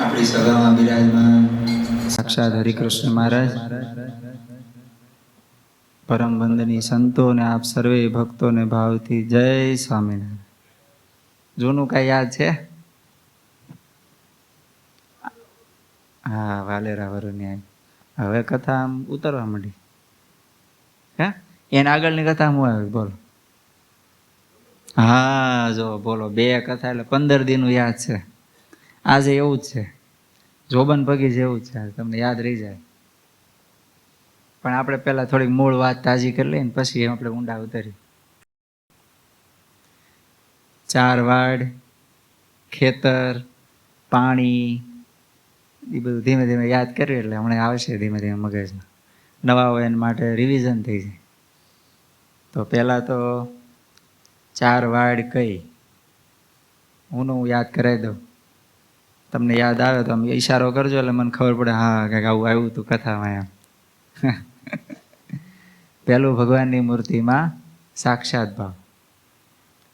આપણી સભામાં બિરાજમાન સાક્ષાત હરિકૃષ્ણ મહારાજ, પરમ વંદનીય સંતોને આપ સર્વે ભક્તોને ભાવથી જય સ્વામિનારાયણ. જૂનું કાંઈ યાદ છે? હા, વાલેરા વરુણ્યાય. હવે કથા આમ ઉતરવા માંડી. હે એના આગળની કથા હું આવી બોલો. હા જો બોલો, 2 કથા એટલે 15 દિનનું યાદ છે. આજે એવું જ છે, જોબન પગી જેવું જ છે, તમને યાદ રહી જાય. પણ આપણે પહેલા થોડીક મૂળ વાત તાજી કરી લઈએ ને પછી આપણે ઊંડા ઉતરીએ. 4 વાડ, ખેતર, પાણી, એ બધું ધીમે ધીમે યાદ કરીએ એટલે હમણાં આવશે ધીમે ધીમે મગજમાં. નવા હોય એના માટે રિવિઝન થઈ જાય. તો પહેલાં તો 4 વાડ કઈ હું યાદ કરાવી દઉં. તમને યાદ આવે તો તમે ઈશારો કરજો એટલે મને ખબર પડે, હા કંઈક આવું આવ્યું હતું કથામાં એમ. પહેલું, ભગવાનની મૂર્તિમાં સાક્ષાત ભાવ.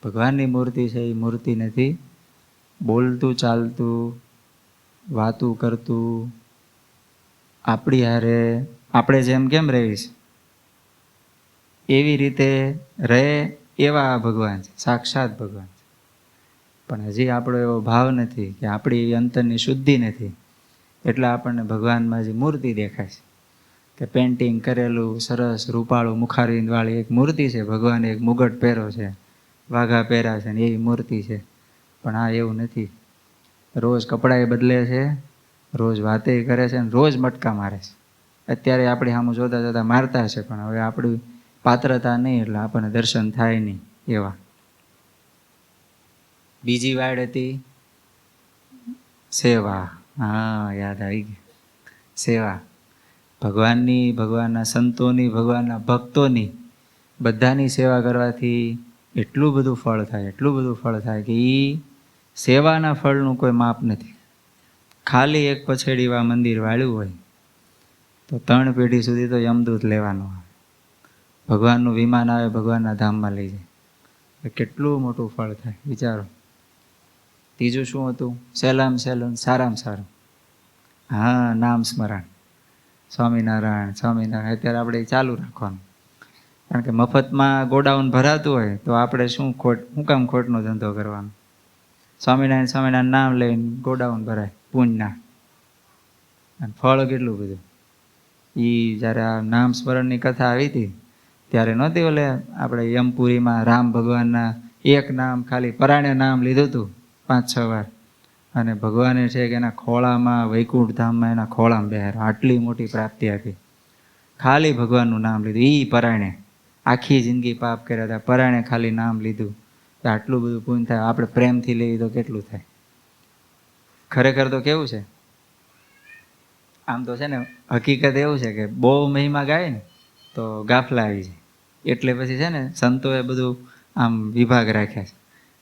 ભગવાનની મૂર્તિ છે એ મૂર્તિ નથી, બોલતું ચાલતું વાતું કરતું આપણી હારે આપણે જેમ કેમ રહીશ એવી રીતે રહે એવા ભગવાન છે, સાક્ષાત ભગવાન છે. પણ હજી આપણો એવો ભાવ નથી કે આપણી એવી અંતરની શુદ્ધિ નથી, એટલે આપણને ભગવાનમાં જે મૂર્તિ દેખાય છે કે પેઇન્ટિંગ કરેલું સરસ રૂપાળું મુખારવિંદવાળી એક મૂર્તિ છે, ભગવાને એક મુગટ પહેરો છે, વાઘા પહેર્યા છે ને એવી મૂર્તિ છે. પણ આ એવું નથી. રોજ કપડાએ બદલે છે, રોજ વાતે કરે છે ને રોજ મટકા મારે છે. અત્યારે આપણી સામું જોતા જોતા મારતા છે, પણ હવે આપણી પાત્રતા નહીં એટલે આપણને દર્શન થાય નહીં એવા. બીજી વાડ હતી સેવા. હા, યાદ આવી ગઈ. સેવા ભગવાનની, ભગવાનના સંતોની, ભગવાનના ભક્તોની, બધાની સેવા કરવાથી એટલું બધું ફળ થાય, એટલું બધું ફળ થાય કે એ સેવાના ફળનું કોઈ માપ નથી. ખાલી એક પછેડીવા મંદિર વાળ્યું હોય તો 3 પેઢી સુધી તો યમદૂત લેવાનું આવે. ભગવાનનું વિમાન આવે, ભગવાનના ધામમાં લઈ જાય. કેટલું મોટું ફળ થાય વિચારો. ત્રીજું શું હતું? સહેલામ સહેલું, સારામાં સારું. હા, નામ સ્મરણ. સ્વામિનારાયણ સ્વામિનારાયણ અત્યારે આપણે ચાલુ રાખવાનું. કારણ કે મફતમાં ગોડાઉન ભરાતું હોય તો આપણે શું કામ ખોટનો ધંધો કરવાનો? સ્વામિનારાયણ સ્વામિનારાયણ નામ લઈને ગોડાઉન ભરાય પુણ્યના, અને ફળ કેટલું બધું. એ જ્યારે આ નામ સ્મરણની કથા આવી હતી ત્યારે નહોતી ઓલે આપણે યમપુરીમાં રામ ભગવાનના એક નામ ખાલી પરાણે નામ લીધું હતું 5-6 વાર, અને ભગવાને છે કે એના ખોળામાં વૈકુંઠ ધામમાં એના ખોળામાં બેહાર્યા. આટલી મોટી પ્રાપ્તિ આપી ખાલી ભગવાનનું નામ લીધું. એ પરાણે આખી જિંદગી પાપ કર્યા હતા, પરાણે ખાલી નામ લીધું તો આટલું બધું પુણ્ય થાય. આપણે પ્રેમથી લઈએ તો કેટલું થાય. ખરેખર તો કેવું છે, આમ તો છે ને હકીકત એવું છે કે બહુ મહિમા ગાય ને તો ગાફલા આવી જાય. એટલે પછી છે ને સંતોએ બધું આમ વિભાગ રાખ્યા છે.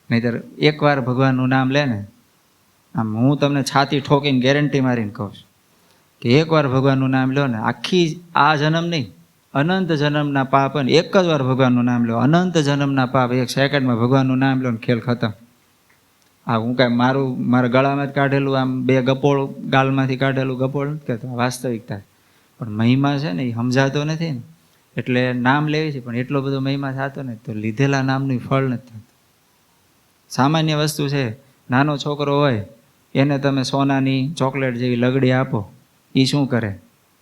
નહીંતર એકવાર ભગવાનનું નામ લે ને, આમ હું તમને છાતી ઠોકીને ગેરંટી મારીને કહું છું કે એકવાર ભગવાનનું નામ લો ને, આખી આ જન્મ નહીં, અનંત જન્મના પાપ, અને એક જ વાર ભગવાનનું નામ લો, અનંત જન્મના પાપ 1 સેકન્ડમાં ભગવાનનું નામ લો ને ખેલ ખતમ. હા, હું કાંઈ મારા ગળામાં જ કાઢેલું આમ 2 ગપોળ ગાલમાંથી કાઢેલું ગપોળ નથી કહેતો, વાસ્તવિકતા. પણ મહિમા છે ને એ સમજાતો નથી ને, એટલે નામ લેવી છે. પણ એટલો બધો મહિમા થતો ને તો લીધેલા નામનું ફળ નથી થતું. સામાન્ય વસ્તુ છે, નાનો છોકરો હોય એને તમે સોનાની ચોકલેટ જેવી લગડી આપો, એ શું કરે?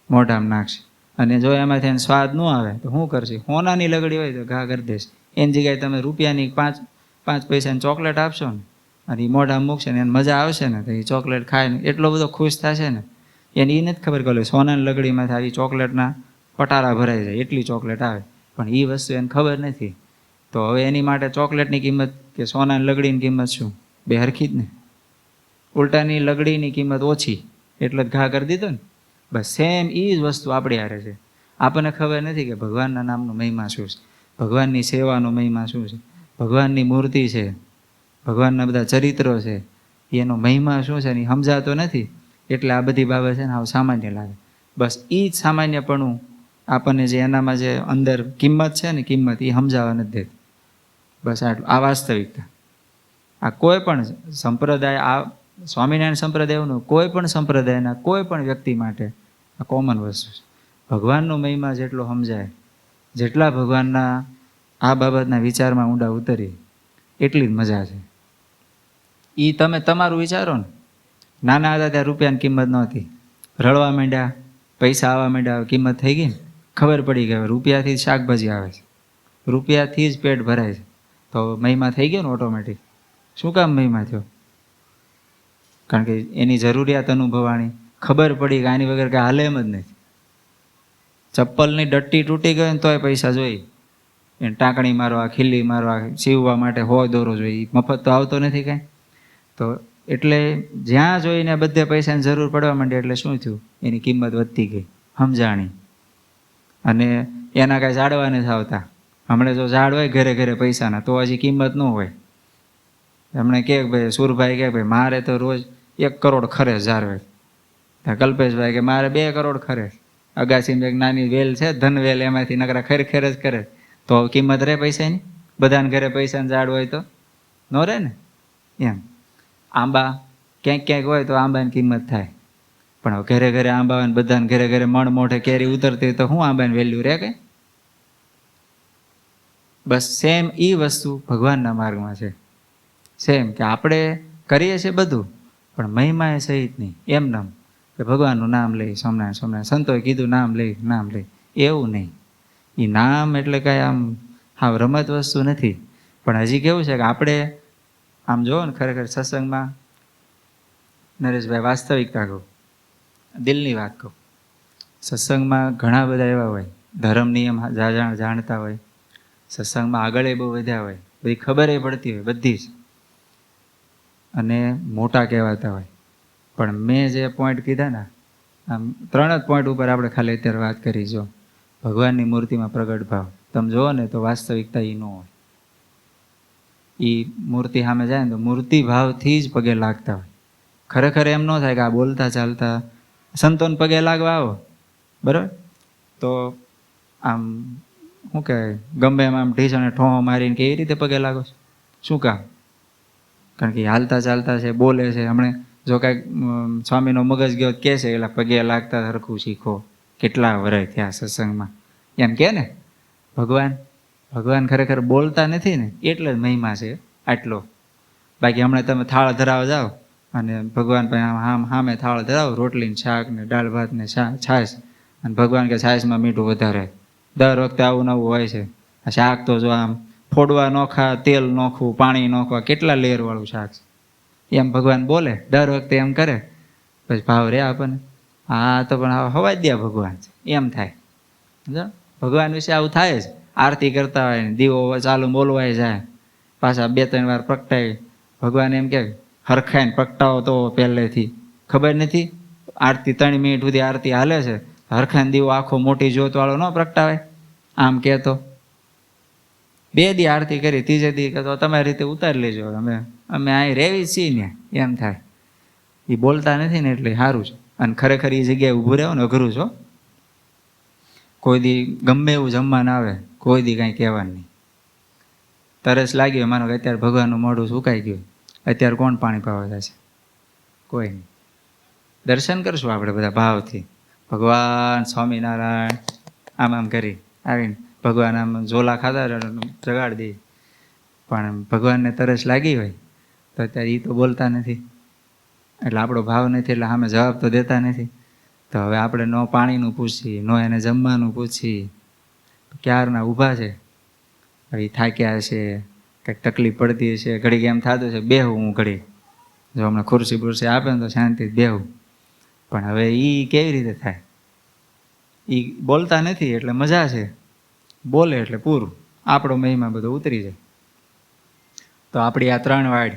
મોઢામાં નાખશે. અને જો એમાંથી એને સ્વાદ ન આવે તો શું કરશે? સોનાની લગડી હોય તો ઘા કરી દેશે. એની જગ્યાએ તમે રૂપિયાની 5 પૈસાની ચોકલેટ આપશો ને અને એ મોઢામાં મૂકશે ને એને મજા આવશે ને તો એ ચોકલેટ ખાય ને એટલો બધો ખુશ થશે ને, એને એ નથી ખબર કે સોનાની લગડીમાંથી આવી ચોકલેટના પટારા ભરાઈ જાય એટલી ચોકલેટ આવે. પણ એ વસ્તુ એને ખબર નથી. તો હવે એની માટે ચોકલેટની કિંમત કે સોનાની લગડીની કિંમત શું? બે હરખી જ ને. ઉલટાની લગડીની કિંમત ઓછી એટલે જ ઘા કરી દીધો ને. બસ સેમ એ જ વસ્તુ આપણી હારે છે. આપણને ખબર નથી કે ભગવાનના નામનો મહિમા શું છે, ભગવાનની સેવાનો મહિમા શું છે, ભગવાનની મૂર્તિ છે, ભગવાનના બધા ચરિત્રો છે, એનો મહિમા શું છે ને એ સમજાતો નથી. એટલે આ બધી બાબત છે ને આવું સામાન્ય લાગે. બસ એ જ સામાન્યપણું આપણને જે એનામાં જે અંદર કિંમત છે ને, કિંમત એ સમજાવવા નથી દેતી. બસ આટલું. આ વાસ્તવિકતા. આ કોઈ પણ સંપ્રદાય આ સ્વામિનારાયણ સંપ્રદાયનું કોઈ પણ સંપ્રદાયના કોઈ પણ વ્યક્તિ માટે આ કોમન વસ્તુ છે. ભગવાનનો મહિમા જેટલો સમજાય, જેટલા ભગવાનના આ બાબતના વિચારમાં ઊંડા ઉતરીએ એટલી જ મજા છે. એ તમે તમારું વિચારો ને, નાના હતા ત્યાં રૂપિયાની કિંમત નહોતી, રળવા માંડ્યા, પૈસા આવવા માંડ્યા, કિંમત થઈ ગઈ ને, ખબર પડી ગઈ રૂપિયાથી જ શાકભાજી આવે છે, રૂપિયાથી જ પેટ ભરાય છે, તો મહિમા થઈ ગયો ને ઓટોમેટિક. શું કામ મહિમા થયો? કારણ કે એની જરૂરિયાત અનુભવાણી, ખબર પડી કે આની વગર કાંઈ હાલે એમ જ નથી. ચપ્પલની ડટ્ટી તૂટી ગઈ ને તોય પૈસા જોઈએ, એને ટાંકણી મારવા, ખીલ્લી મારવા, સીવવા માટે દોરો જોઈએ, મફત તો આવતો નથી કાંઈ. તો એટલે જ્યાં જોઈને બધે પૈસાની જરૂર પડવા માંડી એટલે શું થયું? એની કિંમત વધતી ગઈ, સમજાણી. અને એના કાંઈ ઝાડવા નથી આવતા. હમણાં જો ઝાડ હોય ઘરે ઘરે પૈસાના તો હજી કિંમત ન હોય. એમણે કે ભાઈ સુરભાઈ કે ભાઈ મારે તો રોજ 1 કરોડ ખરે ઝાડવે. કલ્પેશભાઈ કે મારે 2 કરોડ ખરે. અગાસીમાં એક નાની વેલ છે, ધનવેલ, એમાંથી નકરા ખેર જ કરે. તો કિંમત રહે પૈસાની? બધાને ઘરે પૈસાનું ઝાડ હોય તો ન રહે ને. એમ આંબા ક્યાંક ક્યાંક હોય તો આંબાની કિંમત થાય, પણ હવે ઘરે ઘરે આંબા હોય ને બધાને ઘરે ઘરે મણ મોઢે કેરી ઉતરતી તો શું આંબાની વેલ્યુ રહે કંઈ? બસ સેમ એ વસ્તુ ભગવાનના માર્ગમાં છે. સેમ કે આપણે કરીએ છીએ બધું, પણ મહિમા એ સહિત નહીં. એમ નામ કે ભગવાનનું નામ લઈ, સોમનારાયણ સોમનારાયણ, સંતોએ કીધું નામ લઈ, એવું નહીં. એ નામ એટલે કાંઈ આમ હા રમત વસ્તુ નથી. પણ હજી કેવું છે કે આપણે આમ જોવો ને, ખરેખર સત્સંગમાં નરેશભાઈ વાસ્તવિકતા કહું, દિલની વાત કહું, સત્સંગમાં ઘણા બધા એવા હોય, ધર્મ નિયમ જાણતા હોય, સત્સંગમાં આગળ બહુ વધ્યા હોય, બધી ખબર પડતી હોય બધી જ, અને મોટા કહેવાતા હોય. પણ મેં જે પોઈન્ટ કીધા ને, આમ 3 જ પોઈન્ટ ઉપર આપણે ખાલી અત્યારે વાત કરી. જો ભગવાનની મૂર્તિમાં પ્રગટ ભાવ તમે જુઓ ને તો વાસ્તવિકતા એ ન હોય. એ મૂર્તિ સામે જાય ને તો મૂર્તિ ભાવથી જ પગે લાગતા હોય. ખરેખર એમ ન થાય કે આ બોલતા ચાલતા સંતોને પગે લાગવા આવો, બરાબર, તો આમ શું કહેવાય, ગમે એમ આમ ઢીસણે ઠોહો મારીને કે એવી રીતે પગે લાગો છો? શું કામ? કારણ કે હાલતા ચાલતા છે, બોલે છે. હમણાં જો કાંઈક સ્વામીનો મગજ ગયો કહે છે એટલે પગે લાગતા સરખું શીખો. કેટલા વર્ષ થયા સત્સંગમાં, એમ કે ને. ભગવાન ખરેખર બોલતા નથી ને, એટલે જ મહિમા છે આટલો. બાકી હમણાં તમે થાળ ધરાવવા જાઓ અને ભગવાન પાસે સામે થાળ ધરાવો, રોટલી ને શાક ને દાળ ભાત ને છાશ, અને ભગવાન કે છાશમાં મીઠું વધારે. દર વખતે આવું નવું હોય છે. આ શાક તો જો આમ ફોડવા નોખા, તેલ નોખું, પાણી નોખવા, કેટલા લેયર વાળું શાક છે. એમ ભગવાન બોલે દર વખતે એમ કરે, પછી ભાવ રે આપણને. હા તો પણ હવા જ દે ભગવાન છે એમ થાય. ભગવાન વિશે આવું થાય જ. આરતી કરતા હોય ને દીવો ચાલુ બોલવાય જાય, પાછા 2-3 વાર પ્રગટાય. ભગવાન એમ કે હરખાઈને પ્રગટાવો તો પહેલેથી ખબર નથી? આરતી 3 મિનિટ સુધી આરતી હાલે છે, હરખાઈને દીવો આખો મોટી જ્યોત વાળો ન પ્રગટાવાય? આમ કહેતો 2 દી આરતી કરી, 3જે દી તો તમારી રીતે ઉતારી લેજો, અમે અહીં રેવી છીએ ને, એમ થાય. એ બોલતા નથી ને એટલે સારું છે. અને ખરેખર એ જગ્યાએ ઊભું રહેવું ને અઘરું છો. કોઈ દી ગમે એવું જમવાનું આવે, કોઈ દી કાંઈ કહેવાનું નહીં. તરસ લાગી હોય, માનો કે અત્યારે ભગવાનનું મોઢું સુકાઈ ગયું, અત્યારે કોણ પાણી પાવા જશે? કોઈ નહીં. દર્શન કરશું આપણે બધા ભાવથી, ભગવાન સ્વામિનારાયણ આમ કરી આવીને ભગવાન આમ ઝોલા ખાતા જગાડી દે. પણ ભગવાનને તરસ લાગી હોય તો અત્યારે એ તો બોલતા નથી, એટલે આપણો ભાવ નથી, એટલે સામે જવાબ તો દેતા નથી. તો હવે આપણે ન પાણીનું પૂછીએ, ન એને જમવાનું પૂછીએ. ક્યારના ઊભા છે, હવે થાક્યા છે, કંઈક તકલીફ પડતી હશે, ઘડીક એમ થતું છે બેહું હું ઘડી, જો હમણાં ખુરશી બુરશી આપે ને તો શાંતિથી બેહું. પણ હવે એ કેવી રીતે થાય? એ બોલતા નથી એટલે મજા છે, બોલે એટલે પૂરું, આપણો મહિમા બધો ઉતરી જાય. તો આપણી આ 3 વાડ,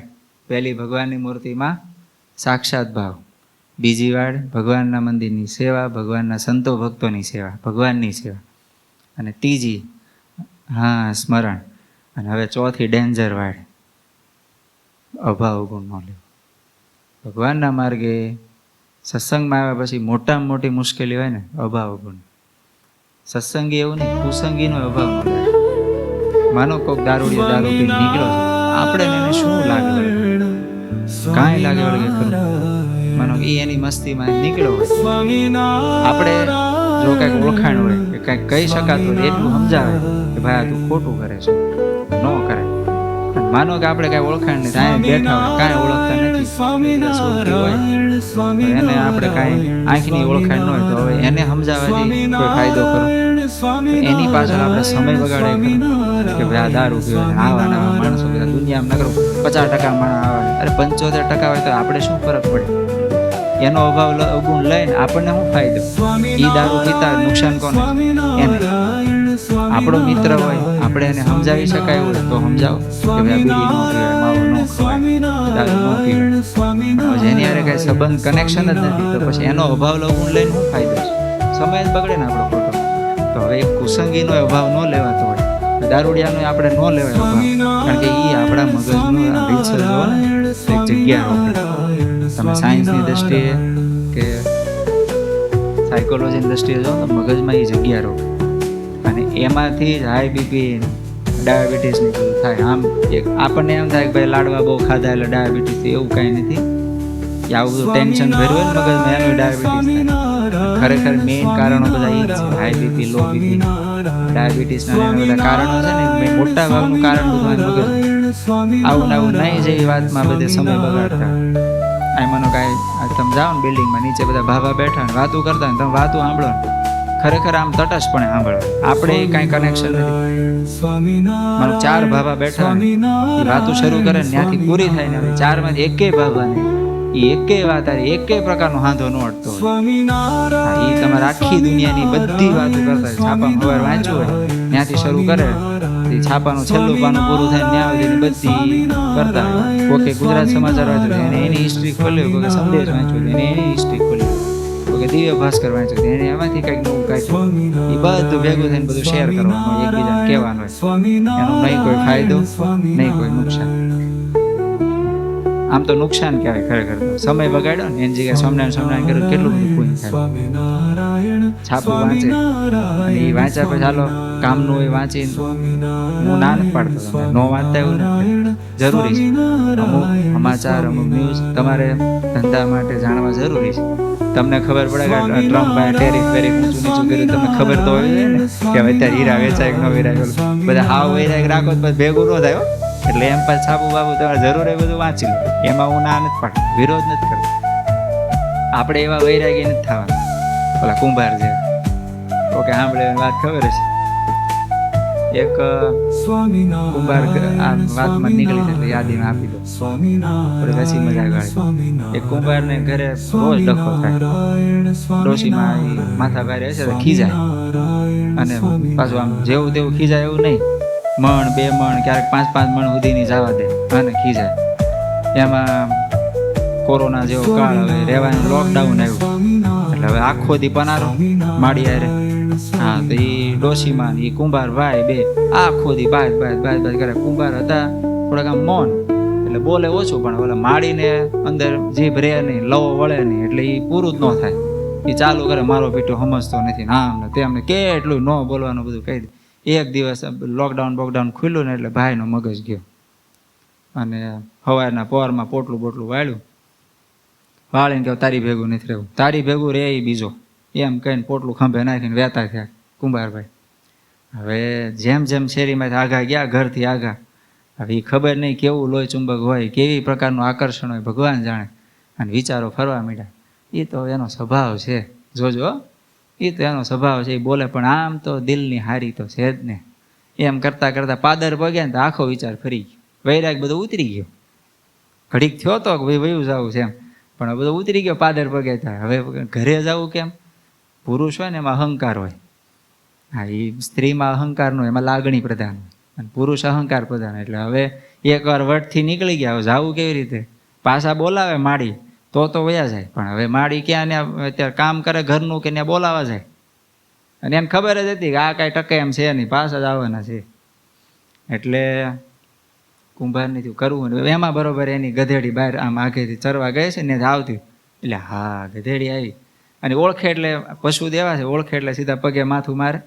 પહેલી ભગવાનની મૂર્તિમાં સાક્ષાત ભાવ, બીજી વાડ ભગવાનના મંદિરની સેવા, ભગવાનના સંતો ભક્તોની સેવા, ભગવાનની સેવા, અને ત્રીજી સ્મરણ. અને હવે ચોથી ડેન્જર વાડ, અભાવ ગુણ ન લેવો. ભગવાનના માર્ગે સત્સંગમાં આવ્યા પછી મોટામાં મોટી મુશ્કેલી હોય ને અભાવ ગુણ. સત્સંગી એવું નહીં, કુસંગીનો અભાવ ન લાગે. માનો કોઈક દારૂડિયો દારૂ પીને નીકળ્યો છે, આપણે એને શું લાગે? કાંઈ લાગે વળગે ખરું. માનો એ એની મસ્તીમાં નીકળ્યો હોય, આપણે જો કંઈક ઓળખાણ હોય કે કંઈક કહી શકાતું હોય એટલું સમજાવે કે ભાઈ આ તું ખોટું કરે છે, ન કરે. માનો કે આપણે કાંઈ ઓળખાણ નહીં, ત્યાં બેઠા હોય, કાંઈ ઓળખતા નથી હોય, એને આપણે કાંઈ આંખની ઓળખાણ ન હોય તો હવે એને સમજાવવાથી કોઈ ફાયદો કરો? એની પાછળ આપણે સમય બગાડે કે ભાઈ આ દારૂ પીવે, આવા નવા માણસો બધા દુનિયામાં નગરો 50% માણસ આવે, અરે 75% હોય તો આપણે શું ફરક પડે? એનો અભાવ અવગુણ લઈને આપણને શું ફાયદો? એ દારૂ પીતા નુકસાન કોને? એને. આપણો મિત્ર હોય, આપણે એને સમજાવી શકાય હોય તો સમજાવો કે ભાઈ બીડી ન પીવાય, માવો ન ખવાય, દારૂ ન પીવાય. જેની હારે કઈ સંબંધ કનેક્શન જ નથી તો પછી એનો અભાવ અવગુણ લઈને શું ફાયદો છે? સમય જ બગડે ને આપણો ખોટો. તો હવે એક કુસંગીનો અભાવ ન લેવાતો હોય, દારૂડિયાનો આપણે ન લેવાય અભાવ, કારણ કે એ આપણા મગજનું રીતસર જો ને એક જગ્યા રોકે. તમે સાયન્સની દ્રષ્ટિએ કે સાયકોલોજીની દ્રષ્ટિએ જો તો મગજમાં એ જગ્યા રોકે અને એમાંથી જ હાઈ બીપી, ડાયાબિટીસ ને બધું થાય. આમ એક આપણને એમ થાય કે ભાઈ લાડવા બહુ ખાધા એટલે ડાયાબિટીસ, એવું કાંઈ નથી. કે આવું બધું ટેન્શન ભર્યું હોય ને મગજમાં એનું ડાયાબિટીસ થાય. ખરેખર મેઇન કારણો બધા એ જ છે, હાઈ બીપી, લો બીપી, ડાયાબિટીસના એના બધા કારણો છે ને. મોટા ભાગનું કારણ બધું મગજ. આવું ને આવું નહીં જેવી વાતમાં બધે સમય બગાડતા. આ માનો કાંઈ તમે જાઓ ને બિલ્ડિંગમાં, નીચે બધા ભાભા બેઠા ને વાતું કરતા ને તમે વાતું સાંભળો ને, ખરેખર આમ તટસ્થપણે સાંભળો. આપણે કાંઈ કનેક્શન નથી. મારો 4 ભાભા બેઠા એ વાતું શરૂ કરે ને ત્યાંથી પૂરી થાય ને 4માંથી એકેય ભાભા નહીં, એ એકેય વાત એકેય પ્રકારનો હાંધો ન અડતો હોય. એ તમારે આખી દુનિયાની બધી વાતો કરતા હોય. છાપામાં ખબર વાંચ્યું હોય ત્યાંથી શરૂ કરે, છાપાનું છેલ્લું પાનું પૂરું થાય ત્યાં સુધીની બધી કરતા હોય. કોકે ગુજરાત સમાચાર વાંચ્યું એને એની હિસ્ટ્રી ખોલ્યું, કોકે સંદેશ વાંચ્યું એને એની હિસ્ટ્રી ખોલ્યું, કોકે દિવ્ય ભાસ્કર વાંચ્યું એને એમાંથી કંઈક નવું કાઢ્યું. એ બધું ભેગું થઈને બધું શેર કરવાનું, એકબીજાને કહેવાનું હોય. એનો નહીં કોઈ ફાયદો, નહીં કોઈ નુકસાન. આમ તો નુકસાન કહેવાય ખરેખર. સમય બગાડ્યો ને એની જગ્યાએ સ્વામિનારાયણ કર્યું કેટલું બધું પુણ્ય થાય. છાપું વાંચે અને એ વાંચ્યા પછી ચાલો કામનું એ વાંચીને હું ના નથી પાડતો, ન વાંચતા એવું નથી, જરૂરી છે. અમુક સમાચાર, અમુક ન્યૂઝ તમારે ધંધા માટે જાણવા જરૂરી છે. તમને ખબર પડે કે ટ્રમ્પે ટેરિફ ઊંચું નીચું કર્યું, તમને ખબર તો હોવી જોઈએ ને કે હવે અત્યારે હીરા વેચાય કે ન વેચાય. બધા હાવ વૈરાગ રાખો તો પછી ભેગું ન થાય. એટલે એમ પાછું છાપું બાપુ તમારે જરૂર એ બધું વાંચી લો. એમાં હું ના નથી પાડતો, વિરોધ નથી કરતો. આપણે એવા વૈરાગી નથી થવાના ઓલા કુંભાર છે. ઓકે સાંભળે વાત ખબર છે. એક કુંભાર આ વાતમાં નીકળી એટલે યાદીમાં આપી દો, પછી મજા ગાળી. એક કુંભારને ઘરે રોજ ડખો થાય. ડોશીમાં માથા ભારે હશે તો ખીજાય, અને પાછું આમ જેવું તેવું ખીજાય એવું નહીં. મણ 2 મણ ક્યારેક 5-5 મણ સુધીની જવા દે અને ખીજાય. એમાં કોરોના જેવો કાળ, હવે રહેવાનું લોકડાઉન આવ્યું એટલે હવે આખો દી પનારો માડી આરે. હા તો એ ડોશીમાં એ કુંભાર ભાઈ બે આખો દી બાદ કરે. કુંભાર હતા થોડાક આમ મૌન, એટલે બોલે ઓછું, પણ ઓલા માડીને અંદર જીભ રહે નહીં, લવો વળે નહીં, એટલે એ પૂરું જ ન થાય. એ ચાલુ કરે મારો પીઠો સમજતો નથી ને આમ ને તેમને કેટલું ન બોલવાનું બધું કહી દે. એક દિવસ લોકડાઉન ખુલ્યું ને એટલે ભાઈનો મગજ ગયો અને સવારના પોરમાં પોટલું વાળ્યું, વાળીને કહ્યું તારી ભેગું નથી રહેવું, તારી ભેગું રે એ બીજો, એમ કહીને પોટલું ખંભે નાખીને વહેતા થયા કુંભારભાઈ. હવે જેમ શેરીમાંથી આઘા ગયા, ઘરથી આઘા, હવે એ ખબર નહીં કેવું લોહી ચુંબક હોય, કેવી પ્રકારનું આકર્ષણ હોય ભગવાન જાણે, અને વિચારો ફરવા માંડ્યા. એ તો એનો સ્વભાવ છે, જોજો એ તો એનો સ્વભાવ છે. એ બોલે પણ આમ તો દિલની હારી તો છે જ ને. એમ કરતા પાદર પગ્યા ને તો આખો વિચાર ફરી ગયો, વૈરાગ બધો ઉતરી ગયો. ઘડીક થયો તો કે ભાઈ વયું જવું છે એમ, પણ બધો ઉતરી ગયો પાદર પગે થાય. હવે ઘરે જવું કેમ? પુરુષ હોય ને એમાં અહંકાર હોય, હા એ સ્ત્રીમાં અહંકાર નો, એમાં લાગણી પ્રધાન હોય, અને પુરુષ અહંકાર પ્રધાન. એટલે હવે એકવાર વટથી નીકળી ગયા, હવે જવું કેવી રીતે? પાછા બોલાવે માડી તો વયા જાય, પણ હવે માડી ક્યાં ને અત્યારે કામ કરે ઘરનું કે ત્યાં બોલાવા જાય, અને એને ખબર જ હતી કે આ કાંઈ ટકે એમ છે નહીં, પાછા જ આવવાના છે. એટલે કુંભારની થયું કરવું ને એમાં બરોબર એની ગધેડી બહાર આમ આગેથી ચરવા ગઈ છે ને આવતી, એટલે હા ગધેડી આવી અને ઓળખે એટલે પશુ દેવા છે, ઓળખે એટલે સીધા પગે માથું મારે.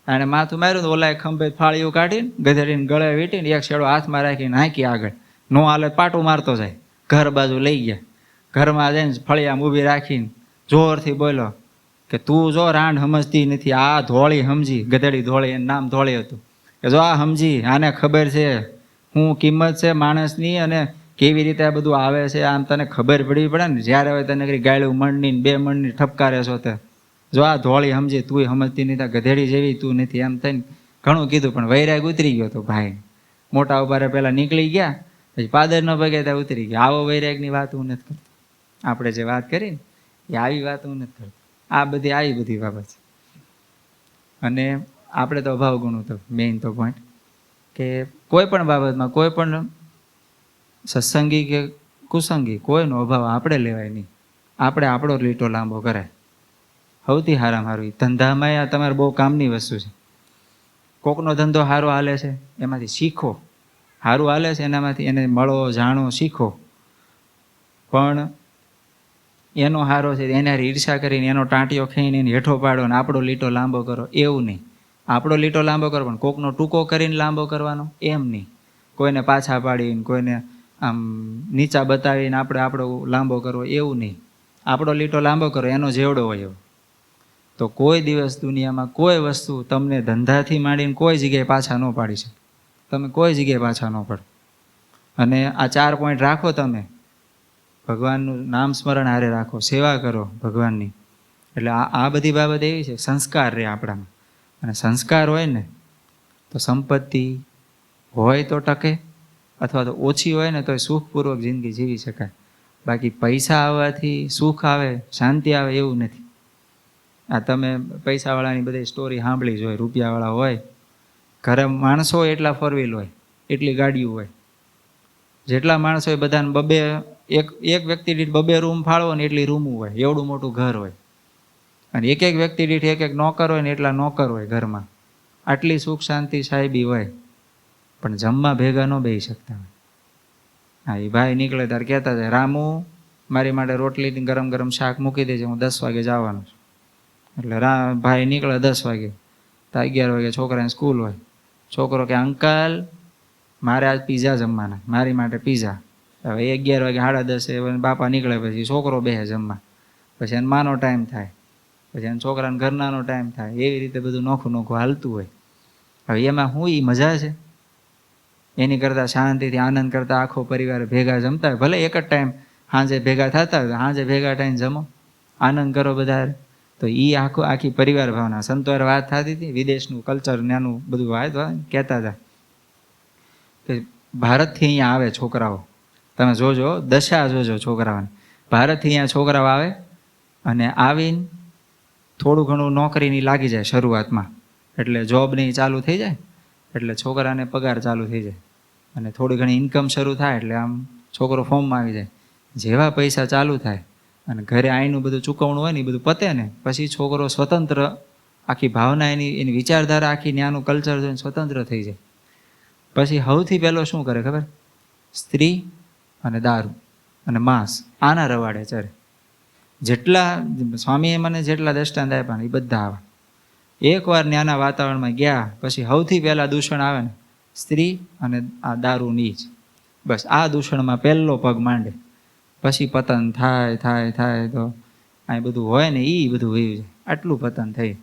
અને માથું માર્યું તો ઓલા ખંભે ફાળીઓ કાઢીને ગધેડીને ગળે વીટીને એક છેડો હાથમાં રાખીને હાંકી આગળ, નો હાલે પાટું મારતો જાય. ઘર બાજુ લઈ ગયા. ઘરમાં જઈને ફળિયામાં ઊભી રાખીને જોરથી બોલો કે તું જો રાંડ સમજતી નથી, આ ધોળી સમજી, ગધેડી ધોળી, એનું નામ ધોળી હતું, કે જો આ સમજી, આને ખબર છે શું કિંમત છે માણસની અને કેવી રીતે આ બધું આવે છે, આમ તને ખબર પડવી પડે ને. જ્યારે હવે તને કરી ગાળ્યું મણની 2 મણની ઠપકારે છો તે, જો આ ધોળી સમજી, તું સમજતી નથી, ગધેડી જેવી તું નથી, એમ થઈને ઘણું કીધું. પણ વૈરાગ ઉતરી ગયો તો ભાઈ. મોટા ઉભારે પહેલા નીકળી ગયા, પછી પાદર ન ભગે ત્યાં ઉતરી ગયા. આવો વૈરાગની વાત હું નથી કરતો. આપણે જે વાત કરી ને એ આવી વાત હું નથી કરતો. આ બધી આવી બધી બાબત છે. અને આપણે તો અભાવ ગુણું તો મેઇન તો પોઈન્ટ કે કોઈ પણ બાબતમાં, કોઈ પણ સત્સંગી કે કુસંગી, કોઈનો અભાવ આપણે લેવાય નહીં. આપણે આપણો લીટો લાંબો કરાય. સૌથી સારામાં સારું ધંધામાં આ તમારે બહુ કામની વસ્તુ છે. કોકનો ધંધો સારો હાલે છે, એમાંથી શીખો. સારું હાલે છે એનામાંથી એને મળો, જાણો, શીખો. પણ એનો હારો છે એને ઈર્ષા કરીને એનો ટાંટિયો ખાઈને એને હેઠો પાડો ને આપણો લીટો લાંબો કરો, એવું નહીં. આપણો લીટો લાંબો કરો પણ કોકનો ટૂંકો કરીને લાંબો કરવાનો, એમ નહીં. કોઈને પાછા પાડીને, કોઈને આમ નીચા બતાવીને આપણે આપણો લાંબો કરવો, એવું નહીં. આપણો લીટો લાંબો કરો, એનો જેવડો હોય એવો. તો કોઈ દિવસ દુનિયામાં કોઈ વસ્તુ તમને ધંધાથી માંડીને કોઈ જગ્યાએ પાછા ન પાડી શકે. તમે કોઈ જગ્યાએ પાછા ન પડો. અને આ 4 પોઈન્ટ રાખો તમે. ભગવાનનું નામ સ્મરણ હારે રાખો, સેવા કરો ભગવાનની. એટલે આ બધી બાબત એવી છે, સંસ્કાર રહે આપણામાં. અને સંસ્કાર હોય ને તો સંપત્તિ હોય તો ટકે, અથવા તો ઓછી હોય ને તો સુખપૂર્વક જિંદગી જીવી શકાય. બાકી પૈસા આવવાથી સુખ આવે, શાંતિ આવે એવું નથી. આ તમે પૈસાવાળાની બધી સ્ટોરી સાંભળી જ હોય. રૂપિયાવાળા હોય, ઘરે માણસો હોય એટલા 4 વ્હીલ હોય, એટલી ગાડીઓ હોય. જેટલા માણસો હોય બધાને એક વ્યક્તિ દીઠ 2 રૂમ ફાળવો ને એટલી રૂમો હોય, એવડું મોટું ઘર હોય. અને એક વ્યક્તિ દીઠ એક નોકર હોય ને એટલા નોકર હોય ઘરમાં. આટલી સુખ શાંતિ સાહેબી હોય, પણ જમવા ભેગા ન બેસી શકતા હોય. હા, એ ભાઈ નીકળે ત્યારે કહેતા જાય, રામુ મારી માટે રોટલી ગરમ ગરમ શાક મૂકી દેજે, હું 10 વાગે જવાનું છું. એટલે ભાઈ નીકળે 10 વાગે, તો 11 વાગે છોકરાની સ્કૂલ હોય. છોકરો કે અંકલ મારે આજ પીઝા જમવાના, મારી માટે પીઝા. હવે 11 વાગે 10:30 બાપા નીકળે, પછી છોકરો બેસે જમવા. પછી એને માનો ટાઈમ થાય, પછી એને છોકરાને ઘરનાનો ટાઈમ થાય. એવી રીતે બધું નોખું નોખું હાલતું હોય. હવે એમાં શું એ મજા છે? એની કરતાં શાંતિથી આનંદ કરતાં આખો પરિવાર ભેગા જમતા હોય. ભલે એક જ ટાઈમ સાંજે ભેગા થતા હોય, સાંજે ભેગા ટાઈમ જમો, આનંદ કરો બધા. તો એ આખી પરિવાર ભાવના. સંતોએ વાત થતી હતી, વિદેશનું કલ્ચર નાનું બધું વાત કહેતા હતા કે ભારતથી અહીંયા આવે છોકરાઓ, તમે જોજો, દશા જોજો છોકરાઓને. ભારતથી અહીંયા છોકરાઓ આવે અને આવીને થોડું ઘણું નોકરીની લાગી જાય શરૂઆતમાં, એટલે જોબની ચાલુ થઈ જાય, એટલે છોકરાને પગાર ચાલુ થઈ જાય અને થોડી ઘણી ઇન્કમ શરૂ થાય, એટલે આમ છોકરો ફોર્મમાં આવી જાય. જેવા પૈસા ચાલુ થાય અને ઘરે આઈનું બધું ચૂકવણું હોય ને એ બધું પતે ને પછી છોકરો સ્વતંત્ર, આખી ભાવના એની વિચારધારા આખી ત્યાંનું કલ્ચર જોઈને સ્વતંત્ર થઈ જાય. પછી સૌથી પહેલો શું કરે ખબર? સ્ત્રી અને દારૂ અને માંસ, આના રવાડે ચરે. જેટલા સ્વામીએ મને જેટલા દ્રષ્ટાંત આપ્યા ને એ બધા આવા. એકવાર ત્યાંના વાતાવરણમાં ગયા પછી સૌથી પહેલાં દૂષણ આવે ને સ્ત્રી અને આ દારૂની જ. બસ આ દૂષણમાં પહેલો પગ માંડે. પછી પતન થાય તો આ બધું હોય ને એ બધું વયું જાય. આટલું પતન થઈ.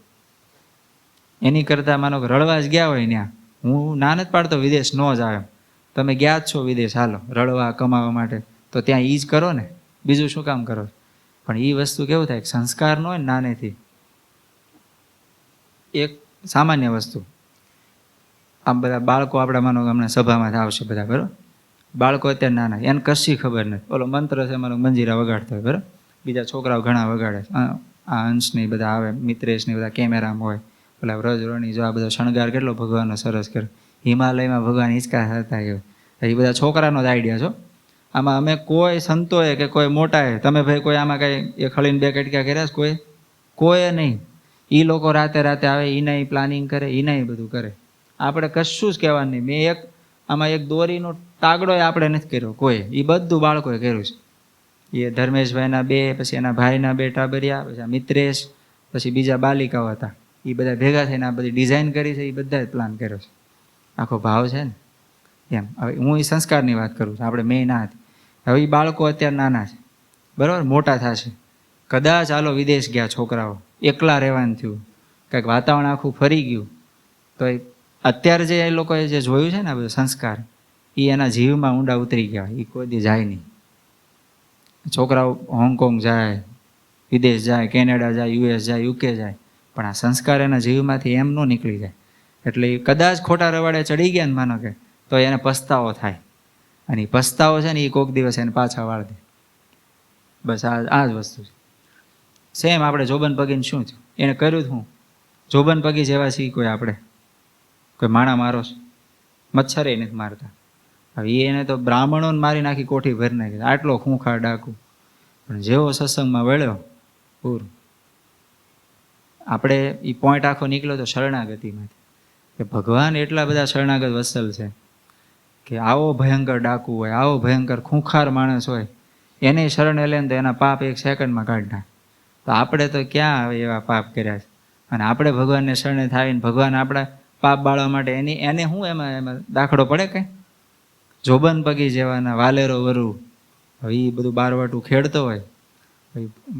એની કરતાં માનો કે રળવા જ ગયા હોય ત્યાં, હું ના નથી પાડતો વિદેશ ન જ આવે, તમે ગયા જ છો વિદેશ, હાલો રળવા કમાવા માટે, તો ત્યાં એ જ કરો ને, બીજું શું કામ કરો? પણ એ વસ્તુ કેવું થાય, સંસ્કાર ન હોય ને નાનેથી. એક સામાન્ય વસ્તુ, આમ બધા બાળકો આપણા માનો હમણાં સભામાં આવશે બધા, બરાબર? બાળકો અત્યારે નાના, એને કશી ખબર નથી. ઓલો મંત્ર છે મારો મંજીરા વગાડતો હોય, બરાબર? બીજા છોકરાઓ ઘણા વગાડે, આ અંશને બધા આવે, મિત્રેશને બધા કેમેરામાં હોય, પેલા વ્રજ રોણી જો આ બધો શણગાર કેટલો ભગવાનનો સરસ કરે. હિમાલયમાં ભગવાન હિંચકા હતા એ બધા છોકરાનો જ આઈડિયા છો. આમાં અમે કોઈ સંતોએ કે કોઈ મોટાએ, તમે ભાઈ કોઈ આમાં કાંઈ એ ખળીને 2 કટકા કર્યા છે? કોઈ નહીં. એ લોકો રાતે આવે, એના પ્લાનિંગ કરે, એના બધું કરે. આપણે કશું જ કહેવાનું નહીં. મેં આમાં એક દોરીનો તાગડો આપણે નથી કર્યો કોઈ, એ બધું બાળકોએ કર્યું છે. એ ધર્મેશભાઈના 2, પછી એના ભાઈના 2 ટાબરિયા, પછી આ મિત્રેશ, પછી બીજા બાલિકાઓ હતા, એ બધા ભેગા થઈને આ બધી ડિઝાઇન કરી છે. એ બધા જ પ્લાન કર્યો છે. આખો ભાવ છે ને એમ. હવે હું એ સંસ્કારની વાત કરું છું, આપણે મેં ના હતી. હવે એ બાળકો અત્યારે નાના છે, બરાબર, મોટા થશે, કદાચ હાલો વિદેશ ગયા છોકરાઓ, એકલા રહેવાનું થયું, કંઈક વાતાવરણ આખું ફરી ગયું, તો અત્યારે જે એ લોકોએ જે જોયું છે ને આ બધું સંસ્કાર, એ એના જીવમાં ઊંડા ઉતરી ગયા, એ કોઈ દી જાય નહીં. છોકરાઓ હોંગકોંગ જાય, વિદેશ જાય, કેનેડા જાય, US જાય, UK જાય, પણ આ સંસ્કાર એના જીવમાંથી એમ ન નીકળી જાય. એટલે એ કદાચ ખોટા રવાડે ચડી ગયા ને માનો કે, તો એને પસ્તાવો થાય, અને એ પસ્તાવો છે ને એ કોઈક દિવસ એને પાછા વાળ દે. બસ આ જ વસ્તુ છે. સેમ આપણે જોબન પગીને શું થયું, એને કર્યું હું જોબન પગી જેવા છીએ કોઈ આપણે, કોઈ માણા મારો છે, મચ્છરે નથી મારતા. હવે એને તો બ્રાહ્મણોને મારી નાખી કોઠી ભરી નાખી, આટલો ખૂંખાર ડાકુ, પણ જેવો સત્સંગમાં વળ્યો પૂરું. આપણે એ પોઈન્ટ આખો નીકળ્યો તો શરણાગતિમાંથી, કે ભગવાન એટલા બધા શરણાગત વત્સલ છે કે આવો ભયંકર ડાકુ હોય, આવો ભયંકર ખૂંખાર માણસ હોય, એને શરણે લે ને તો એના પાપ 1 સેકન્ડમાં કાઢી નાખે. તો આપણે તો ક્યાં એવા પાપ કર્યા છે, અને આપણે ભગવાનને શરણે થાવીને ભગવાન આપણા પાપ બાળવા માટે એને શું એમાં દાખલો પડે કંઈ? જોબન પગી જેવાના વાલેરો વરુ, હવે એ બધું બારવાટું ખેડતો હોય,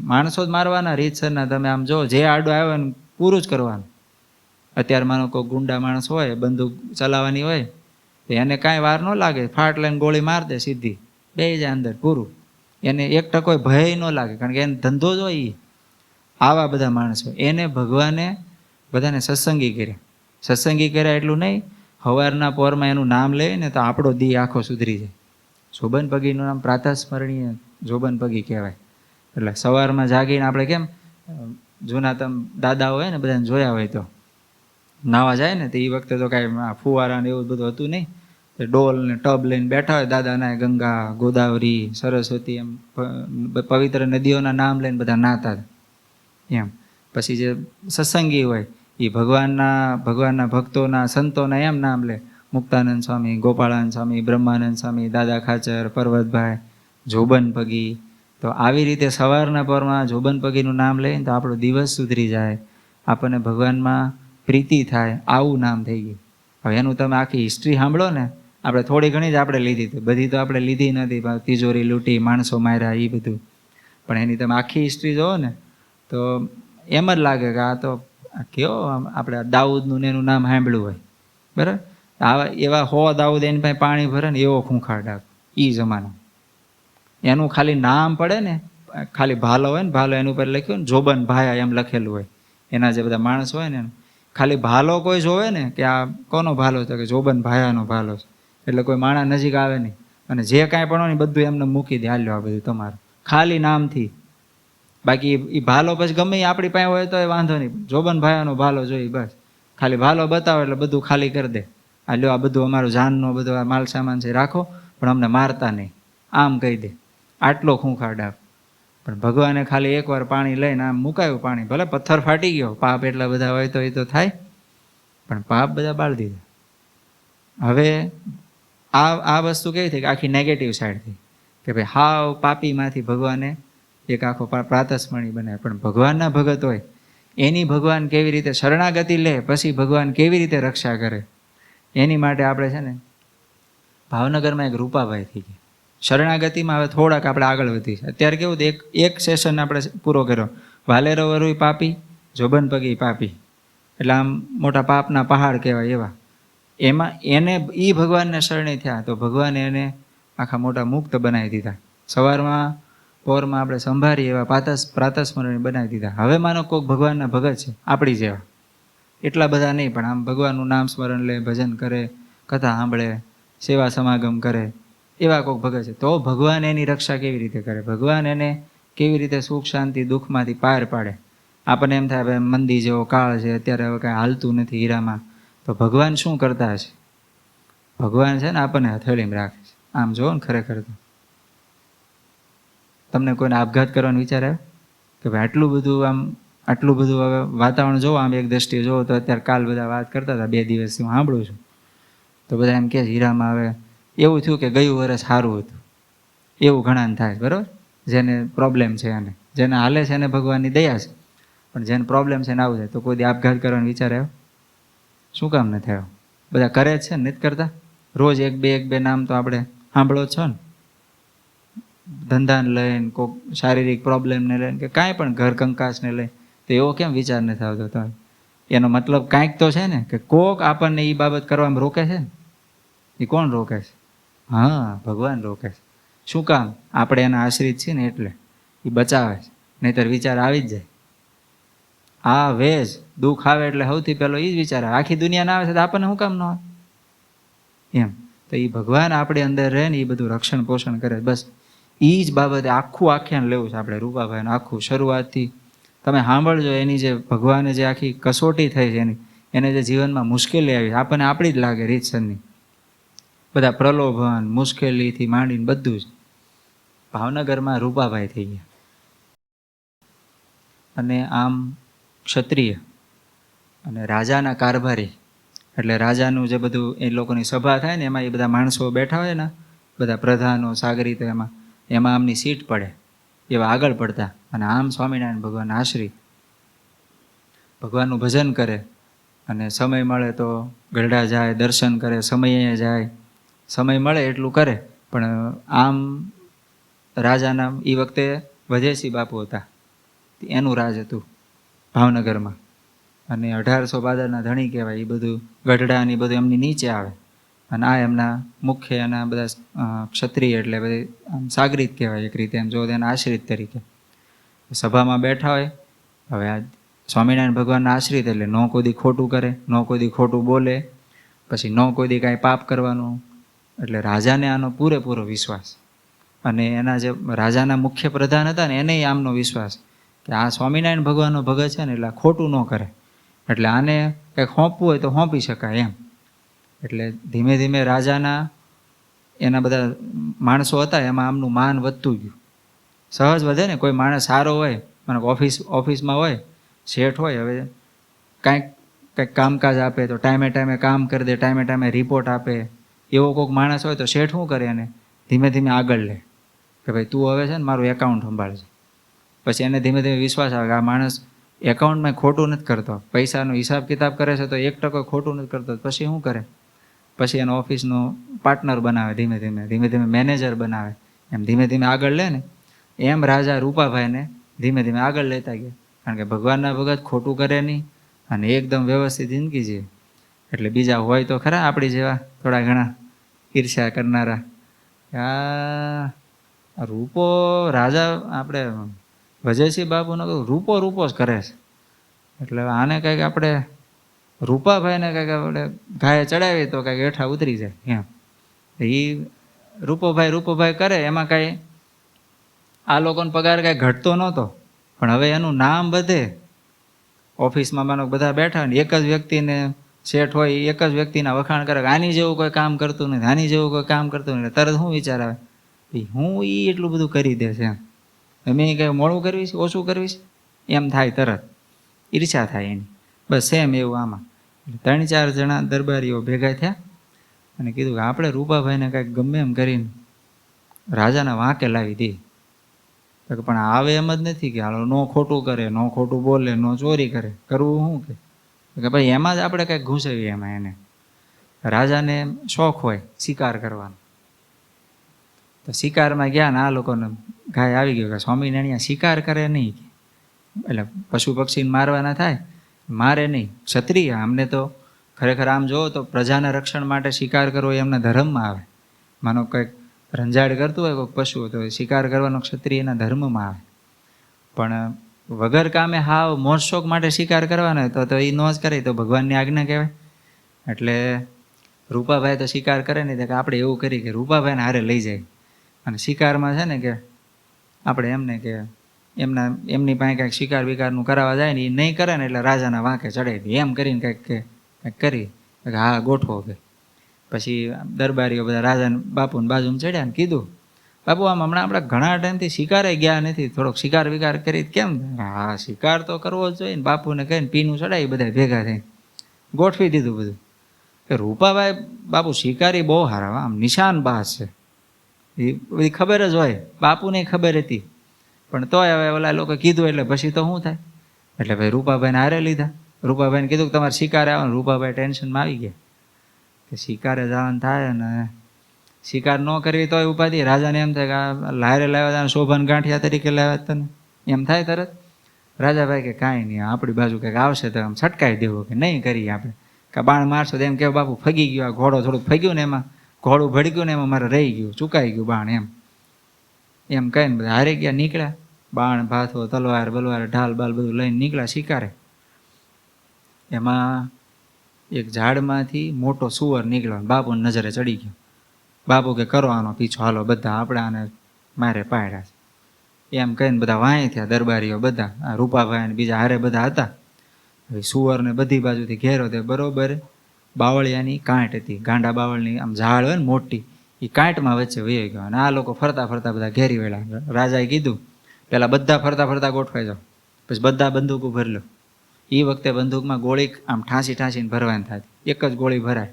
માણસો જ મારવાના રીતસરના. તમે આમ જો, જે આડો આવ્યો ને પૂરું જ કરવાનું. અત્યારે માનો કોઈ ગુંડા માણસ હોય, બંદૂક ચલાવવાની હોય, તો એને કાંઈ વાર ન લાગે, ફાટ લઈને ગોળી માર દે સીધી, બેસી જાય અંદર, પૂરું. એને 1% ભય ન લાગે, કારણ કે એને ધંધો જ હોય. આવા બધા માણસો, એને ભગવાને બધાને સત્સંગી કર્યા એટલું નહીં, સવારના પોરમાં એનું નામ લે ને તો આપણો દી આખો સુધરી જાય. જોબન પગીનું નામ પ્રાતઃસ્મરણીય જોબન પગી કહેવાય. એટલે સવારમાં જાગીને આપણે કેમ જૂના તમે દાદા હોય ને બધાને જોયા હોય, તો નાવા જાય ને તો એ વખતે તો કાંઈ ફુવારા ને એવું બધું હતું નહીં, ડોલ ને ટબ લઈને બેઠા હોય દાદાના, ગંગા, ગોદાવરી, સરસ્વતી, એમ પવિત્ર નદીઓના નામ લઈને બધા નાતા એમ. પછી જે સત્સંગી હોય એ ભગવાનના ભક્તોના, સંતોના એમ નામ લે, મુક્તાનંદ સ્વામી, ગોપાળાનંદ સ્વામી, બ્રહ્માનંદ સ્વામી, દાદા ખાચર, પર્વતભાઈ, જોબન પગી. તો આવી રીતે સવારના પરમાં જોબન પગીનું નામ લઈને તો આપણો દિવસ સુધરી જાય, આપણને ભગવાનમાં પ્રીતિ થાય, આવું નામ થઈ ગયું. હવે એનું તમે આખી હિસ્ટ્રી સાંભળો ને, આપણે થોડી ઘણી જ આપણે લીધી હતી, બધી તો આપણે લીધી નથી, તિજોરી લૂંટી, માણસો માર્યા, એ બધું. પણ એની તમે આખી હિસ્ટ્રી જોવો ને તો એમ જ લાગે કે આ તો કેવો, આપણે દાઉદનું ને એનું નામ સાંભળ્યું હોય, બરાબર. આવા એવા 100 દાઉદ એની પાસે પાણી ભરે ને એવો ખૂંખાર ડાક એ જમાનો. એનું ખાલી નામ પડે ને, ખાલી ભાલો હોય ને, ભાલો એનું ઉપર લખ્યું ને જોબન ભાયા એમ લખેલું હોય, એના જે બધા માણસ હોય ને, ખાલી ભાલો કોઈ જોવે ને કે આ કોનો ભાલો છે, કે જોબન ભાયાનો ભાલો છે, એટલે કોઈ માણસ નજીક આવે નહીં, અને જે કાંઈ પણ હોય ને બધું એમને મૂકી દે, હાલ્યો આ બધું તમારું, ખાલી નામથી. બાકી એ ભાલો પછી ગમે આપણી પાસે હોય તો એ વાંધો નહીં, જોબન ભાયાનો ભાલો જોઈ, બસ ખાલી ભાલો બતાવો એટલે બધું ખાલી કરી દે, આ લ્યો આ બધું અમારું જાનનો બધો આ માલ સામાન છે રાખો, પણ અમને મારતા નહીં, આમ કહી દે. આટલો ખૂંખાર ડાક. પણ ભગવાને ખાલી એકવાર પાણી લઈને આમ મુકાયું, પાણી ભલે પથ્થર ફાટી ગયો, પાપ એટલા બધા હોય તો એ તો થાય, પણ પાપ બધા બાળી દીધા. હવે આ વસ્તુ કેવી થઈ કે આખી નેગેટિવ સાઈડ થઈ, કે ભાઈ હાવ પાપીમાંથી ભગવાને એક આખો પ્રાતસ્મરણી બનાવે. પણ ભગવાનના ભગત હોય એની ભગવાન કેવી રીતે શરણાગતિ લે, પછી ભગવાન કેવી રીતે રક્ષા કરે, એની માટે આપણે છે ને ભાવનગરમાં એક રૂપાભાઈ થઈ ગયા શરણાગતિમાં. હવે થોડાક આપણે આગળ વધી છે. અત્યારે કેવું એક સેશન આપણે પૂરો કર્યો, વાલેરો વરુઈ પાપી, જોબન પગી પાપી, એટલે આમ મોટા પાપના પહાડ કહેવાય એવા. એમાં એને એ ભગવાનને શરણે થયા તો ભગવાને એને આખા મોટા મુક્ત બનાવી દીધા. સવારમાં પોરમાં આપણે સંભાળીએ એવા પ્રાતસ્મરણી બનાવી દીધા. હવે માનો કોઈક ભગવાનના ભગત છે આપણી જેવા, એટલા બધા નહીં, પણ આમ ભગવાનનું નામ સ્મરણ લે, ભજન કરે, કથા સાંભળે, સેવા સમાગમ કરે, એવા કોઈક ભગત છે, તો ભગવાન એની રક્ષા કેવી રીતે કરે, ભગવાન એને કેવી રીતે સુખ શાંતિ દુઃખમાંથી પાર પાડે. આપણને એમ થાય ભાઈ મંદી જેવો કાળ છે, અત્યારે હવે કાંઈ હાલતું નથી હીરામાં, તો ભગવાન શું કરતા હશે? ભગવાન છે ને આપણને હથેળીમાં રાખે છે. આમ જોવો ને ખરેખર તો તમને કોઈને આપઘાત કરવાનો વિચાર આવે કે ભાઈ આટલું બધું હવે વાતાવરણ જોવો, આમ એક દ્રષ્ટિએ જોવો તો અત્યારે કાલ બધા વાત કરતા હતા, 2 દિવસથી હું સાંભળું છું, તો બધા એમ કહે હીરામાં હવે એવું થયું કે ગયું વર્ષ સારું હતું, એવું ઘણાને થાય, બરાબર. જેને પ્રોબ્લેમ છે એને, જેને હાલે છે એને ભગવાનની દયા છે, પણ જેને પ્રોબ્લેમ છે ને આવું થાય તો કોઈ દી આપઘાત કરવાનો વિચાર આવ્યો? શું કામ ન થયો? બધા કરે જ છે ને, નથી કરતા? રોજ એક બે નામ તો આપણે સાંભળો જ છો ને. ધંધાને લઈને, કોઈક શારીરિક પ્રોબ્લેમને લઈને કે કાંઈ પણ ઘર કંકાસને લઈને, તો એવો કેમ વિચાર નથી આવતો? તો એનો મતલબ કાંઈક તો છે ને, કે કોક આપણને એ બાબત કરવામાં રોકે છે ને. એ કોણ રોકે છે? હા, ભગવાન રોકે છે. શું કામ? આપણે એના આશ્રિત છીએ ને એટલે એ બચાવે છે, નહીંતર વિચાર આવી જ જાય. આ વેજ દુઃખ આવે એટલે સૌથી પહેલો એ જ વિચાર આવે. આખી દુનિયા ના આવે છે તો આપણને શું કામ ન આવે એમ? તો એ ભગવાન આપણી અંદર રહે ને, એ બધું રક્ષણ પોષણ કરે. બસ એ જ બાબતે આખું આખ્યાન લેવું છે આપણે રૂપાભાઈનું. આખું શરૂઆતથી તમે સાંભળજો. એની જે ભગવાને જે આખી કસોટી થઈ છે એની, એને જે જીવનમાં મુશ્કેલી આવી, આપણને આપણી જ લાગે રીતસરની. બધા પ્રલોભન, મુશ્કેલીથી માંડીને બધું જ ભાવનગરમાં રૂપાભાઈ થઈ ગયા. અને આમ ક્ષત્રિય અને રાજાના કારભારી, એટલે રાજાનું જે બધું એ લોકોની સભા થાય ને, એમાં એ બધા માણસો બેઠા હોય ને, બધા પ્રધાનો, સાગરીતો, એમાં આમની સીટ પડે, એવા આગળ પડતા. અને આમ સ્વામિનારાયણ ભગવાન આશ્રિત ભગવાનનું ભજન કરે. અને સમય મળે તો ગઢડા જાય, દર્શન કરે, સમયે જાય, સમય મળે એટલું કરે. પણ આમ રાજાના એ વખતે વજયસિંહ બાપુ હતા, એનું રાજ હતું ભાવનગરમાં. અને 1812 ધણી કહેવાય. એ બધું ગઢડા ને બધું એમની નીચે આવે. અને આ એમના મુખ્ય એના બધા ક્ષત્રિય એટલે બધી આમ સાગરીત કહેવાય એક રીતે, એમ જો એના આશ્રિત તરીકે સભામાં બેઠા હોય. હવે આ સ્વામિનારાયણ ભગવાનના આશ્રિત એટલે ન કોઈ દી ખોટું કરે, ન કોઈ દી ખોટું બોલે, પછી ન કોઈ દી કાંઈ પાપ કરવાનું. એટલે રાજાને આનો પૂરેપૂરો વિશ્વાસ. અને એના જે રાજાના મુખ્ય પ્રધાન હતા ને, એને આમનો વિશ્વાસ કે આ સ્વામિનારાયણ ભગવાનનો ભગત છે ને, એટલે ખોટું ન કરે, એટલે આને કંઈક સોંપવું હોય તો સોંપી શકાય એમ. એટલે ધીમે ધીમે રાજાના એના બધા માણસો હતા, એમાં આમનું માન વધતું ગયું. સહજ વધે ને, કોઈ માણસ સારો હોય, મને ઓફિસમાં હોય, શેઠ હોય, હવે કંઈક કામકાજ આપે તો ટાઈમે ટાઈમે કામ કરી દે, ટાઈમે ટાઈમે રિપોર્ટ આપે. એવો કોઈક માણસ હોય તો શેઠ શું કરે? એને ધીમે ધીમે આગળ લે કે ભાઈ તું હવે છે ને મારું એકાઉન્ટ સંભાળજે. પછી એને ધીમે ધીમે વિશ્વાસ આવે કે આ માણસ એકાઉન્ટમાં ખોટું નથી કરતો, પૈસાનો હિસાબ કિતાબ કરે છે તો 1% ખોટું નથી કરતો. પછી શું કરે? પછી એનો ઓફિસનો પાર્ટનર બનાવે, ધીમે ધીમે મેનેજર બનાવે. એમ ધીમે ધીમે આગળ લે ને, એમ રાજા રૂપાભાઈને ધીમે ધીમે આગળ લેતા ગયા. કારણ કે ભગવાનના ભગત ખોટું કરે નહીં અને એકદમ વ્યવસ્થિત જિંદગી જીવે. એટલે બીજા હોય તો ખરા આપણી જેવા થોડા ઘણા ઈર્ષ્યા કરનારા, આ રૂપો રાજા આપણે વજયસિંહ બાપુનો રૂપો જ કરે છે, એટલે આને કંઈક આપણે રૂપાભાઈને કંઈક આપણે ઘાએ ચડાવીએ તો કંઈક હેઠા ઉતરી જાય એમ. એ રૂપોભાઈ કરે, એમાં કાંઈ આ લોકોનો પગાર કાંઈ ઘટતો નહોતો. પણ હવે એનું નામ વધે. ઓફિસમાં માનો બધા બેઠા ને, એક જ વ્યક્તિને શેઠ હોય, એક જ વ્યક્તિના વખાણ કરે, આની જેવું કોઈ કામ કરતું નથી, આની જેવું કોઈ કામ કરતું નથી. તરત શું વિચાર આવે? હું એટલું બધું કરી દે છે એમ, મેં કંઈ મોડું કરવીશ, ઓછું કરવીશ, એમ થાય. તરત ઈર્ષ્યા થાય એની. બસ સેમ એવું આમાં. 3-4 જણા દરબારીઓ ભેગા થયા અને કીધું કે આપણે રૂપાભાઈને કાંઈક ગમે એમ કરીને રાજાના વાંકે લાવી દઈએ. પણ આવે એમ જ નથી કે હાલો ન ખોટું કરે, ન ખોટું બોલે, ન ચોરી કરે, કરવું શું? કે ભાઈ એમાં જ આપણે કંઈક ઘૂસવીએ. એમાં એને રાજાને શોખ હોય શિકાર કરવાનો, તો શિકારમાં ગયા ને આ લોકોને ગાય આવી ગયો કે સ્વામિનારાયણ શિકાર કરે નહીં, એટલે પશુ પક્ષીને મારવાના થાય, મારે નહીં. ક્ષત્રિય અમને તો ખરેખર આમ જોવો તો પ્રજાના રક્ષણ માટે શિકાર કરવો એ એમના ધર્મમાં આવે. માનો કંઈક રંજાડ કરતું હોય કોઈક પશુ, તો શિકાર કરવાનો ક્ષત્રિયના ધર્મમાં આવે. પણ વગર કામે હાવ મોજશોખ માટે શિકાર કરવાનો તો એ ન જ કરે, તો ભગવાનની આજ્ઞા કહેવાય. એટલે રૂપાભાઈ તો શિકાર કરે નહીં, તો આપણે એવું કરી કે રૂપાભાઈને હારે લઈ જાય અને શિકારમાં છે ને કે આપણે એમને કે એમની પાસે કાંઈક શિકાર વિકારનું કરાવવા જાય ને, એ નહીં કરે ને એટલે રાજાના વાંકે ચડાવી દે. એમ કરીને કંઈક કરી હા ગોઠવો કે. પછી દરબારીઓ બધા રાજાને બાપુને બાજુમાં ચડ્યા ને કીધું, બાપુ આમ હમણાં આપણે ઘણા ટાઈમથી શિકારે ગયા નથી, થોડોક શિકાર વિકાર કરી કેમ? હા શિકાર તો કરવો જ જોઈએ ને. બાપુને કહીને પીનું ચડાવી બધા ભેગા થઈને ગોઠવી દીધું બધું. કે રૂપાભાઈ બાપુ શિકારી બહુ સારા, આમ નિશાન બાસ છે. એ બધી ખબર જ હોય, બાપુને ખબર હતી. પણ તોય હવે ઓલા લોકો કીધું એટલે પછી તો શું થાય? એટલે ભાઈ રૂપાભાઈને હારે લીધા. રૂપાભાઈને કીધું કે તમારે શિકારે આવવાનું. રૂપાભાઈ ટેન્શનમાં આવી ગયા કે શિકારે જવાનું થાય ને શિકાર ન કરવી તોય ઉપાધિ. રાજાને એમ થાય કે આ લારે લાવ્યા શોભાન ગાંઠિયા તરીકે લાવ્યા તને, એમ થાય તરત. રાજાભાઈ કે કાંઈ નહીં, આપણી બાજુ કંઈક આવશે તો આમ છટકાઈ દેવું, કે નહીં કરીએ આપણે, કે બાણ મારશો તો એમ કે બાપુ ફગી ગયો, આ ઘોડો થોડુંક ફગ્યું ને એમાં, ઘોડું ભડક્યું ને એમાં મારે રહી ગયું, ચુકાઈ ગયું બાણ, એમ કહીને બધા હારી ગયા, નીકળ્યા. બાણ ભાથો તલવાર બલવાર ઢાલ બાલ બધું લઈને નીકળ્યા શિકારે. એમાં એક ઝાડમાંથી મોટો સુવર નીકળ્યો, બાપુને નજરે ચડી ગયો. બાપુ કે કરો આનો પીછો, હાલો બધા આપણે આને મારે પાડ્યા છે, એમ કહીને બધા વાંય થયા દરબારીઓ બધા, આ રૂપાભાઈ ને બીજા હારે બધા હતા. હવે સુવરને બધી બાજુથી ઘેરો તે બરોબર બાવળિયાની કાંટ હતી, ગાંડા બાવળની આમ ઝાડ હોય ને મોટી, એ કાંટમાં વચ્ચે વહી ગયો. અને આ લોકો ફરતા ફરતા બધા ઘેરી વેળા. રાજાએ કીધું પેલા બધા ફરતા ફરતા ગોઠવાઈ જાઓ, પછી બધા બંદૂકો ભરી લો. એ વખતે બંદૂકમાં ગોળી આમ ઠાંસીને ભરવાની થતી, એક જ ગોળી ભરાય,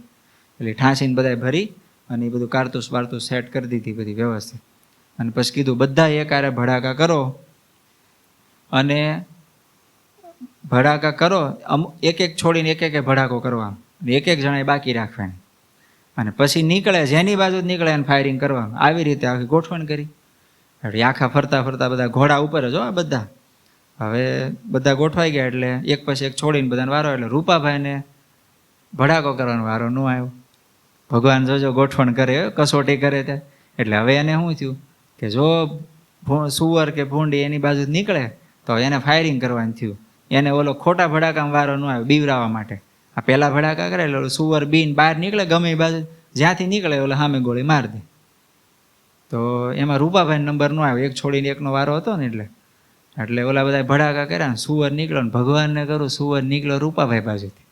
એટલે ઠાંસીને બધાએ ભરી અને એ બધું કારતૂસ બારતૂસ સેટ કરી દીધી બધી વ્યવસ્થિત. અને પછી કીધું બધા એકારે ભડાકા કરો, અને ભડાકા કરો, એક એક છોડીને એક એક ભડાકો કરવાનો, એક એક જણાએ બાકી રાખવાની, અને પછી નીકળે જેની બાજુ જ નીકળે એને ફાયરિંગ કરવાનું. આવી રીતે આખી ગોઠવણ કરી. એટલે આખા ફરતા ફરતા બધા ઘોડા ઉપર જ હો બધા. હવે બધા ગોઠવાઈ ગયા એટલે એક પછી એક છોડીને બધાને વારો. એટલે રૂપાભાઈને ભડાકો કરવાનો વારો ન આવ્યો. ભગવાન જોજો ગોઠવણ કરે, કસોટી કરે ત્યાં. એટલે હવે એને શું થયું કે જો સુવર કે ભૂંડી એની બાજુ નીકળે તો એને ફાયરિંગ કરવાનું થયું. એને ઓલો ખોટા ભડાકામાં વારો ન આવ્યો બીવરાવા માટે. આ પહેલા ભડાકા કરે એટલે સુવર બીન બહાર નીકળે ગમે એ બાજુ, જ્યાંથી નીકળે ઓલા સામે ગોળી માર દે. તો એમાં રૂપાભાઈ નંબર ન આવ્યો, એક છોડીને એકનો વારો હતો ને એટલે ઓલા બધા ભડાકા કર્યા, સુવર નીકળ્યો ને ભગવાનને કરું સુવર નીકળ્યો રૂપાભાઈ બાજુથી.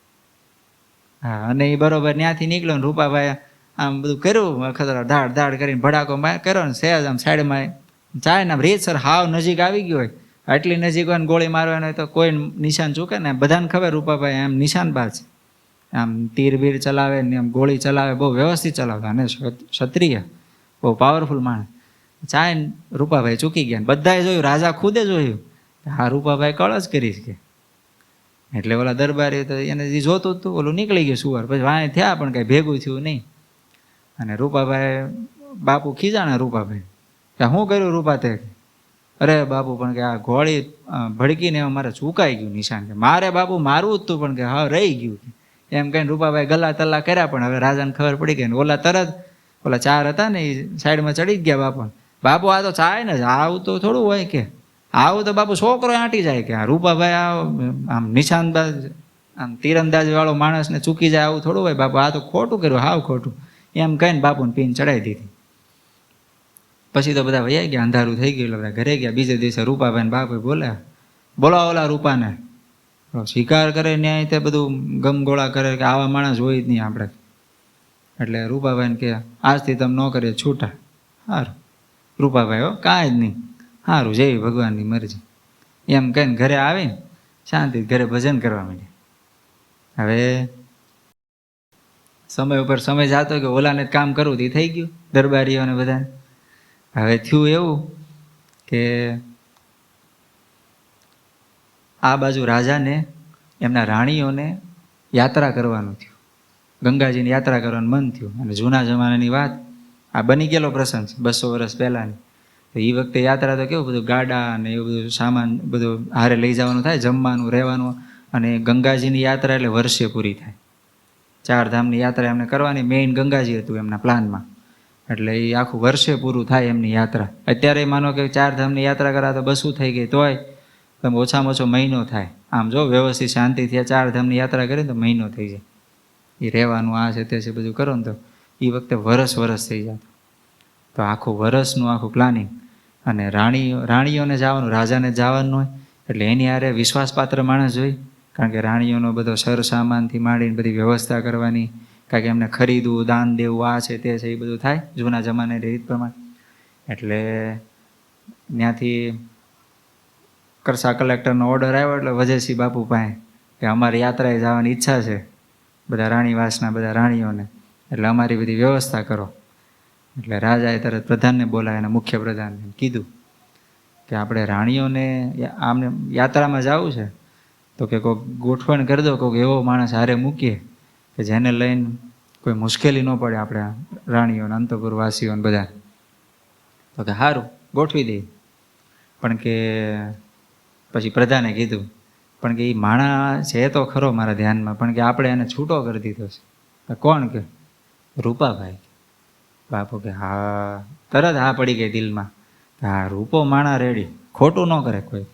હા, અને એ બરોબર ત્યાંથી નીકળ્યો ને રૂપાભાઈ આમ બધું કર્યું, ખતરો ધાડ ધાડ કરીને ભડાકો કર્યો ને સહેજ આમ સાઈડમાં જાય ને રીતસર હાવ નજીક આવી ગયો હોય, આટલી નજીક હોય ને ગોળી મારવાની હોય તો કોઈ નિશાન ચૂકે ને. બધાને ખબર રૂપાભાઈ એમ નિશાનબાજ છે, આમ તીર બીર ચલાવે ને એમ ગોળી ચલાવે, બહુ વ્યવસ્થિત ચલાવતા, અને ક્ષત્રિય બહુ પાવરફુલ માણસ. ચાય ને રૂપાભાઈ ચૂકી ગયા. બધાએ જોયું, રાજા ખુદે જોયું, હા રૂપાભાઈ કળ જ કરીશ કે. એટલે ઓલા દરબારી તો એને જે જોતું હતું ઓલું નીકળી ગયું સુવર. પછી વાંય થયા પણ કઈ ભેગું થયું નહીં. અને રૂપાભાઈ બાપુ ખીજાણા રૂપાભાઈ કે શું કર્યું રૂપા તે? અરે બાપુ પણ કે આ ઘોડી ભડકીને મારે ચૂકાઈ ગયું નિશાન, કે મારે બાપુ મારવું જ તું પણ કે હા રહી ગયું. એમ કહીને રૂપાભાઈ ગલા તલ્લા કર્યા. પણ હવે રાજાને ખબર પડી ગઈ ને ઓલા તરત ઓલા ચાર હતા ને એ સાઈડમાં ચડી જ ગયા. બાપુ આ તો ચાય ને આવું તો થોડું હોય કે, આવું તો બાપુ છોકરો આંટી જાય કે. આ રૂપાભાઈ આમ નિશાનબાજ આમ તીરંદાજ વાળો માણસને ચૂકી જાય આવું થોડું હોય બાપુ, આ તો ખોટું કર્યું, હાવ ખોટું. એમ કહીને બાપુને પીને ચડાવી દીધી. પછી તો બધા વૈયા ગયા, અંધારું થઈ ગયું, બધા ઘરે ગયા. બીજે દિવસે રૂપાભાઈ બાપુ બોલ્યા, બોલો ઓલા રૂપાને, શિકાર કરે ન્યાય તે બધું ગમગોળા કરે કે આવા માણસ હોય જ નહીં આપણે. એટલે રૂપાભાઈને કે આજથી તમે ન કરીએ છૂટા. સારું રૂપાભાઈ હો કાંઈ જ નહીં, સારું જેવી ભગવાનની મરજી. એમ કહીને ઘરે આવીને શાંતિ ઘરે ભજન કરવા માંડ્યા. હવે સમય ઉપર સમય જાતો કે ઓલાને જ કામ કરવું તે થઈ ગયું દરબારીઓને બધાને. હવે થયું એવું કે આ બાજુ રાજાને એમના રાણીઓને યાત્રા કરવાનું થયું, ગંગાજીની યાત્રા કરવાનું મન થયું. અને જૂના જમાનાની વાત, આ બની ગયેલો પ્રસંગ છે 200 વર્ષ પહેલાની. તો એ વખતે યાત્રા તો કેવું બધું ગાડા અને એવું બધું સામાન બધું હારે લઈ જવાનું થાય, જમવાનું રહેવાનું. અને ગંગાજીની યાત્રા એટલે વર્ષે પૂરી થાય. 4 ધામની યાત્રા એમને કરવાની, મેઇન ગંગાજી હતું એમના પ્લાનમાં. એટલે એ આખું વર્ષે પૂરું થાય એમની યાત્રા. અત્યારે માનો કે 4 ધામની યાત્રા કરા તો બસું થઈ ગઈ, તોય તમે ઓછામાં ઓછો મહિનો થાય. આમ જો વ્યવસ્થિત શાંતિથી 4 ધામની યાત્રા કરે તો મહિનો થઈ જાય. એ રહેવાનું આ છે તે છે બધું કરો ને તો એ વખતે વરસ થઈ જતું. તો આખું વરસનું આખું પ્લાનિંગ. અને રાણીઓને જવાનું, રાજાને જવાનું હોય એટલે એની હારે વિશ્વાસપાત્ર માણસ જોઈ. કારણ કે રાણીઓનો બધો સર સામાનથી માંડીને બધી વ્યવસ્થા કરવાની, કારણ કે એમને ખરીદવું, દાન દેવું, આ છે તે છે, એ બધું થાય જૂના જમાનાની રીત પ્રમાણે. એટલે ત્યાંથી કરસા કલેક્ટરનો ઓર્ડર આવ્યો એટલે વજયસિંહ બાપુ પાસે કે અમારી યાત્રાએ જવાની ઈચ્છા છે બધા રાણીવાસના બધા રાણીઓને, એટલે અમારી બધી વ્યવસ્થા કરો. એટલે રાજાએ તરત પ્રધાનને બોલાવ્યા, એના મુખ્ય પ્રધાનને કીધું કે આપણે રાણીઓને આમને યાત્રામાં જવું છે તો કે કોઈક ગોઠવણ કરી દો, કોઈક એવો માણસ હારે મૂકીએ કે જેને લઈને કોઈ મુશ્કેલી ન પડે આપણે રાણીઓને અંતપુરવાસીઓને બધા. તો કે સારું ગોઠવી દઈએ. પણ કે પછી પ્રધાને કીધું પણ કે એ માણા છે તો ખરો મારા ધ્યાનમાં, પણ કે આપણે એને છૂટો કરી દીધો છે. કોણ? કે રૂપાભાઈ. બાપુ કે હા, તરત હા પડી ગઈ દિલમાં. હા, રૂપો માણા રેડી, ખોટું ન કરે કોઈ,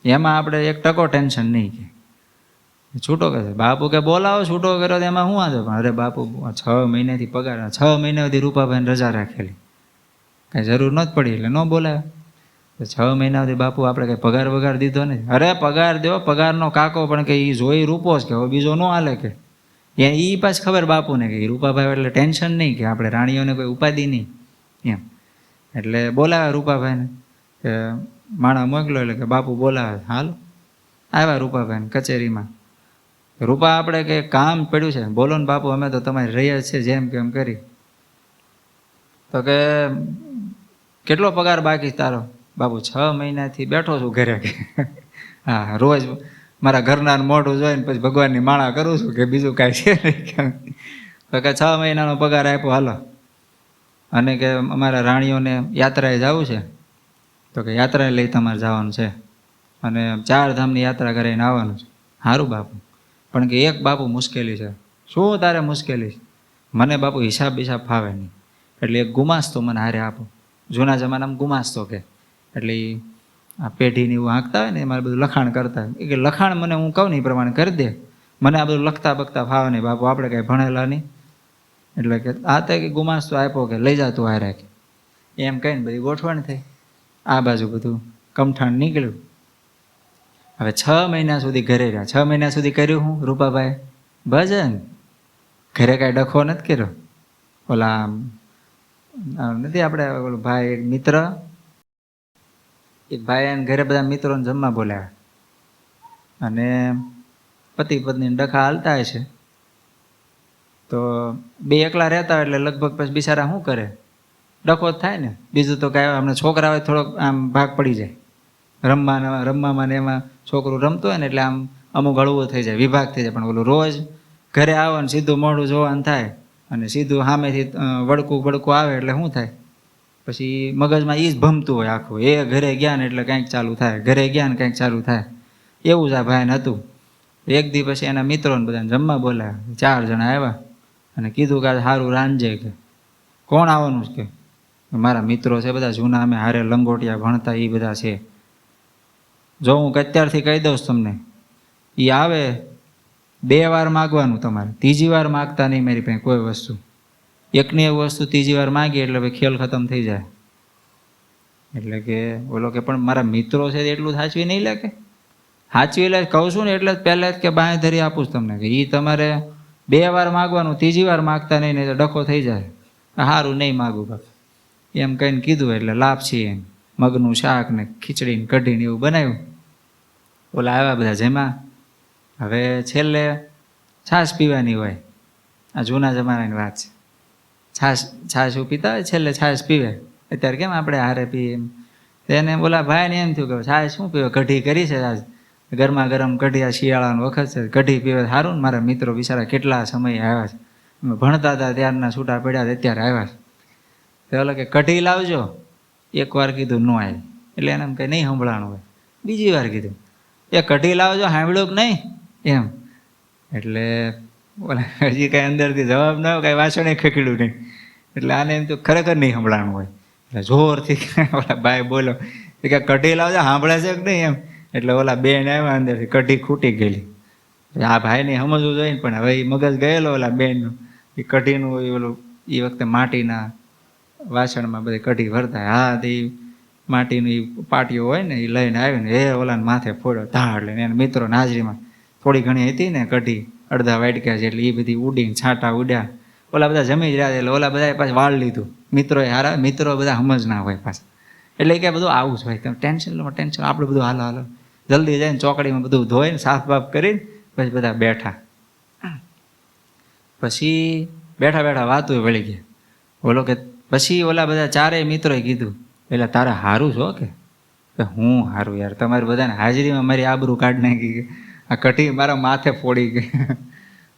એમાં આપણે 1% ટેન્શન નહીં. કે છૂટો કરે. બાપુ કે બોલાવો, છૂટો કર્યો તો એમાં શું વાંધો? પણ અરે બાપુ 6 મહિનાથી પગાર, 6 મહિના સુધી રૂપાભાઈને રજા રાખેલી, કાંઈ જરૂર નથી પડી એટલે ન બોલાવે. 6 મહિના સુધી બાપુ આપણે કંઈ પગાર વગાર દીધો ને? અરે પગાર દો, પગારનો કાકો, પણ કે એ જોઈ રૂપો જ કે હવે બીજો ન હાલે. કે એ પાછી ખબર બાપુને કે રૂપાભાઈ એટલે ટેન્શન નહીં, કે આપણે રાણીઓને કોઈ ઉપાધિ નહીં એમ. એટલે બોલાવે રૂપાભાઈને, કે માણા મોકલો. એટલે કે બાપુ બોલાવે. હાલો આવ્યા રૂપાભાઈને કચેરીમાં. રૂપા આપણે કે કામ પડ્યું છે, બોલો ને બાપુ, અમે તો તમારી રહ્યા છે જેમ કેમ કરી. તો કે કેટલો પગાર બાકી તારો? બાપુ 6 મહિનાથી બેઠો છું ઘરે. હા, રોજ મારા ઘરના મોઢું જોઈને પછી ભગવાનની માળા કરું છું, કે બીજું કાંઈ છે નહીં. તો કે 6 મહિનાનો પગાર આપ્યો, હાલો. અને કે અમારા રાણીઓને યાત્રાએ જવું છે. તો કે યાત્રાએ લઈ તમારે જવાનું છે, અને 4 ધામની યાત્રા કરીને આવવાનું છે. સારું બાપુ, પણ કે એક બાપુ મુશ્કેલી છે. શું તારે મુશ્કેલી છે? મને બાપુ હિસાબ બિસાબ ફાવે નહીં, એટલે એક ગુમાસ્તો મને હારે આપો. જૂના જમાનામાં ગુમાસ્તો કે એટલે આ પેઢીને એવું હાંકતા હોય ને, એમાં બધું લખાણ કરતા હોય. એ કે લખાણ મને હું કહું ને એ પ્રમાણે કરી દે, મને આ બધું લખતા બખતા ફાવે નહીં બાપુ, આપણે કાંઈ ભણેલા નહીં. એટલે કે આ તો કે ગુમાસ્તો આપ્યો, કે લઈ જા તું હારે. કે એમ કહીને બધી ગોઠવણ થઈ. આ બાજુ બધું કમઠાણ નીકળ્યું. હવે 6 મહિના સુધી ઘરે રહ્યા. 6 મહિના સુધી કર્યું હું રૂપાભાઈ? ભજન. ઘરે કાંઈ ડખો નથી કર્યો. ઓલા નથી આપણે ઓલો ભાઈ એક મિત્ર, એક ભાઈ એને ઘરે બધા મિત્રોને જમવા બોલાવ્યા, અને પતિ પત્નીને ડખા હાલતા હશે. તો 2 એકલા રહેતા હોય એટલે લગભગ પછી બિચારા શું કરે, ડખો જ થાય ને. બીજું તો કાંઈ અમને છોકરા હોય થોડોક આમ ભાગ પડી જાય રમવામાં ને એમાં. છોકરું રમતું હોય ને એટલે આમ અમુક હળવું થઈ જાય, વિભાગ થઈ જાય. પણ ઓલું રોજ ઘરે આવે ને સીધું મોઢું જોવાનું થાય, અને સીધું સામેથી વળકું આવે એટલે શું થાય, પછી મગજમાં એ જ ભમતું હોય આખું. એ ઘરે ગયા ને એટલે કંઈક ચાલુ થાય, ઘરે ગયા ને કંઈક ચાલુ થાય. એવું જ આ ભાઈને હતું. એક દી પછી એના મિત્રોને બધાને જમવા બોલાવ્યા. 4 જણા આવ્યા અને કીધું કે સારું રાંધજે. કે કોણ આવવાનું છે? કે મારા મિત્રો છે બધા જૂના, અમે હારે લંગોટિયા ભણતા એ બધા છે. જો હું અત્યારથી કહી દઉં તમને, એ આવે 2 વાર માગવાનું તમારે, 3જી વાર માગતા નહીં મારી પાસે કોઈ વસ્તુ. એકની એક વસ્તુ 3જી વાર માગી એટલે ભાઈ ખેલ ખતમ થઈ જાય. એટલે કે બોલો કે પણ મારા મિત્રો છે એટલું સાચવી નહીં લે. કે સાચવી લે કહું છું ને એટલે જ પહેલાં જ કે બાંય ધરી આપું છું તમને, કે એ તમારે 2 વાર માગવાનું, 3જી વાર માગતા નહીં, નહીં તો ડખો થઈ જાય. સારું નહીં માગું બાપુ એમ કહીને કીધું. એટલે લાપસી એમ મગનું શાક ને ખીચડી ને કઢીને એવું બનાવ્યું. ઓલા આવ્યા બધા જેમાં. હવે છેલ્લે છાશ પીવાની હોય. આ જૂના જમાનાની વાત છે. છાશ પીતા હોય છેલ્લે છાશ પીવે. અત્યારે કેમ આપણે હારે પીએ એમ. એને બોલા ભાઈને એમ થયું કે છાશ શું પીવે, કઢી કરી છે આજ, ગરમા ગરમ કઢી, આ શિયાળાનો વખત છે, કઢી પીવે સારું ને. મારા મિત્રો બિચારા કેટલા સમય આવ્યા છે, ભણતા હતા ત્યારના છૂટા પડ્યા અત્યારે આવ્યા છે. તો ઓલો કે કઢી લાવજો. 1 વાર કીધું ન આવી, એટલે એને એમ કંઈ નહીં સંભળાણું હોય. 2જી વાર કીધું એ કઢી લાવજો, સાંભળ્યું કે નહીં એમ. એટલે ઓલા હજી કાંઈ અંદરથી જવાબ ન હોય, કાંઈ વાસણે ખખડ્યું નહીં. એટલે આને એમ તો ખરેખર નહીં સંભળાણું હોય. એટલે જોરથી ઓલા ભાઈ બોલો કે કઢી લાવજો, સાંભળે છે કે નહીં એમ. એટલે ઓલા બેન આવ્યા અંદરથી, કઢી ખૂટી ગયેલી. આ ભાઈને સમજવું જોઈએ ને, પણ હવે એ મગજ ગયેલો ઓલા બેનનું. એ કઢીનું ઓલું એ વખતે માટીના વાસણમાં બધી કઢી ભરતા. હા, તે માટીની પાટીઓ હોય ને એ લઈને આવીને ઓલાને માથે ફોડ્યો ધાડ લઈને. એના મિત્રોની હાજરીમાં થોડી ઘણી હતી ને કઢી, અડધા વાટક્યા છે, એટલે એ બધી ઉડીને છાંટા ઉડ્યા. ઓલા બધા જમી જ રહ્યા, એટલે ઓલા બધા પાછું વાળ લીધું. મિત્રોએ હારા, મિત્રો બધા સમજ ના હોય પાછા. એટલે કે બધું આવું જ હોય, તમે ટેન્શન આપણે બધું હાલો જલ્દી જઈને ચોકડીમાં બધું ધોઈને સાફ બાફ કરીને પછી બધા બેઠા. પછી બેઠા વાતો વળી ગયા. બોલો કે પછી ઓલા બધા 4 મિત્રોએ કીધું, એટલે તારે સારું છો? કે હું સારું યાર, તમારી બધાને હાજરીમાં મારી આબરૂ કાઢી નાખી. આ કઢી મારા માથે ફોડી ગઈ,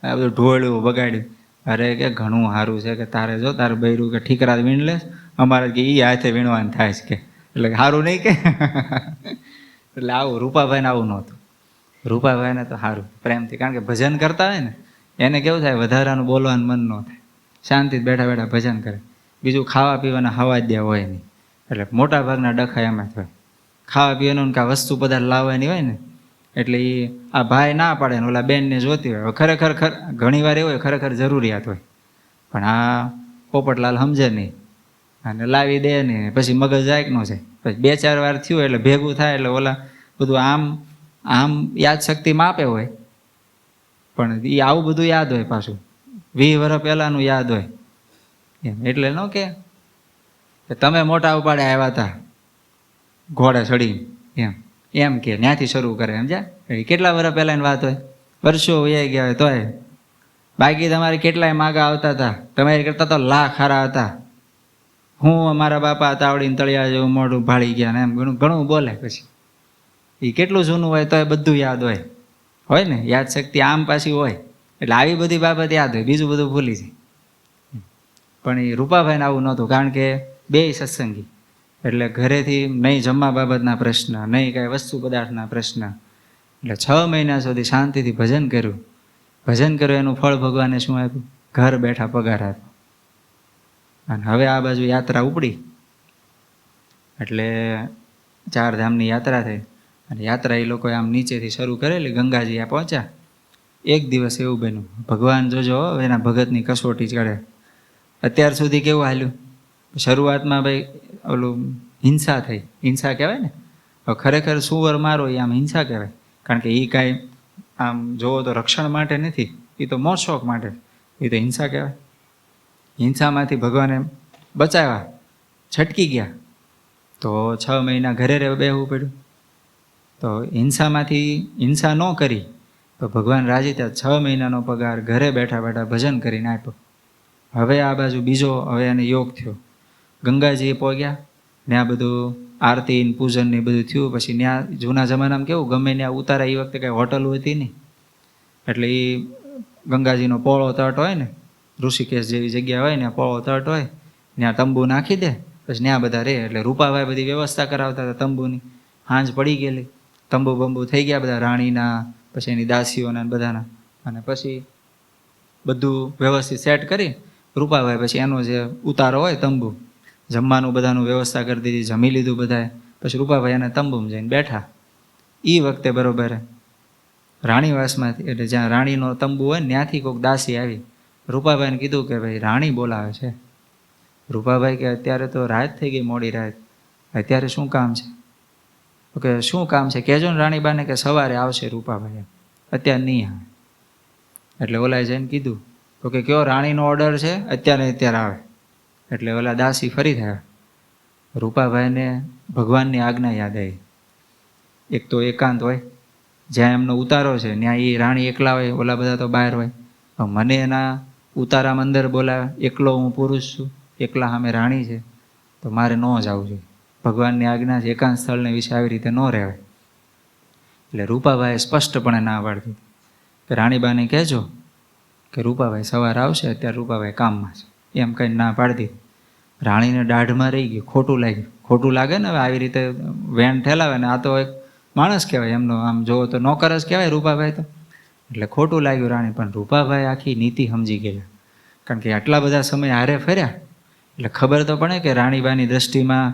આ બધું ઢોળ્યું બગાડ્યું. અરે કે ઘણું સારું છે કે તારે જો તારે બૈરું કે ઠીકરા વીણ લે, અમારે કે એ હાથે વીણવાનું થાય છે કે, એટલે સારું નહીં કે. એટલે આવું રૂપાભાઈને આવું નહોતું. રૂપાભાઈને તો સારું પ્રેમથી, કારણ કે ભજન કરતા હોય ને એને કેવું થાય, વધારાનું બોલવાનું મન ન થાય, શાંતિથી બેઠા બેઠા ભજન કરે. બીજું ખાવા પીવાના હવા જ હોય નહીં, એટલે મોટા ભાગના ડખા એમાં જ હોય. ખાવા પીવાનું કાં વસ્તુ પદાર્થ લાવવાની હોય ને એટલે એ આ ભાઈ ના પાડે ને ઓલા બેનને જોતી હોય. ખરેખર ઘણી વાર એવું હોય ખરેખર જરૂરિયાત હોય, પણ આ પોપટલાલ સમજે નહીં અને લાવી દે નહીં, પછી મગજ જાય કે ન જાય. પછી 2-4 વાર થયું એટલે ભેગું થાય એટલે ઓલા બધું આમ યાદશક્તિ માપે હોય, પણ એ આવું બધું યાદ હોય પાછું 20 વર્ષ પહેલાનું યાદ હોય એમ. એટલે ન કે તમે મોટા ઉપાડે આવ્યા હતા ઘોડે ચડીને એમ કે ત્યાંથી શરૂ કરે. સમજ્યા? કેટલા વર્ષ પહેલાની વાત હોય, વર્ષો વહી ગયા હોય તોય. બાકી તમારે કેટલાય માગા આવતા હતા, તમારી કરતા તો લાખ હારા હતા. હું અમારા બાપા તાવડીને તળિયા જેવું મોઢું ભાળી ગયા ને એમ ઘણું બોલે. પછી એ કેટલું જૂનું હોય તોય બધું યાદ હોય ને, યાદશક્તિ આમ પાછી હોય એટલે આવી બધી બાબત યાદ હોય, બીજું બધું ભૂલી જાય. પણ એ રૂપાભાઈને આવું નહોતું, કારણ કે બેય સત્સંગી, એટલે ઘરેથી નહીં જમવા બાબતના પ્રશ્ન, નહીં કાંઈ વસ્તુ પદાર્થના પ્રશ્ન. એટલે 6 મહિના સુધી શાંતિથી ભજન કર્યું. ભજન કર્યું એનું ફળ ભગવાને શું આપ્યું? ઘર બેઠા પગાર આપ્યો. અને હવે આ બાજુ યાત્રા ઉપડી એટલે 4 ધામની યાત્રા થઈ. અને યાત્રા એ લોકોએ આમ નીચેથી શરૂ કરેલી, ગંગાજી આ પહોંચ્યા. એક દિવસ એવું બન્યું, ભગવાન જોજો એના ભગતની કસોટી ચડે. અત્યાર સુધી કેવું હાલ્યું? શરૂઆતમાં ભાઈ ઓલું હિંસા થઈ, હિંસા કહેવાય ને. ખરેખર સુવર મારો એ આમ હિંસા કહેવાય, કારણ કે એ કાંઈ આમ જોવો તો રક્ષણ માટે નથી, એ તો મોજશોખ માટે, એ તો હિંસા કહેવાય. હિંસામાંથી ભગવાને બચાવ્યા, છટકી ગયા તો 6 મહિના ઘરે બેહવું પડ્યું. તો હિંસા ન કરી તો ભગવાન રાજી થયા. 6 મહિનાનો પગાર ઘરે બેઠા બેઠા ભજન કરીને આપ્યો. હવે આ બાજુ બીજો હવે એને યોગ થયો. ગંગાજીએ પહોંચ્યા, ત્યાં બધું આરતી પૂજન ને બધું થયું. પછી ત્યાં જૂના જમાનામાં કેવું, ગમે ત્યાં ઉતારા, એ વખતે કાંઈ હોટલ હતી નહીં, એટલે એ ગંગાજીનો પોળો તટ હોય ને, ઋષિકેશ જેવી જગ્યા હોય ને, પોળો તટ હોય, ત્યાં તંબુ નાખી દે, પછી ત્યાં બધા રહે. એટલે રૂપાભાઈ બધી વ્યવસ્થા કરાવતા હતા તંબુની. હાંજ પડી ગયેલી, તંબુ બંબુ થઈ ગયા બધા રાણીના, પછી એની દાસીઓના બધાના. અને પછી બધું વ્યવસ્થિત સેટ કરી રૂપાભાઈ પછી એનો જે ઉતારો હોય તંબુ, જમવાનું બધાનું વ્યવસ્થા કરી દીધી, જમી લીધું બધાએ. પછી રૂપાભાઈ એને તંબુમાં જઈને બેઠા. એ વખતે બરોબર રાણીવાસમાંથી, એટલે જ્યાં રાણીનો તંબુ હોય ને ત્યાંથી કોઈક દાસી આવી. રૂપાભાઈને કીધું કે ભાઈ રાણી બોલાવે છે. રૂપાભાઈ કે અત્યારે તો રાત થઈ ગઈ, મોડી રાત, અત્યારે શું કામ છે? તો કે શું કામ છે કહેજો ને રાણીબાને, કે સવારે આવશે રૂપાભાઈ, અત્યારે નહીં આવે. એટલે ઓલાએ જઈને કીધું તો કે કયો રાણીનો ઓર્ડર છે, અત્યારે આવે. એટલે ઓલા દાસી ફરી થયા. રૂપાભાઈને ભગવાનની આજ્ઞા યાદ આવી. એક તો એકાંત હોય, જ્યાં એમનો ઉતારો છે ત્યાં એ રાણી એકલા હોય, ઓલા બધા તો બહાર હોય. મને એના ઉતારામાં અંદર બોલાવે, એકલો હું પુરુષ છું, એકલા સામે રાણી છે, તો મારે ન જવું જોઈએ. ભગવાનની આજ્ઞા છે, એકાંત સ્થળને વિશે આવી રીતે ન રહેવાય. એટલે રૂપાભાઈએ સ્પષ્ટપણે ના પાડી કે રાણીબાને કહેજો કે રૂપાભાઈ સવારે આવશે, અત્યારે રૂપાભાઈ કામમાં છે, એમ કંઈ ના પાડી. રાણીને દાઢમાં રહી ગયું, ખોટું લાગ્યું. ખોટું લાગે ને, હવે આવી રીતે વેણ ઠેલાવે ને, આ તો એક માણસ કહેવાય, એમનો આમ જોવો તો નોકર જ કહેવાય રૂપાભાઈ તો. એટલે ખોટું લાગ્યું રાણી. પણ રૂપાભાઈ આખી નીતિ સમજી ગયા, કારણ કે આટલા બધા સમય હારે ફર્યા એટલે ખબર તો પડે કે રાણીબાની દ્રષ્ટિમાં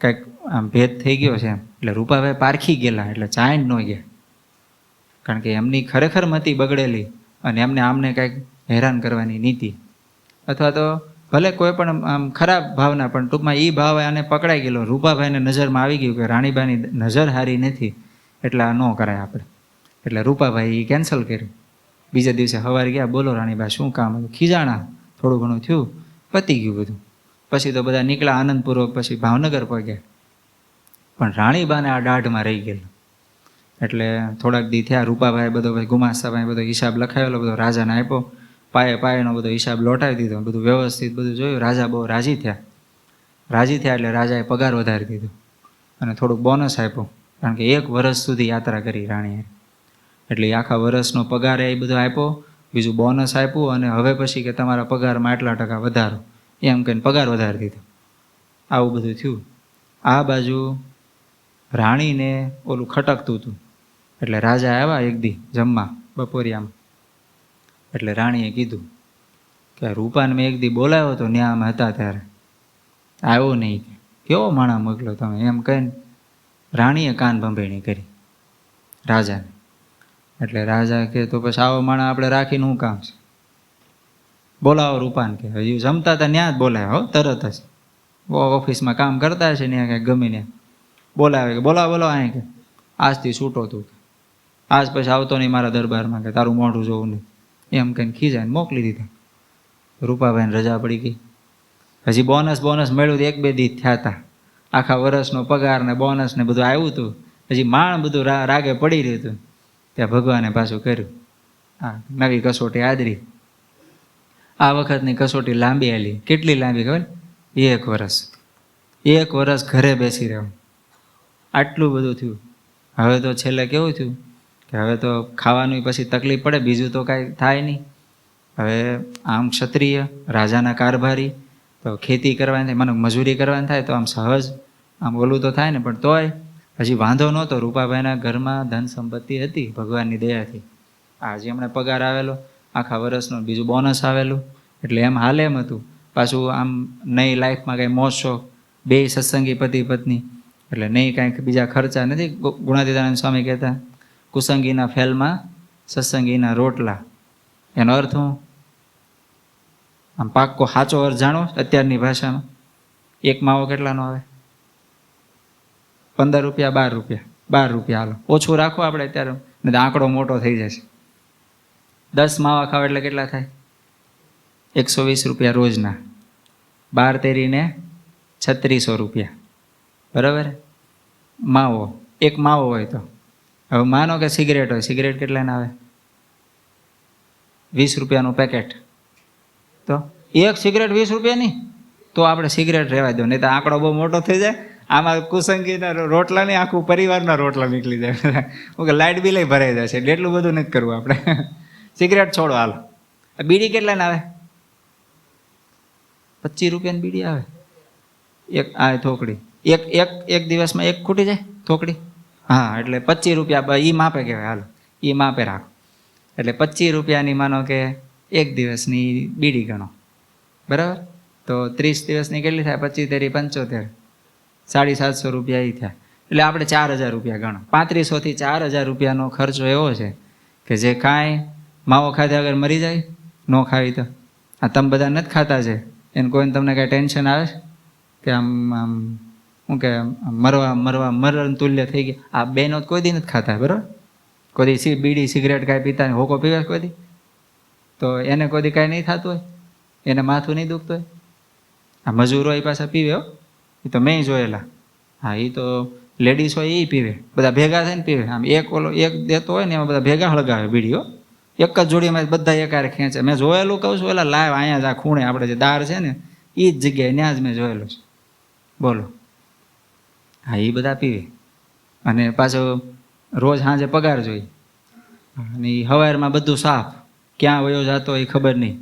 કંઈક આમ ભેદ થઈ ગયો છે એમ. એટલે રૂપાભાઈ પારખી ગયેલા, એટલે ચાઈન ન ગયા, કારણ કે એમની ખરેખર મતિ બગડેલી અને એમને આમને કંઈક હેરાન કરવાની નીતિ, અથવા તો ભલે કોઈ પણ આમ ખરાબ ભાવના, પણ ટૂંકમાં એ ભાવ આને પકડાઈ ગયેલો. રૂપાભાઈને નજરમાં આવી ગયું કે રાણીબાની નજર હારી નથી, એટલે આ ન કરાય આપણે. એટલે રૂપાભાઈ એ કેન્સલ કર્યું. બીજા દિવસે સવારે ગયા, બોલો રાણીબા શું કામ હતું? ખીજાણા, થોડું ઘણું થયું, પતી ગયું બધું. પછી તો બધા નીકળ્યા આનંદપૂર્વક, પછી ભાવનગર પહોંચ્યા. પણ રાણીબાને આ દાઢમાં રહી ગયેલું. એટલે થોડાક દી થયા, રૂપાભાઈ બધો પછી ગુમાસ્તાભાઈ બધો હિસાબ લખાવેલો, બધો રાજાને આપ્યો. પાયેનો બધો હિસાબ લોટાવી દીધો, બધું વ્યવસ્થિત બધું જોયું. રાજા બહુ રાજી થયા. એટલે રાજાએ પગાર વધારી દીધો અને થોડુંક બોનસ આપ્યો, કારણ કે 1 વર્ષ સુધી યાત્રા કરી રાણીએ. એટલે આખા વર્ષનો પગાર એ બધો આપ્યો. બીજું બોનસ આપ્યું અને હવે પછી કે તમારા પગારમાં આટલા ટકા વધારો, એમ કહીને પગાર વધારી દીધો. આવું બધું થયું. આ બાજુ રાણીને ઓલું ખટકતું હતું. એટલે રાજા આવ્યા એક દી જમવા બપોરિયામાં. એટલે રાણીએ કીધું કે રૂપાને મેં એક દી બોલાવ્યો હતો, ન્યા અમે હતા ત્યારે, આવ્યો નહીં. કેવો માણા મોકલો તમે, એમ કહીને રાણીએ કાન ભંભેણી કરી રાજાને. એટલે રાજા કે તો પછી આવો માણા આપણે રાખીને શું કામ છે, બોલાવો રૂપાને. કે હજી જમતા હતા ત્યાં જ બોલાવ્યા, હો તરત જ. ઓફિસમાં કામ કરતા હશે ત્યાં કંઈક ગમીને બોલાવે કે બોલાવો બોલાવો અહીં, કે આજથી છૂટો તું, આજ પછી આવતો નહીં મારા દરબારમાં, કે તારું મોઢું જોવું નહીં, એમ કહીને ખીજાઈને મોકલી દીધા. રૂપાભાઈને રજા પડી ગઈ. હજી બોનસ મળ્યું એક બે દી થયા હતા. આખા વર્ષનો પગાર ને બોનસ ને બધું આવ્યું હતું. હજી માણ બધું રાગે પડી રહ્યું હતું. ત્યાં ભગવાને પાછું કર્યું, હા નવી કસોટી આદરી. આ વખતની કસોટી લાંબી આલી. કેટલી લાંબી ખબર? 1 વર્ષ. 1 વર્ષ ઘરે બેસી રહેવું. આટલું બધું થયું. હવે તો છેલ્લે કેવું થયું કે હવે તો ખાવાનું પછી તકલીફ પડે, બીજું તો કાંઈ થાય નહીં. હવે આમ ક્ષત્રિય રાજાના કારભારી તો ખેતી કરવાની થાય, મને મજૂરી કરવાની થાય તો આમ સહજ આમ ઓલું તો થાય ને. પણ તોય હજી વાંધો નહોતો. રૂપાભાઈના ઘરમાં ધન સંપત્તિ હતી ભગવાનની દયાથી. હજી હમણાં પગાર આવેલો આખા વર્ષનો, બીજું બોનસ આવેલું, એટલે એમ હાલે એમ હતું. પાછું આમ નહીં લાઈફમાં કંઈ મોજ શોખ, 2 સત્સંગી પતિ પત્ની, એટલે નહીં કાંઈક બીજા ખર્ચા નથી. ગુણાતીતાનંદ સ્વામી કહેતા, કુસંગીના ફેલમાં સત્સંગીના રોટલા. એનો અર્થ હું આમ પાક્કો સાચો અર્થ જાણો અત્યારની ભાષામાં? એક માવો કેટલાનો આવે? 15 રૂપિયા, 12 રૂપિયા. 12 રૂપિયા હાલો, ઓછું રાખો આપણે અત્યારે, નહીં તો આંકડો મોટો થઈ જશે. 10 માવા ખાવ એટલે કેટલા થાય? 120 રૂપિયા રોજના. 12 તેરીને 3600 રૂપિયા, બરાબર? માવો, એક માવો હોય તો. હવે માનો કે સિગરેટ હોય, સિગરેટ કેટલાના આવે? 20 રૂપિયાનું પેકેટ. તો એક સિગરેટ 20 રૂપિયાની, તો આપણે સિગરેટ રહેવા દો, નહીં તો આંકડો બહુ મોટો થઈ જાય. આમાં કુસંગીના રોટલા નહીં, આખું પરિવારના રોટલા નીકળી જાય. ઓકે, લાઇટ બિલ ભરાઈ જશે. એટલે એટલું બધું નથી કરવું આપણે. સિગરેટ છોડો હાલો. બીડી કેટલાને આવે? 25 રૂપિયાની બીડી આવે એક. આ થોકડી એક દિવસમાં એક ખૂટી જાય થોકડી. હા, એટલે 25 રૂપિયા એ માપે કહેવાય. હાલો, એ માપે રાખો. એટલે 25 રૂપિયાની માનો કે એક દિવસની બીડી ગણો, બરાબર? તો 30 દિવસની કેટલી થાય? 25 તેરી 75, 750 રૂપિયા એ થયા. એટલે આપણે 4000 રૂપિયા ગણો. 3500 થી 4000 રૂપિયાનો ખર્ચો એવો છે કે જે કાંઈ માવો ખાધા વગર મરી જાય, ન ખાવી તો. આ તમે બધા નથી ખાતા છે, એને કોઈને તમને કાંઈ ટેન્શન આવે કે આમ શું કે મરણ તુલ્ય થઈ ગયા? આ બેનો કોઈ દી નથી ખાતા, બરાબર? કોઈ દી બીડી સિગરેટ કાંઈ પીતા નહીં, હોકો પીવે કોઈ દી? તો એને કોઈ દી કાંઈ નહીં થતું હોય? એને માથું નહીં દુખતું હોય? આ મજૂરો એ પાછા પીવે હો, એ તો મેં જોયેલા. હા, એ તો લેડીઝ હોય એ પીવે, બધા ભેગા થઈને પીવે. આમ એક દેતો હોય ને એમાં બધા ભેગા હળગાવે બીડીઓ, એક જ જોડીમાં બધા એકારે ખેંચે. મેં જોયેલું કહું છું, એલા લાવ અહીંયા જ આ ખૂણે આપણે જે દાર છે ને એ જ જગ્યાએ ત્યાં જ મેં જોયેલું છે. બોલો. હા, એ બધા પીવે. અને પાછો રોજ સાંજે પગાર જોઈએ, અને સવારમાં બધું સાફ, ક્યાં વયો જતો એ ખબર નહીં.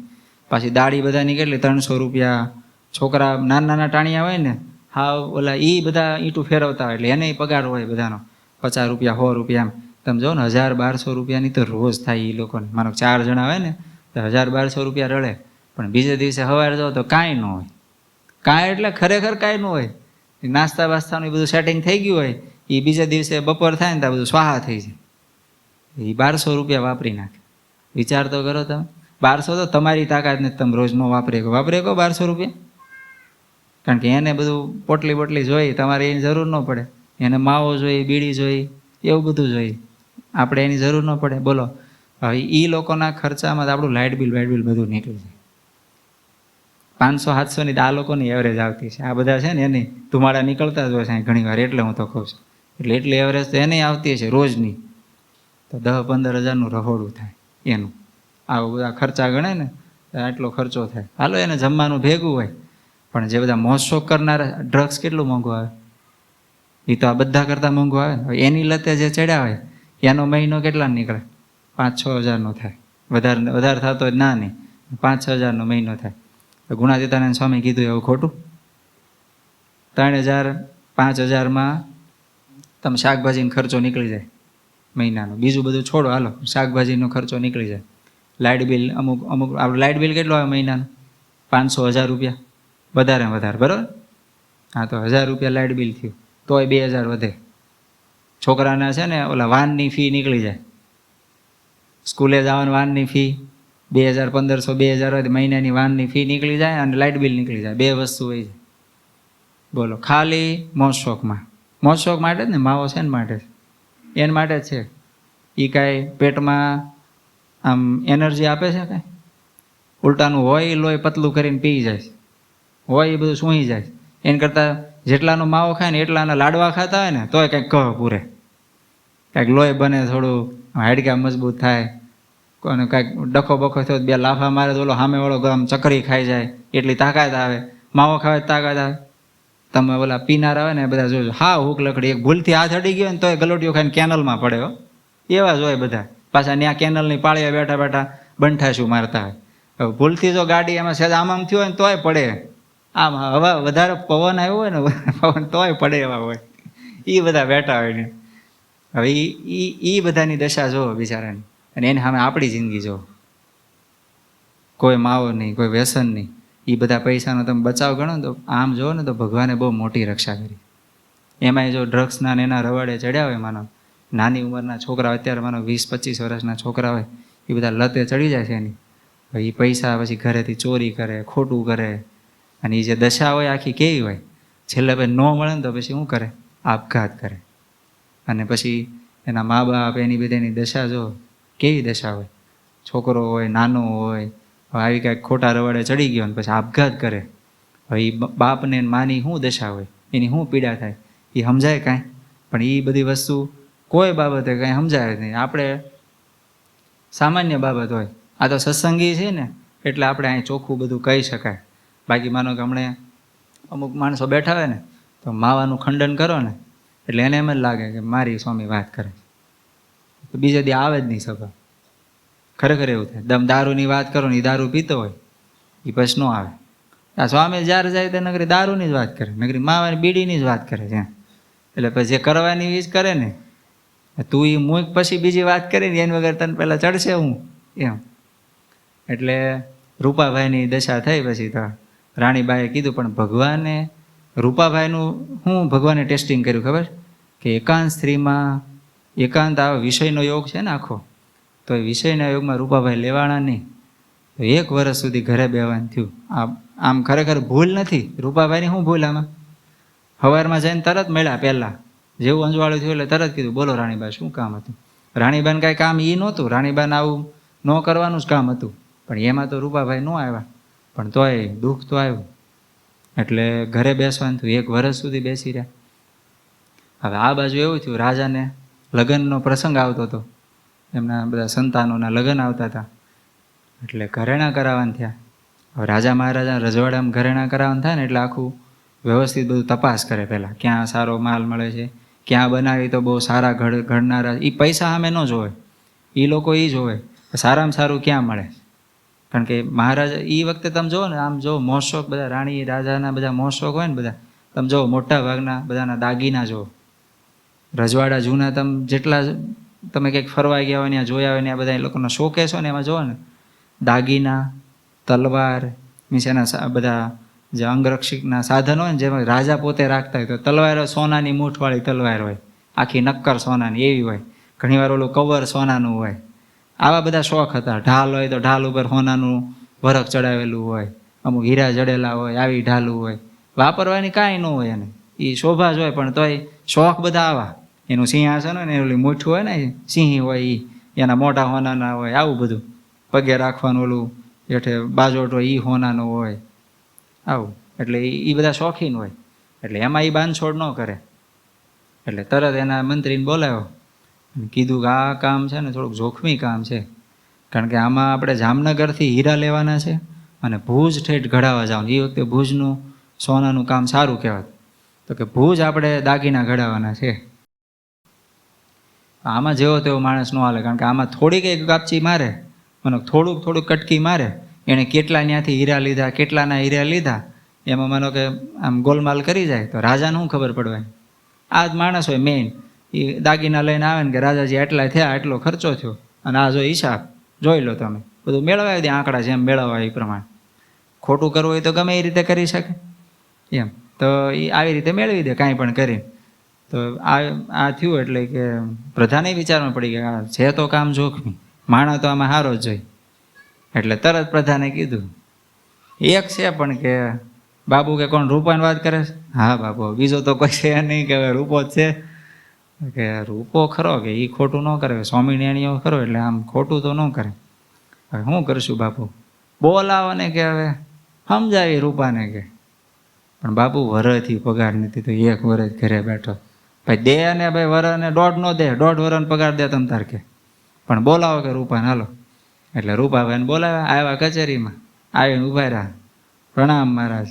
પાછી દાડી બધાની કેટલી? 300 રૂપિયા. છોકરા નાના ટાણિયા હોય ને, હા ઓલા એ બધા ઈંટું ફેરવતા હોય, એટલે એને પગાર હોય બધાનો 50 રૂપિયા, 100 રૂપિયા. એમ તમે જો ને 1000-1200 રૂપિયાની તો રોજ થાય એ લોકોને. માનો 4 જણા હોય ને તો 1000-1200 રૂપિયા રડે. પણ બીજે દિવસે સવારે જાઓ તો કાંઈ ન હોય. કાંઈ એટલે ખરેખર કાંઈ ન હોય. નાસ્તા બાસ્તાનું બધું સેટિંગ થઈ ગયું હોય, એ બીજા દિવસે બપોર થાય ને ત્યાં બધું સ્વાહા થઈ જાય. એ 1200 રૂપિયા વાપરી નાખે. વિચાર તો કરો તમે. 1200 તો તમારી તાકાત નથી, તમે રોજ ન વાપરી શકો. 1200 રૂપિયા? કારણ કે એને બધું પોટલી જોઈ, તમારે એની જરૂર ન પડે. એને માવો જોઈ, બીડી જોઈ, એવું બધું જોઈ. આપણે એની જરૂર ન પડે. બોલો, હવે એ લોકોના ખર્ચામાં આપણું લાઇટ બિલ બધું નીકળી જાય. 500-700 આ લોકોની એવરેજ આવતી છે. આ બધા છે ને એની ધુમાડા નીકળતા જ હોય છે ઘણી વાર, એટલે હું તો કહું છું. એટલે એટલી એવરેજ તો એને આવતી છે રોજની. તો 10-15 હજારનું રહોડું થાય એનું. આવું બધા ખર્ચા ગણે ને આટલો ખર્ચો થાય. હાલો, એને જમવાનું ભેગું હોય. પણ જે બધા મોજ શોખ કરનારા, ડ્રગ્સ કેટલું મોંઘું આવે? એ તો આ બધા કરતાં મોંઘું આવે ને. એની લતે જે ચડ્યા હોય એનો મહિનો કેટલા નીકળે? 5-6 હજારનો થાય. વધારે થતો હોય ના નહીં, 5,000-6,000નો મહિનો થાય. તો ગુણાતીતાનંદ સ્વામી કીધું એવું ખોટું? 3,000-5,000માં તમે શાકભાજીનો ખર્ચો નીકળી જાય મહિનાનો. બીજું બધું છોડો, હાલો શાકભાજીનો ખર્ચો નીકળી જાય. લાઇટ બિલ અમુક આપણું લાઇટ બિલ કેટલું આવે મહિનાનું? 500-1,000 રૂપિયા વધારે બરાબર? હા, તો 1,000 રૂપિયા લાઇટ બિલ થયું, તોય 2,000 વધે. છોકરાના છે ને ઓલા વાનની ફી નીકળી જાય, સ્કૂલે જવાની વાનની ફી 2,000, 1,500, 2,000 હોય, મહિનાની વાનની ફી નીકળી જાય અને લાઇટ બિલ નીકળી જાય. 2 વસ્તુ હોય છે. બોલો, ખાલી મોજ શોખમાં. મોજ શોખ માટે જ ને માવો છે ને માટે, એના માટે જ છે. એ કાંઈ પેટમાં આમ એનર્જી આપે છે કાંઈ? ઉલટાનું હોય એ લોહી પતલું કરીને પી જાય, હોય એ બધું સૂઈ જાય. એના કરતાં જેટલાનો માવો ખાય ને એટલાના લાડવા ખાતા હોય ને તોય કંઈક કહો પૂરે, કાંઈક લોહી બને, થોડું હાડકા મજબૂત થાય, અને કાંઈક ડખો બખો થયો 2 લાફા મારે તો ઓલો સામેવાળો આમ ચકરી ખાઈ જાય એટલી તાકાત આવે. માવો ખાવે તાકાત આવે. તમે ઓલા પીનાર આવે ને બધા જોજો, હા હુક લકડી, એક ભૂલથી હાથ અડી ગયો ને તોય ગલોટીઓ ખાઈને કેનલમાં પડે હો, એવા જ હોય બધા. પાછા ત્યાં કેનલની પાળીએ બેઠા બેઠા બંઠાશું મારતા હોય. હવે ભૂલથી જો ગાડી એમાં સહેજ આમ થયું હોય ને તોય પડે. આમ હવા વધારે પવન આવ્યો હોય ને પવન તોય પડે એવા હોય. એ બધા બેઠા હોય ને. હવે એ બધાની દશા જોવો બિચારાની, અને એને સામે આપણી જિંદગી જોવો. કોઈ માવો નહીં, કોઈ વ્યસન નહીં. એ બધા પૈસાનો તમે બચાવ ગણો ને તો આમ જોવો ને તો ભગવાને બહુ મોટી રક્ષા કરી. એમાંય જો ડ્રગ્સના ને એના રવાડે ચડ્યા હોય, માનો નાની ઉંમરના છોકરા, અત્યારે માનો 20-25 વર્ષના છોકરા હોય, એ બધા લતે ચડી જાય છે એની. એ પૈસા પછી ઘરેથી ચોરી કરે, ખોટું કરે, અને એ જે દશા હોય આખી કેવી હોય, છેલ્લે ભાઈ ન મળે ને તો પછી શું કરે? આપઘાત કરે. અને પછી એના મા બાપ, એની બધાની દશા જો કેવી દશા હોય. છોકરો હોય, નાનો હોય, આવી કાંઈક ખોટા રવાડે ચડી ગયો ને પછી આપઘાત કરે. હવે એ બાપને માની શું દશા હોય, એની શું પીડા થાય, એ સમજાય કાંઈ? પણ એ બધી વસ્તુ કોઈ બાબતે કાંઈ સમજાય જ નહીં. આપણે સામાન્ય બાબત હોય. આ તો સત્સંગી છે ને એટલે આપણે અહીં ચોખ્ખું બધું કહી શકાય. બાકી માનો કે હમણે અમુક માણસો બેઠા હોય ને તો માવાનું ખંડન કરો ને એટલે એને એમ જ લાગે કે મારી સ્વામી વાત કરે, તો બીજે દી આવે જ નહીં સભા. ખરેખર એવું થાય. દારૂની વાત કરો ને, એ દારૂ પીતો હોય, એ પછી ન આવે. આ સ્વામી જ્યારે જાય તે નગરી દારૂની જ વાત કરે, નગરી માવાની બીડીની જ વાત કરે છે. એટલે પછી જે કરવાની એ જ કરે ને. તું એ મૂક પછી બીજી વાત કરી ને એની વગર તને પહેલાં ચડશે હું એમ. એટલે રૂપાભાઈની દશા થઈ પછી તો રાણીબાઈએ કીધું, પણ ભગવાને રૂપાભાઈનું શું ભગવાને ટેસ્ટિંગ કર્યું ખબર? કે એકાંત સ્ત્રીમાં એકાંત આ વિષયનો યોગ છે ને આખો, તો એ વિષયના યોગમાં રૂપાભાઈ લેવાના નહીં. તો 1 વર્ષ સુધી ઘરે બેવાનું થયું. આમ ખરેખર ભૂલ નથી રૂપાભાઈની. શું ભૂલ આમાં? સવારમાં જઈને તરત મળ્યા, પહેલાં જેવું અંજવાળું થયું એટલે તરત કીધું, બોલો રાણીબા શું કામ હતું? રાણીબાને કાંઈ કામ એ નહોતું, રાણીબાને આવું ન કરવાનું જ કામ હતું, પણ એમાં તો રૂપાભાઈ ન આવ્યા. પણ તોય દુઃખ તો આવ્યું. એટલે ઘરે બેસવાનું થયું. 1 વર્ષ સુધી બેસી રહ્યા. હવે આ બાજુ એવું થયું, રાજાને લગ્નનો પ્રસંગ આવતો હતો, એમના બધા સંતાનોના લગ્ન આવતા હતા, એટલે ઘરેણાં કરાવવાના થયા. હવે રાજા મહારાજા રજવાડામાં ઘરેણાં કરાવવાનું થાય ને એટલે આખું વ્યવસ્થિત બધું તપાસ કરે. પહેલાં ક્યાં સારો માલ મળે છે, ક્યાં બનાવી તો બહુ સારા ઘડનારા. એ પૈસા સામે ન જોવે, એ લોકો એ જોવે સારામાં સારું ક્યાં મળે. કારણ કે મહારાજા એ વખતે તમે જુઓ ને, આમ જો મોજશોખ બધા રાણી રાજાના બધા મોજશોખ હોય ને બધા, તમે જુઓ મોટા ભાગના બધાના દાગીના જુઓ. રજવાડા જૂના તમે જેટલા તમે કંઈક ફરવા ગયા હોય ત્યાં જોયા હોય ને, આ બધા એ લોકોના શોકેસ હોય ને, એમાં જુઓ ને દાગીના, તલવાર, મીન્સ એના બધા જે અંગરક્ષકના સાધનો હોય ને, જેમાં રાજા પોતે રાખતા હોય. તો તલવાર સોનાની મૂઠવાળી તલવાર હોય, આખી નક્કર સોનાની એવી હોય. ઘણીવાર ઓલું કવર સોનાનું હોય. આવા બધા શોખ હતા. ઢાલ હોય તો ઢાલ ઉપર સોનાનું વરખ ચડાવેલું હોય, અમુક હીરા જડેલા હોય, આવી ઢાલું હોય. વાપરવાની કાંઈ ન હોય એને, એ શોભા જ હોય. પણ તોય શોખ બધા આવા. એનું સિંહાસન હોય ને, ઓલી મૂઠું હોય ને, સિંહ હોય, એના મોઢા સોનાના હોય, આવું બધું. પગે રાખવાનું ઓલું હેઠે બાજોટ હોય, એ સોનાનો હોય, આવું. એટલે એ બધા શોખીન હોય. એટલે એમાં એ બાંધછોડ ન કરે. એટલે તરત એના મંત્રીને બોલાવ્યો, કીધું કે આ કામ છે ને થોડુંક જોખમી કામ છે, કારણ કે આમાં આપણે જામનગરથી હીરા લેવાના છે અને ભુજ ઠેઠ ઘડાવા જવાનું. એ વખતે ભુજનું સોનાનું કામ સારું કહેવાય. તો કે ભુજ આપણે દાગીના ઘડાવાના છે. આમાં જેવો તેવો માણસ ન હાલે, કારણ કે આમાં થોડીક એક ગાપચી મારે મને થોડુંક થોડુંક કટકી મારે, એણે કેટલા ત્યાંથી હીરા લીધા, કેટલાના હીરા લીધા, એમાં માનો કે આમ ગોલમાલ કરી જાય તો રાજાને શું ખબર પડવાની? આ જ માણસ હોય મેઇન, એ દાગીના લઈને આવે ને કે રાજાજી આટલા થયા, આટલો ખર્ચો થયો, અને આ જો હિસાબ જોઈ લો તમે, બધું મેળવાવી દે, આંકડા જેમ મેળવવા એ પ્રમાણે. ખોટું કરવું હોય તો ગમે એ રીતે કરી શકે એમ, તો એ આવી રીતે મેળવી દે કાંઈ પણ કરીને. તો આ થયું એટલે કે પ્રધાને વિચારવું પડી ગયા છે તો કામ જોખમી, માણસ તો આમાં હારો જ જોઈ. એટલે તરત પ્રધાને કીધું, એક છે પણ કે બાપુ કે કોણ રૂપાની વાત કરે છે? હા બાપુ, બીજો તો કોઈ છે નહીં, કે રૂપો જ છે. કે રૂપો ખરો કે એ ખોટું ન કરે, સ્વામિનારાયણીઓ ખરો એટલે આમ ખોટું તો ન કરે. હવે શું કરશું બાપુ? બોલાવો ને કે હવે સમજાવી રૂપાને કે. પણ બાપુ વરથી પગાર નથી, તો એક વરસ ઘરે બેઠો. ભાઈ દે ને ભાઈ વરને દોઢ નો દે, 1.5 વરનો પગાર દે તમ તાર કે, પણ બોલાવો કે રૂપાને હાલો. એટલે રૂપાભાઈને બોલાવ્યા, આવ્યા કચેરીમાં, આવીને ઉભા રહ્યા. પ્રણામ મહારાજ,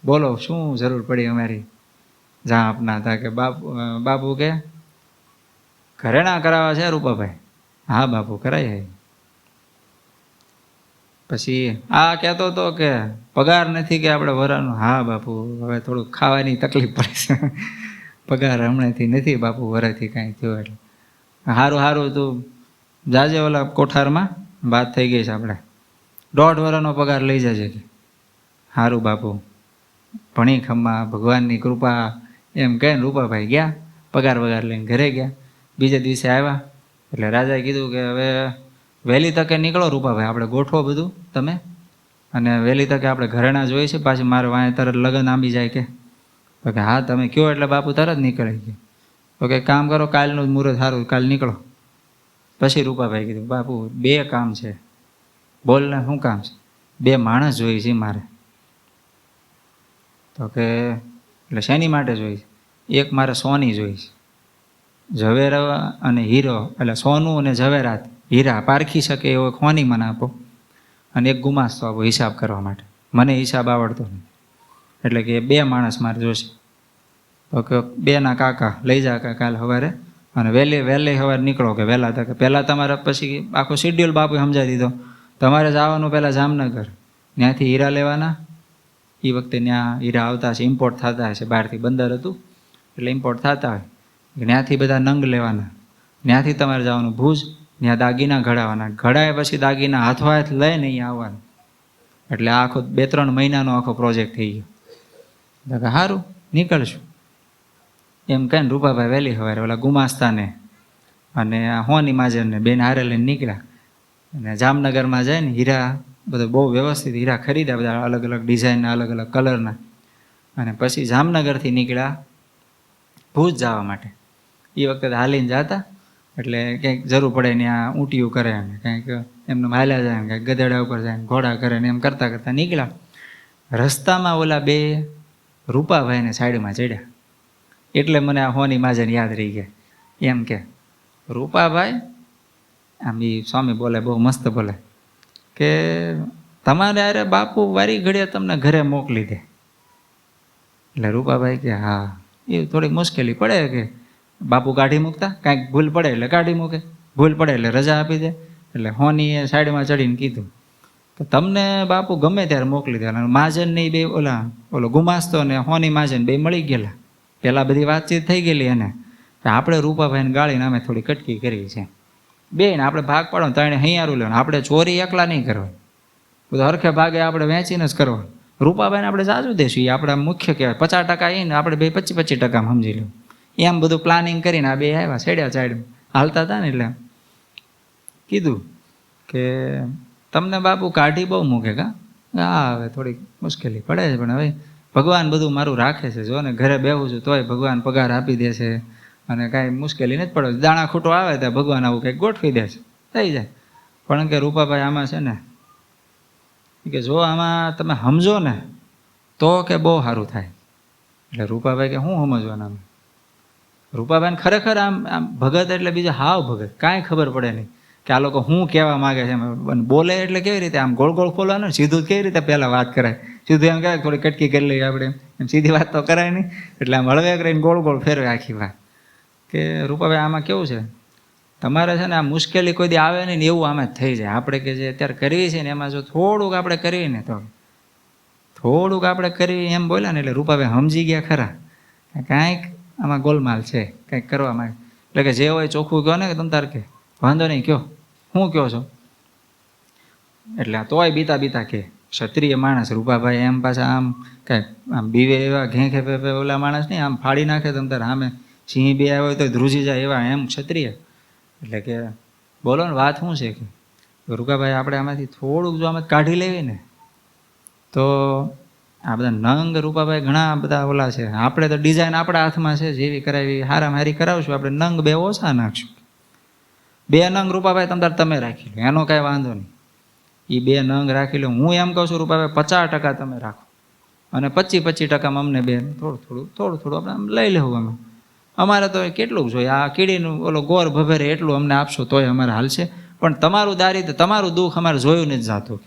બોલો શું જરૂર પડી અમારી? જા આપના હતા કે બાપુ કે ઘરેણા કરાવવા છે રૂપાભાઈ? હા બાપુ કરાય. પછી આ કહેતો હતો કે પગાર નથી કે આપણે વરાનો? હા બાપુ હવે થોડુંક ખાવાની તકલીફ પડે છે, પગાર હમણાંથી નથી બાપુ, વરાથી કાંઈ થયું એટલે. સારું સારું તું જાજે ઓલા કોઠારમાં, વાત થઈ ગઈ છે આપણે, 1.5 વરનો પગાર લઈ જજે કે. સારું બાપુ, ભણી ખમ્મા, ભગવાનની કૃપા, એમ કહે ને રૂપાભાઈ ગયા, પગાર વગાર લઈને ઘરે ગયા. બીજે દિવસે આવ્યા એટલે રાજાએ કીધું કે હવે વહેલી તકે નીકળો રૂપાભાઈ, આપણે ગોઠવો બધું તમે, અને વહેલી તકે આપણે ઘરેણા જોઈએ છે, પાછી મારે વાંહે તરત લગ્ન આંબી જાય કે. તો કે હા તમે કહો એટલે બાપુ તરત નીકળી ગયો. તો કે કામ કરો, કાલનું જ મુહૂર્ત સારું, કાલ નીકળો. પછી રૂપાભાઈ કીધું બાપુ 2 કામ છે. બોલ ને શું કામ છે? 2 માણસ જોઈએ છે મારે. તો કે એટલે શેની માટે જોઈએ છે? એક મારે સોની જોઈએ છે, ઝવેરા અને હીરો, એટલે સોનું અને ઝવેરાત, હીરા પારખી શકે એવો સોની મને આપો, અને એક ગુમાસ્તો આપો હિસાબ કરવા માટે, મને હિસાબ આવડતો નથી. એટલે કે 2 માણસ મારે જોશે. તો કે 2ના કાકા લઈ જા કાલ સવારે, અને વહેલી સવારે નીકળો કે વહેલા તકે. પહેલાં તમારે પછી આખો શેડ્યુલ બાપુએ સમજાવી દીધો. તમારે જવાનું પહેલાં જામનગર, ત્યાંથી હીરા લેવાના. એ વખતે ત્યાં હીરા આવતા હશે, ઇમ્પોર્ટ થતા હશે, બહારથી બંદર હતું એટલે ઇમ્પોર્ટ થતા હોય. ત્યાંથી બધા નંગ લેવાના, ત્યાંથી તમારે જવાનું ભુજ, ત્યાં દાગીના ઘડાવાના, ઘડાય પછી દાગીના હાથો-હાથ લઈને અહીંયા આવવાનું. એટલે આખો 2-3 મહિનાનો આખો પ્રોજેક્ટ થઈ ગયો. સારું નીકળશું એમ કહીને રૂપાભાઈ વહેલી સવારે ઓલા ગુમાસ્તાને અને હોની માજરને બેન હારે લઈને નીકળ્યા. અને જામનગરમાં જાય ને હીરા બધા બહુ વ્યવસ્થિત હીરા ખરીદ્યા, બધા અલગ અલગ ડિઝાઇનના, અલગ અલગ કલરના. અને પછી જામનગરથી નીકળ્યા ભુજ જવા માટે. એ વખતે હાલીને જતા એટલે કંઈક જરૂર પડે ત્યાં ઊંટિયું કરે ને કંઈક એમને હાલ્યા જાય ને કંઈક ગધેડા ઉપર જાય ને ઘોડા કરે ને એમ કરતાં કરતાં નીકળ્યા. રસ્તામાં ઓલા 2 રૂપાભાઈને સાઈડમાં ચડ્યા. એટલે મને આ હોની માજન યાદ રહી ગયા. એમ કે રૂપાભાઈ, આમ એ સ્વામી બોલે, બહુ મસ્ત બોલે કે તમારે અરે બાપુ વારી ઘડીએ તમને ઘરે મોકલી દે. એટલે રૂપાભાઈ કે હા, એ થોડીક મુશ્કેલી પડે કે બાપુ કાઢી મૂકતા, કાંઈક ભૂલ પડે એટલે કાઢી મૂકે, ભૂલ પડે એટલે રજા આપી દે. એટલે હોનીએ સાઈડમાં ચડીને કીધું કે તમને બાપુ ગમે ત્યારે મોકલી દે. માજન ને 2 ઓલો ગુમાસ્તો ને હોની માજન 2 મળી ગયેલા. પહેલાં બધી વાતચીત થઈ ગયેલી એને કે આપણે રૂપાભાઈને ગાળીને અમે થોડી કટકી કરી છે, 2 ને આપણે ભાગ પાડો, 3 હૈયારું લેવાનું, આપણે ચોરી એકલા નહીં કરવાની, બધું હરખે ભાગે આપણે વેચીને જ કરવાનું. રૂપાભાઈને આપણે જાજુ દેશું, એ આપણા મુખ્ય કહેવાય. 50% એને આપણે 25% સમજી લો. એમ બધું પ્લાનિંગ કરીને આ 2 આવ્યા, છેડ્યા સાઈડ હાલતા હતા ને. એટલે કીધું કે તમને બાપુ કાઢી બહુ મૂકે કા? હા હવે થોડીક મુશ્કેલી પડે છે, પણ હવે ભગવાન બધું મારું રાખે છે. જો ને ઘરે બેહું છું તોય ભગવાન પગાર આપી દે છે, અને કાંઈ મુશ્કેલી નથી પડે. દાણા ખૂટો આવે ત્યાં ભગવાન આવું કંઈક ગોઠવી દે છે, થઈ જાય. પણ કે રૂપાભાઈ આમાં છે ને કે જો આમાં તમે સમજો ને તો કે બહુ સારું થાય. એટલે રૂપાભાઈ કે શું સમજવાના? આમ રૂપાભાઈને ખરેખર આમ ભગત એટલે બીજા હાવ ભગત, કાંઈ ખબર પડે નહીં કે આ લોકો શું કહેવા માગે છે. બોલે એટલે કેવી રીતે આમ ગોળ ગોળ ખોલવાનું, સીધું કેવી રીતે પહેલાં વાત કરાય? સીધું એમ કહેવાય થોડી કટકી કરી લઈએ આપણે, એમ સીધી વાત તો કરાય નહીં. એટલે આમ હળવે કરીને ગોળ ગોળ ફેરવે આખી વાત. કે રૂપાભાઈ આમાં કેવું છે તમારે છે ને આ મુશ્કેલી કોઈ દી આવે નહીં ને એવું આમાં જ થઈ જાય. આપણે કે જે અત્યારે કરવી છે ને એમાં જો થોડુંક આપણે કરીએ ને તો થોડુંક આપણે કરી એમ બોલ્યા ને એટલે રૂપાભાઈ સમજી ગયા ખરા કાંઈક આમાં ગોલમાલ છે, કંઈક કરવામાં. એટલે કે જે હોય ચોખ્ખું કહો ને કે તમ તાર કે વાંધો નહીં કયો, શું કહો છો? એટલે તોય બીતા બીતા કે ક્ષત્રિય માણસ રૂપાભાઈ એમ પાછા આમ કાંઈ આમ બીવે એવા ઘેંખે પે ઓલા માણસ નહીં, આમ ફાડી નાખે તમ તાર સામે સિંહ બે આવ્યો હોય તો ધ્રુજી જાય એવા એમ ક્ષત્રિય. એટલે કે બોલો ને વાત શું છે કે રૂપાભાઈ આપણે આમાંથી થોડુંક જો આમાં કાઢી લેવી ને તો આ બધા નંગ રૂપાભાઈ ઘણા બધા ઓલા છે. આપણે તો ડિઝાઇન આપણા હાથમાં છે, જેવી કરાવી હારામાં હારી કરાવશું. આપણે નંગ બે ઓછા નાખશું. 2 નંગ રૂપાભાઈ તમતાર તમે રાખી લો, એનો કાંઈ વાંધો નહીં. એ 2 નંગ રાખી લો. હું એમ કહું છું રૂપાભાઈ 50% તમે રાખો અને 25% અમને બે થોડું થોડું આપણે આમ લઈ લેવું. અમે અમારે તો કેટલું જોઈએ, આ કીડીનું ઓલો ગોર ભભેરે એટલું અમને આપશો તોય અમારે હાલશે. પણ તમારું દારિદ્ર તમારું દુઃખ અમારે જોયું નથી જાતું.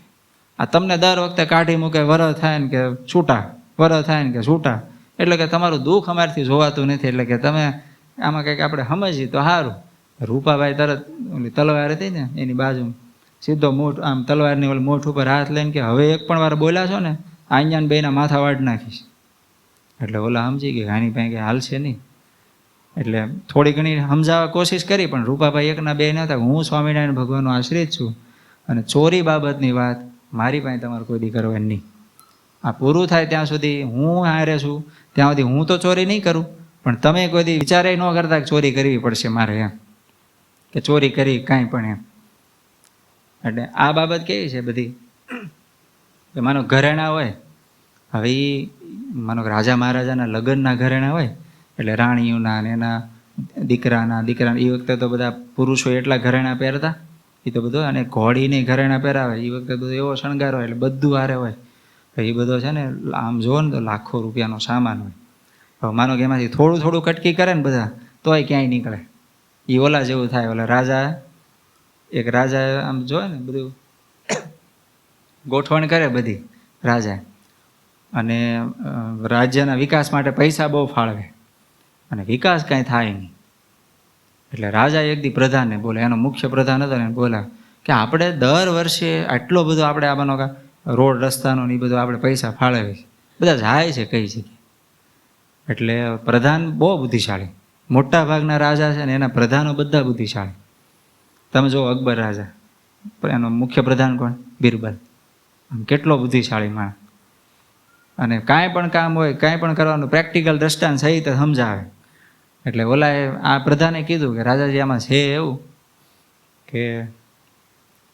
આ તમને દર વખતે કાઢી મૂકે, વરહ થાય ને કે છૂટા, વરહ થાય ને કે છૂટા. એટલે કે તમારું દુઃખ અમારથી જોવાતું નથી. એટલે કે તમે આમાં કંઈક આપણે સમજીએ તો સારું. રૂપાભાઈ તરત ઓલી તલવાર હતી ને એની બાજુ સીધો મોઢ આમ તલવારની ઓલી મોઢ ઉપર હાથ લઈને કે હવે એક પણ વાર બોલ્યા છો ને અહીંયા બેના માથા વાડ નાખીશ. એટલે ઓલા સમજી ગયા આની પાસે કે હાલશે નહીં. એટલે થોડી ઘણી સમજાવવા કોશિશ કરી પણ રૂપાભાઈ એકના બે નહોતા. હું સ્વામિનારાયણ ભગવાનનો આશ્રિત છું અને ચોરી બાબતની વાત મારી પાસે તમારે કોઈ દી કરવાની નહીં. આ પૂરું થાય ત્યાં સુધી હું હારે છું, ત્યાં સુધી હું તો ચોરી નહીં કરું. પણ તમે કોઈ દી વિચારે ન કરતા કે ચોરી કરવી પડશે મારે, એમ કે ચોરી કરી કાંઈ પણ એમ. એટલે આ બાબત કેવી છે બધી કે માનો ઘરેણા હોય, હવે એ માનો રાજા મહારાજાના લગ્નના ઘરેણા હોય એટલે રાણીઓના ને એના દીકરાના એ વખતે તો બધા પુરુષો એટલા ઘરેણા પહેરતા એ તો બધું, અને ઘોડીને ઘરેણા પહેરાવે એ વખતે બધો એવો શણગાર હોય એટલે બધું હારે હોય. તો એ બધો છે ને આમ જુઓ ને તો લાખો રૂપિયાનો સામાન હોય. હવે માનો કે એમાંથી થોડું થોડું કટકી કરે ને બધા તોય ક્યાંય નીકળે. એ ઓલા જેવું થાય. ઓલા રાજા એક રાજા આમ જોવે ને બધું ગોઠવણ કરે બધી રાજા, અને રાજ્યના વિકાસ માટે પૈસા બહુ ફાળવે અને વિકાસ કાંઈ થાય નહીં. એટલે રાજા એક દી પ્રધાનને બોલે, એનો મુખ્ય પ્રધાન હતો ને બોલા કે આપણે દર વર્ષે આટલો બધો આપણે આ બનો રોડ રસ્તાનો ને એ બધો આપણે પૈસા ફાળવીએ છીએ, બધા જાય છે કઈ જગ્યાએ. એટલે પ્રધાન બહુ બુદ્ધિશાળી, મોટા ભાગના રાજા છે ને એના પ્રધાનો બધા બુદ્ધિશાળી. તમે જો અકબર રાજા, એનો મુખ્ય પ્રધાન કોણ? બિરબલ. આમ કેટલો બુદ્ધિશાળી માણસ. અને કાંઈ પણ કામ હોય, કાંઈ પણ કરવાનું પ્રેક્ટિકલ દ્રષ્ટાંત સહિત સમજાવે. એટલે ઓલાએ આ પ્રધાને કીધું કે રાજાજી આમાં છે એવું કે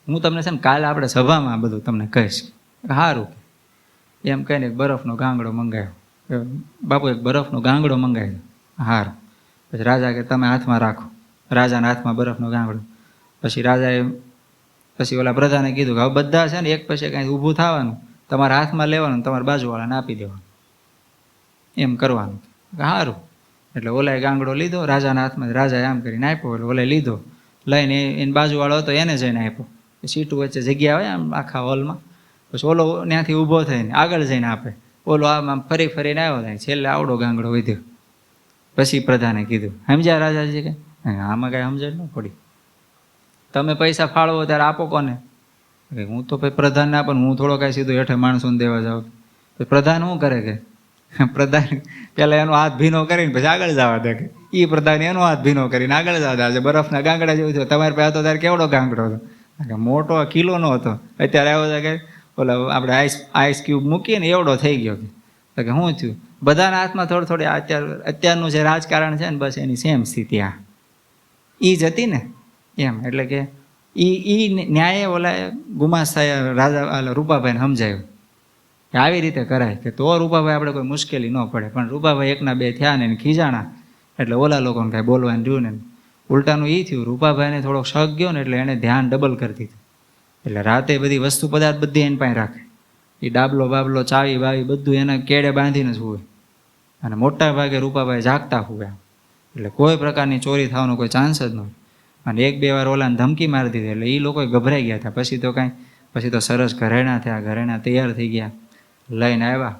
હું તમને છે ને કાલે આપણે સભામાં બધું તમને કહીશ. સારું એમ કહીને એક બરફનો ગાંગડો મંગાવ્યો. બાપુ એક બરફનો ગાંગડો મંગાવ્યો. હારું. પછી રાજા કે તમે હાથમાં રાખો. રાજાના હાથમાં બરફનો ગાંગડો. પછી રાજાએ પછી ઓલા પ્રધાને કીધું કે હવે બધા છે ને એક પછી કાંઈ ઊભું થવાનું, તમારા હાથમાં લેવાનું, તમારા બાજુવાળાને આપી દેવાનું, એમ કરવાનું. સારું. એટલે ઓલાએ ગાંગડો લીધો રાજાના હાથમાં, રાજાએ આમ કરીને આપ્યો. એટલે ઓલાએ લીધો, લઈને એની બાજુવાળો હતો એને જઈને આપ્યો. સીટું વચ્ચે જગ્યા હોય આમ આખા હોલમાં. પછી ઓલો ત્યાંથી ઊભો થઈને આગળ જઈને આપે. ઓલો આમ ફરી ફરીને આવ્યો થાય. છેલ્લે આવડો ગાંગડો વધ્યો. પછી પ્રધાને કીધું સમજ્યા રાજાજી કે આમાં કાંઈ સમજણ ન પડી, તમે પૈસા ફાળવો ત્યારે આપો કોને? હું તો ભાઈ પ્રધાનને આપો, હું થોડો કાંઈ સીધો હેઠે માણસોને દેવા જાઉં. પ્રધાન શું કરે કે પ્રધાન પેલા એનો હાથ ભીનો કરીને પછી આગળ જવા દે. કે એ પ્રધાન એનો હાથ ભીનો કરીને આગળ જવા દે. બરફના ગાંગડા જેવું થયું. તમારે પાસે હતો ત્યારે કેવડો ગાંગડો હતો, મોટો કિલોનો હતો. અત્યારે આવ્યો છે કે ઓલા આપણે આઈસ ક્યુબ મૂકીને એવડો થઈ ગયો. કે શું થયું? બધાના હાથમાં થોડી થોડી અત્યારનું જે રાજકારણ છે ને બસ એની સેમ સ્થિતિ આ એ જ હતી ને એમ. એટલે કે એ ન્યાયે ઓલા ગુમાસ્તાએ રાજા રૂપાભાઈને સમજાયું કે આવી રીતે કરાય કે તો રૂપાભાઈ આપણે કોઈ મુશ્કેલી ન પડે. પણ રૂપાભાઈ એકના બે થયા ને ખીજાણા એટલે ઓલા લોકોને કાંઈ બોલવાનું રહ્યું ને. ઉલટાનું એ થયું, રૂપાભાઈને થોડોક શક ગયો ને એટલે એને ધ્યાન ડબલ કરી દીધું. એટલે રાતે બધી વસ્તુ પદાર્થ બધી એની પાસે રાખે. એ ડાબલો બાબલો ચાવી બાવી બધું એના કેડે બાંધીને જ હોય. અને મોટા ભાગે રૂપાભાઈ જાગતા હોય. એટલે કોઈ પ્રકારની ચોરી થવાનો કોઈ ચાન્સ જ ન હોય. અને એક બે વાર ઓલાને ધમકી મારી દીધી એટલે એ લોકો ગભરાઈ ગયા હતા. પછી તો સરસ ઘરેણા થયા, ઘરેણા તૈયાર થઈ ગયા, લઈને આવ્યા.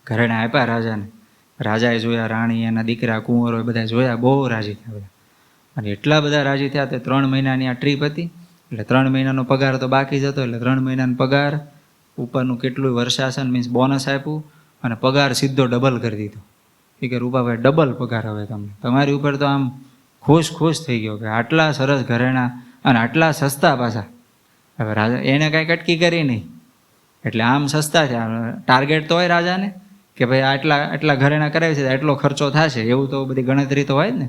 ઘરેણા આપ્યા રાજાને. રાજાએ જોયા, રાણી એના દીકરા કુંવરો બધા જોયા, બહુ રાજી થયા. અને એટલા બધા રાજી થયા. તે 3 મહિનાની આ ટ્રીપ હતી, એટલે 3 મહિનાનો પગાર તો બાકી જ હતો. એટલે 3 મહિનાનો પગાર ઉપરનું કેટલું વર્ષાસન મીન્સ બોનસ આપ્યું અને પગાર સીધો ડબલ કરી દીધો. એ કે રૂપાભાઈ ડબલ પગાર હવે તમને, તમારી ઉપર તો આમ ખુશ થઈ ગયો કે આટલા સરસ ઘરેણા અને આટલા સસ્તા પાછા. હવે રાજા એને કાંઈ અટકી કરી નહીં, એટલે આમ સસ્તા છે. ટાર્ગેટ તો હોય રાજાને કે ભાઈ આટલા ઘરેણા કરાવી છે, એટલો ખર્ચો થશે, એવું તો બધી ગણતરી તો હોય જ ને.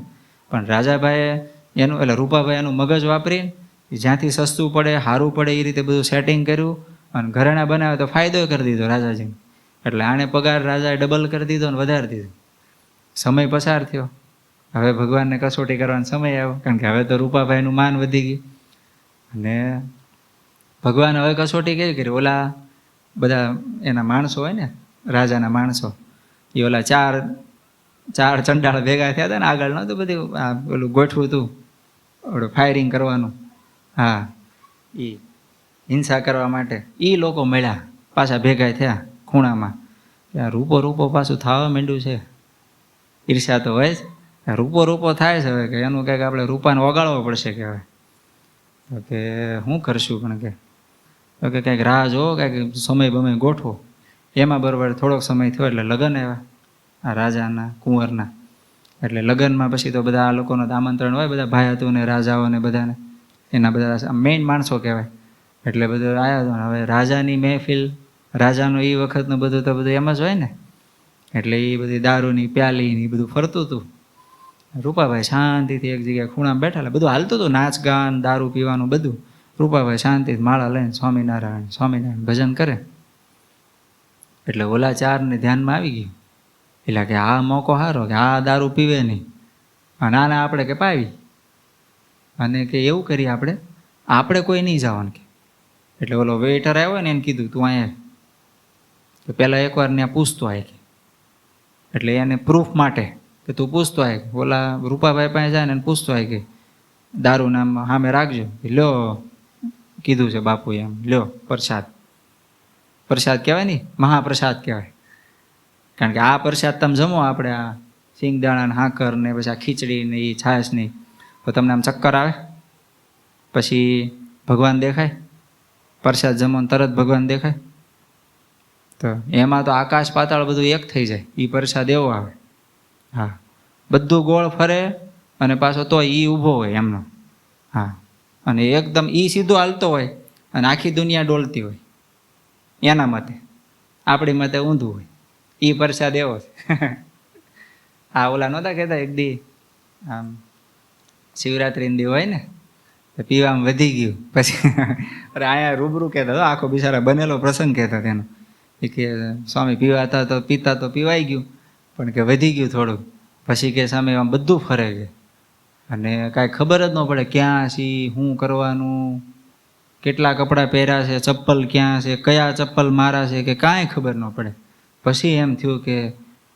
પણ રાજાભાઈએ એનું એટલે રૂપાભાઈ એનું મગજ વાપરીને જ્યાંથી સસ્તું પડે સારું પડે એ રીતે બધું સેટિંગ કર્યું અને ઘરેણા બનાવે તો ફાયદો કરી દીધો રાજાજીને. એટલે આને પગાર રાજાએ ડબલ કરી દીધો અને વધારી દીધો. સમય પસાર થયો, હવે ભગવાનને કસોટી કરવાનો સમય આવ્યો, કારણ કે હવે તો રૂપાભાઈનું માન વધી ગયું. અને ભગવાન હવે કસોટી કેવી કરી, ઓલા બધા એના માણસો હોય ને, રાજાના માણસો, એ ઓલા ચાર ચંડાળ ભેગા થયા હતા ને, આગળ નહોતું બધું ઓલું ગોઠવું હતું ઓલું ફાયરિંગ કરવાનું, હા, એ હિંસા કરવા માટે. એ લોકો મળ્યા, પાછા ભેગા થયા ખૂણામાં. ત્યાં રૂપો પાછું થવા માંડ્યું છે. ઈર્ષા તો હોય જ, રૂપો થાય છે. હવે કે એનું કંઈક આપણે રૂપાને વગાડવો પડશે કે હવે તો કે શું કરશું, પણ કે કંઈક રાહ જોવો, કંઈક સમય ગોઠવો. એમાં બરાબર થોડોક સમય થયો એટલે લગ્ન આવ્યા આ રાજાના કુંવરના. એટલે લગ્નમાં પછી તો બધા આ લોકોનું આમંત્રણ હોય, બધા ભાયાતુને રાજાઓને બધાને, એના બધા મેઇન માણસો કહેવાય. એટલે બધું આવ્યા હતો. હવે રાજાની મહેફિલ, રાજાનું એ વખતનું બધું તો બધું એમ જ હોય ને. એટલે એ બધી દારૂની પ્યાલી ને એ બધું ફરતું હતું. રૂપાભાઈ શાંતિથી એક જગ્યાએ ખૂણામાં બેઠા, બધું હાલતું હતું, નાચ ગાન દારૂ પીવાનું બધું. રૂપાભાઈ શાંતિથી માળા લઈને સ્વામિનારાયણ ભજન કરે. એટલે ઓલા ચારને ધ્યાનમાં આવી ગયું, એટલે કે આ મોકો સારો, કે આ દારૂ પીવે નહીં અને આને આપણે કે પાવી, અને કે એવું કરીએ આપણે કોઈ નહીં જવાનું કે. એટલે ઓલો વેઇટર આવ્યો ને એને કીધું તું અહીંયા, તો પહેલાં એકવાર ત્યાં પૂછતો આવે કે, એટલે એને પ્રૂફ માટે કે તું પૂછતો આવે, ઓલા રૂપાભાઈ પાસે જાય ને પૂછતો આવે કે દારૂ નામ સામે રાખજો, લ્યો કીધું છે બાપુએ, એમ લ્યો પ્રસાદ કહેવાય ને, મહાપ્રસાદ કહેવાય. કારણ કે આ પ્રસાદ તમે જમો, આપણે આ સિંગદાણા ને હાકર ને પછી આ ખીચડી ને એ છાશ નહીં, તો તમને આમ ચક્કર આવે, પછી ભગવાન દેખાય. પ્રસાદ જમો તરત ભગવાન દેખાય. તો એમાં તો આકાશ પાતાળ બધું એક થઈ જાય, એ પ્રસાદ એવો આવે. હા, બધું ગોળ ફરે અને પાછો તો એ ઊભો હોય એમનો. હા, અને એકદમ એ સીધો હાલતો હોય અને આખી દુનિયા ડોલતી હોય એના મતે, આપણી મતે ઊંધું હોય. એ પ્રસાદ એવો છે. આ ઓલા નહોતા કહેતા એક દી આમ શિવરાત્રિનો દી હોય ને, તો પીવામાં વધી ગયું. પછી અરે અહીંયા રૂબરૂ કહેતા, આખો બિચારા બનેલો પ્રસંગ કહેતા તેનો, એ કે સ્વામી પીવાતા તો પીતા તો પીવાઈ ગયું, પણ કે વધી ગયું થોડુંક. પછી કે સામે આમ બધું ફરે છે અને કાંઈ ખબર જ ન પડે ક્યાં છે, શું કરવાનું, કેટલા કપડાં પહેર્યા છે, ચપ્પલ ક્યાં છે, કયા ચપ્પલ મારા છે, કે કાંઈ ખબર ન પડે. પછી એમ થયું કે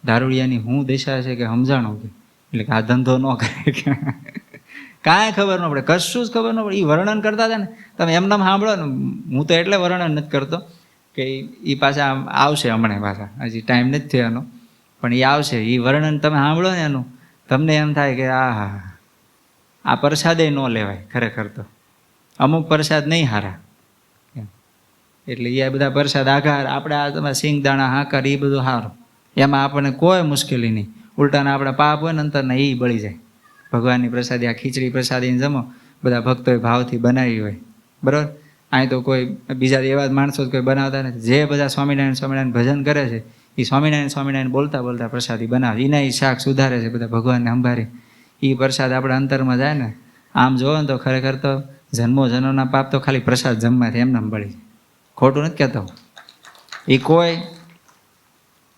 દારૂડિયાની હું દિશા છે કે સમજાણું કે, એટલે કે આ ધંધો ન કરે કે કાંઈ ખબર ન પડે, કશું જ ખબર ન પડે. એ વર્ણન કરતા હતા ને, તમે એમને સાંભળો ને, હું તો એટલે વર્ણન નથી કરતો કે એ પાછા આવશે હમણાં, પાછા હજી ટાઈમ નથી થયો એનો, પણ એ આવશે. એ વર્ણન તમે સાંભળો ને એનું, તમને એમ થાય કે આ પ્રસાદે ન લેવાય ખરેખર. તો અમુક પ્રસાદ નહીં હારા, એટલે એ બધા પ્રસાદ આઘાર આપણે આ તમારે સિંગદાણા હાકર એ બધું સારું, એમાં આપણને કોઈ મુશ્કેલી નહીં. ઉલટાના આપણે પાપ હોય ને અંતરના એ બળી જાય. ભગવાનની પ્રસાદી, આ ખીચડી પ્રસાદીને જમો, બધા ભક્તોએ ભાવથી બનાવી હોય, બરાબર. અહીં તો કોઈ બીજા એવા માણસો કોઈ બનાવતા નથી. જે બધા સ્વામિનારાયણ ભજન કરે છે, એ સ્વામિનારાયણ બોલતા પ્રસાદી બનાવે, એના એ શાક સુધારે છે, બધા ભગવાનને સંભાળે. એ પ્રસાદ આપણા અંતરમાં જાય ને, આમ જોવો ને તો ખરેખર તો જન્મોના પાપ તો ખાલી પ્રસાદ જમવાથી એમને બળી જાય. ખોટું નથી કહેતો. એ કોઈ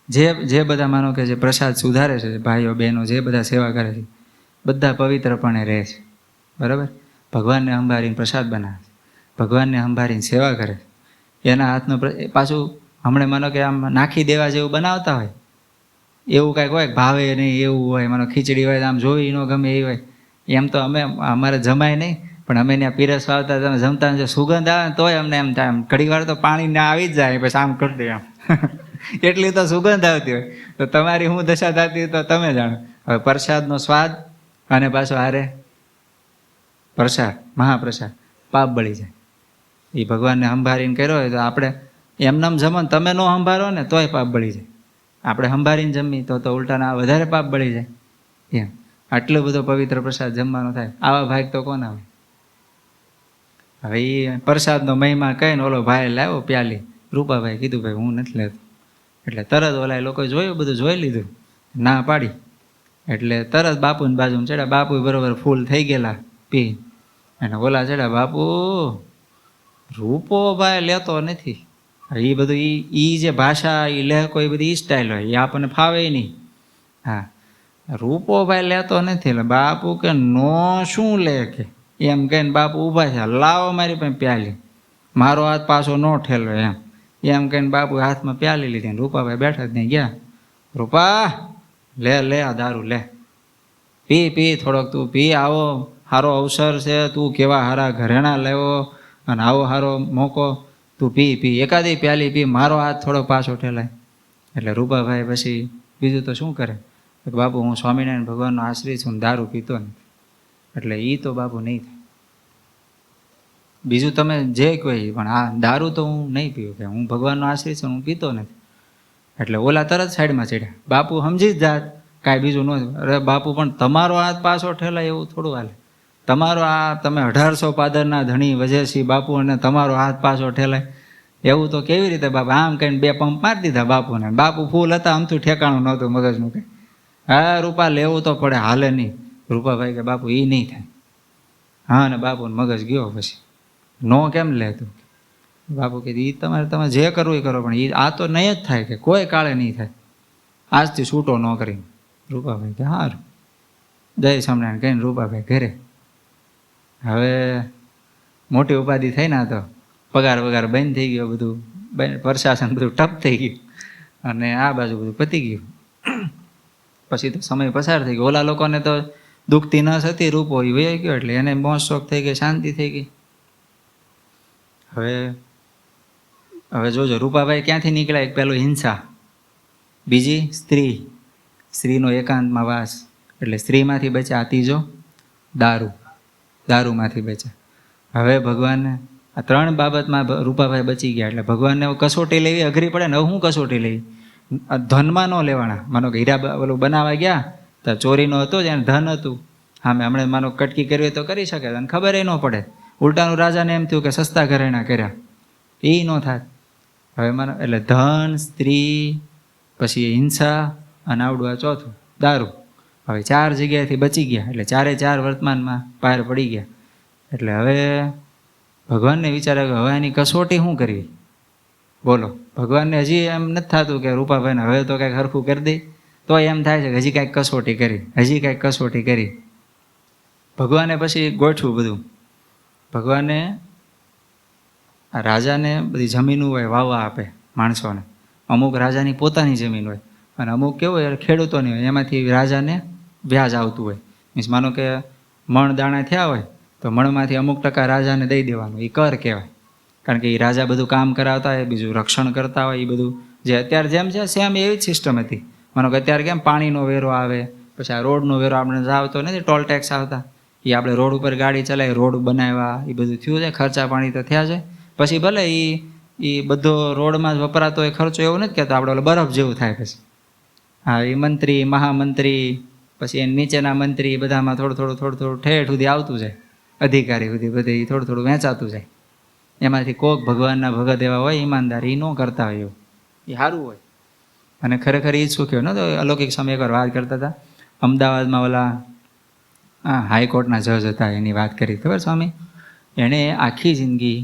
જે બધા માનો કે જે પ્રસાદ સુધારે છે, ભાઈઓ બહેનો જે બધા સેવા કરે છે, બધા પવિત્રપણે રહે છે, બરાબર. ભગવાનને સંભાળીને પ્રસાદ બનાવે છે, ભગવાનને સંભાળીને સેવા કરે છે. એના હાથનું પાછું હમણાં માનો કે આમ નાખી દેવા જેવું બનાવતા હોય, એવું કાંઈક હોય, ભાવે નહીં એવું હોય. માનો ખીચડી હોય આમ જોઈ ન ગમે એ હોય. એમ તો અમારે જમાય નહીં, પણ અમે ત્યાં પીરસવા આવતા તમે જમતા જો સુગંધ આવે ને તોય અમને એમ થાય, આમ ઘડી વાર તો પાણી ના આવી જ જાય, પછી આમ કરી દે આમ એટલી તો સુગંધ આવતી હોય. તો તમારી હું દશા થતી હોય તો તમે જાણો. હવે પ્રસાદનો સ્વાદ અને પાછો હારે પ્રસાદ, મહાપ્રસાદ, પાપ બળી જાય. એ ભગવાનને સંભાળીને કર્યો હોય તો આપણે એમનામ જમો ને તમે ન સંભાળો ને તોય પાપ બળી જાય. આપણે સંભાળીને જમી તો ઉલટાના વધારે પાપ બળી જાય. એમ આટલો બધો પવિત્ર પ્રસાદ જમવાનો થાય, આવા ભાગ તો કોણ આવે? હવે એ પ્રસાદનો મહિમા કહીને ઓલો ભાઈ લાવ્યો પ્યાલી, રૂપાભાઈ કીધું ભાઈ હું નથી લેતો. એટલે તરત ઓલા લોકોએ જોયું, બધું જોઈ લીધું, ના પાડી. એટલે તરત બાપુની બાજુમાં ચડ્યા. બાપુ બરોબર ફૂલ થઈ ગયેલા પી. અને ઓલા ચડ્યા, બાપુ રૂપો ભાઈ લેતો નથી. એ બધું એ જે ભાષા એ લેકો એ બધી એ સ્ટાઇલ હોય, એ આપણને ફાવે નહીં. હા, રૂપો ભાઈ લેતો નથી. એટલે બાપુ કે નો શું લે કે એમ કહીને બાપુ ઊભા છે, લાવો મારી પાસે પ્યાલી, મારો હાથ પાછો ન ઠેલો એમ કહીને બાપુ હાથમાં પ્યાલી લીધી. રૂપાભાઈ બેઠા જ નહીં ગયા. રૂપા લે આ દારૂ લે, પી થોડોક તું પી, આવો સારો અવસર છે, તું કેવા સારા ઘરેણા લેવો અને આવો સારો મોકો, તું પી એકાદી પ્યાલી પી, મારો હાથ થોડો પાછો ઠેલાય. એટલે રૂપાભાઈ પછી બીજું તો શું કરે, બાપુ હું સ્વામિનારાયણ ભગવાનનો આશ્રિત છું, દારૂ પીતો નથી. એટલે એ તો બાપુ નહીં થાય. બીજું તમે જે કોઈ પણ આ દારૂ તો હું નહીં પીવું, કે હું ભગવાનનો આશ્રિત છું, હું પીતો નથી. એટલે ઓલા તરત સાઈડમાં ચડ્યા. બાપુ સમજી જ જાત કાંઈ બીજું ન. અરે બાપુ પણ તમારો હાથ પાછો ઠેલાય એવું થોડું હાલે. તમારો આ તમે 1800 પાદરના ધણી વજેસી બાપુ અને તમારો હાથ પાછો ઠેલાય એવું તો કેવી રીતે? બાપુ આમ કહીને 2 પંપ મારી દીધા બાપુને. બાપુ ફૂલ હતા, આમથું ઠેકાણું નહોતું મગજનું કંઈ. હા રૂપા લેવું તો પડે, હાલે નહીં. રૂપાભાઈ કે બાપુ એ નહીં થાય. હા ને બાપુને મગજ ગયો પછી, નો કેમ લે તું? બાપુ કીધું તમે જે કરવું એ કરો, પણ આ તો નહીં જ થાય, કે કોઈ કાળે નહીં થાય, આજથી છૂટો ન કરીને. રૂપાભાઈ કે સારું, જય સ્વામિનારાયણ કહીને રૂપાભાઈ ઘરે. હવે મોટી ઉપાધિ થઈ ના, તો પગાર બંધ થઈ ગયો, બધું પ્રશાસન બધું ટપ થઈ ગયું, અને આ બાજુ બધું પતી ગયું. પછી તો સમય પસાર થઈ ગયો. ઓલા લોકોને તો દુખતી ન થતી, રૂપો એ વહી ગયો, એટલે એને મોજ શોખ થઈ ગઈ, શાંતિ થઈ ગઈ. હવે જોજો, રૂપાભાઈ ક્યાંથી નીકળ્યા? એક પેલું હિંસા, બીજી સ્ત્રીનો એકાંતમાં વાસ, એટલે સ્ત્રીમાંથી બચ્યા. આ ત્રીજો દારૂમાંથી બચ્યા. હવે ભગવાનને આ 3 બાબતમાં રૂપાભાઈ બચી ગયા. એટલે ભગવાનને કસોટી લેવી અઘરી પડે ને. હવે હું કસોટી લેવી? ધનમાં ન લેવાના. માનો કે હીરા ઓલું બનાવવા ગયા તો ચોરીનો હતો જ, એને ધન હતું. હા મેં હમણાં માનો કટકી કરવી તો કરી શકે, અને ખબર ન પડે. ઉલટાનું રાજાને એમ થયું કે સસ્તા ઘરેણા કર્યા, એ ન થાય. હવે માનો એટલે ધન, સ્ત્રી, પછી હિંસા, અને આવડું આ ચોથું દારૂ. હવે 4 જગ્યાએથી બચી ગયા. એટલે 4 વર્તમાનમાં પાર પડી ગયા. એટલે હવે ભગવાનને વિચારે કે હવે એની કસોટી શું કરવી? બોલો, ભગવાનને હજી એમ નથી થતું કે રૂપાભાઈને હવે તો કંઈક હરખું કરી દે, તો એમ થાય છે કે હજી કાંઈક કસોટી કરી. ભગવાને પછી ગોઠવું બધું. ભગવાને આ રાજાને બધી જમીનું હોય, વાવવા આપે માણસોને. અમુક રાજાની પોતાની જમીન હોય, અને અમુક કેવું હોય ખેડૂતોની હોય, એમાંથી રાજાને વ્યાજ આવતું હોય. મીન્સ માનો કે મણ દાણા થયા હોય તો મણમાંથી અમુક ટકા રાજાને દઈ દેવાનું, એ કર કહેવાય. કારણ કે એ રાજા બધું કામ કરાવતા હોય, બીજું રક્ષણ કરતા હોય, એ બધું જે અત્યારે જેમ છે સેમ એવી જ સિસ્ટમ હતી. માનો કે અત્યારે કેમ પાણીનો વેરો આવે, પછી આ રોડનો વેરો આપણે આવતો નથી, ટોલ ટેક્સ આવતા, એ આપણે રોડ ઉપર ગાડી ચલાવી, રોડ બનાવ્યા, એ બધું થયું છે, ખર્ચા પાણી તો થયા છે. પછી ભલે એ બધો રોડમાં જ વપરાતો હોય ખર્ચો, એવું નથી કહેતો, આપણે બરફ જેવું થાય. પછી હા, એ મંત્રી, મહામંત્રી, પછી એની નીચેના મંત્રી, બધામાં થોડું ઠેઠ સુધી આવતું જાય, અધિકારી સુધી બધે થોડું વહેંચાતું જાય. એમાંથી કોક ભગવાનના ભગત એવા હોય ઈમાનદારી, એ ન કરતા હોય, એવું એ સારું હોય. અને ખરેખર એ જ સુખ્યો ને. તો અલૌકિક સમય એકવાર વાત કરતા હતા, અમદાવાદમાં ઓલા હાઈકોર્ટના જજ હતા, એની વાત કરી ખબર સ્વામી. એણે આખી જિંદગી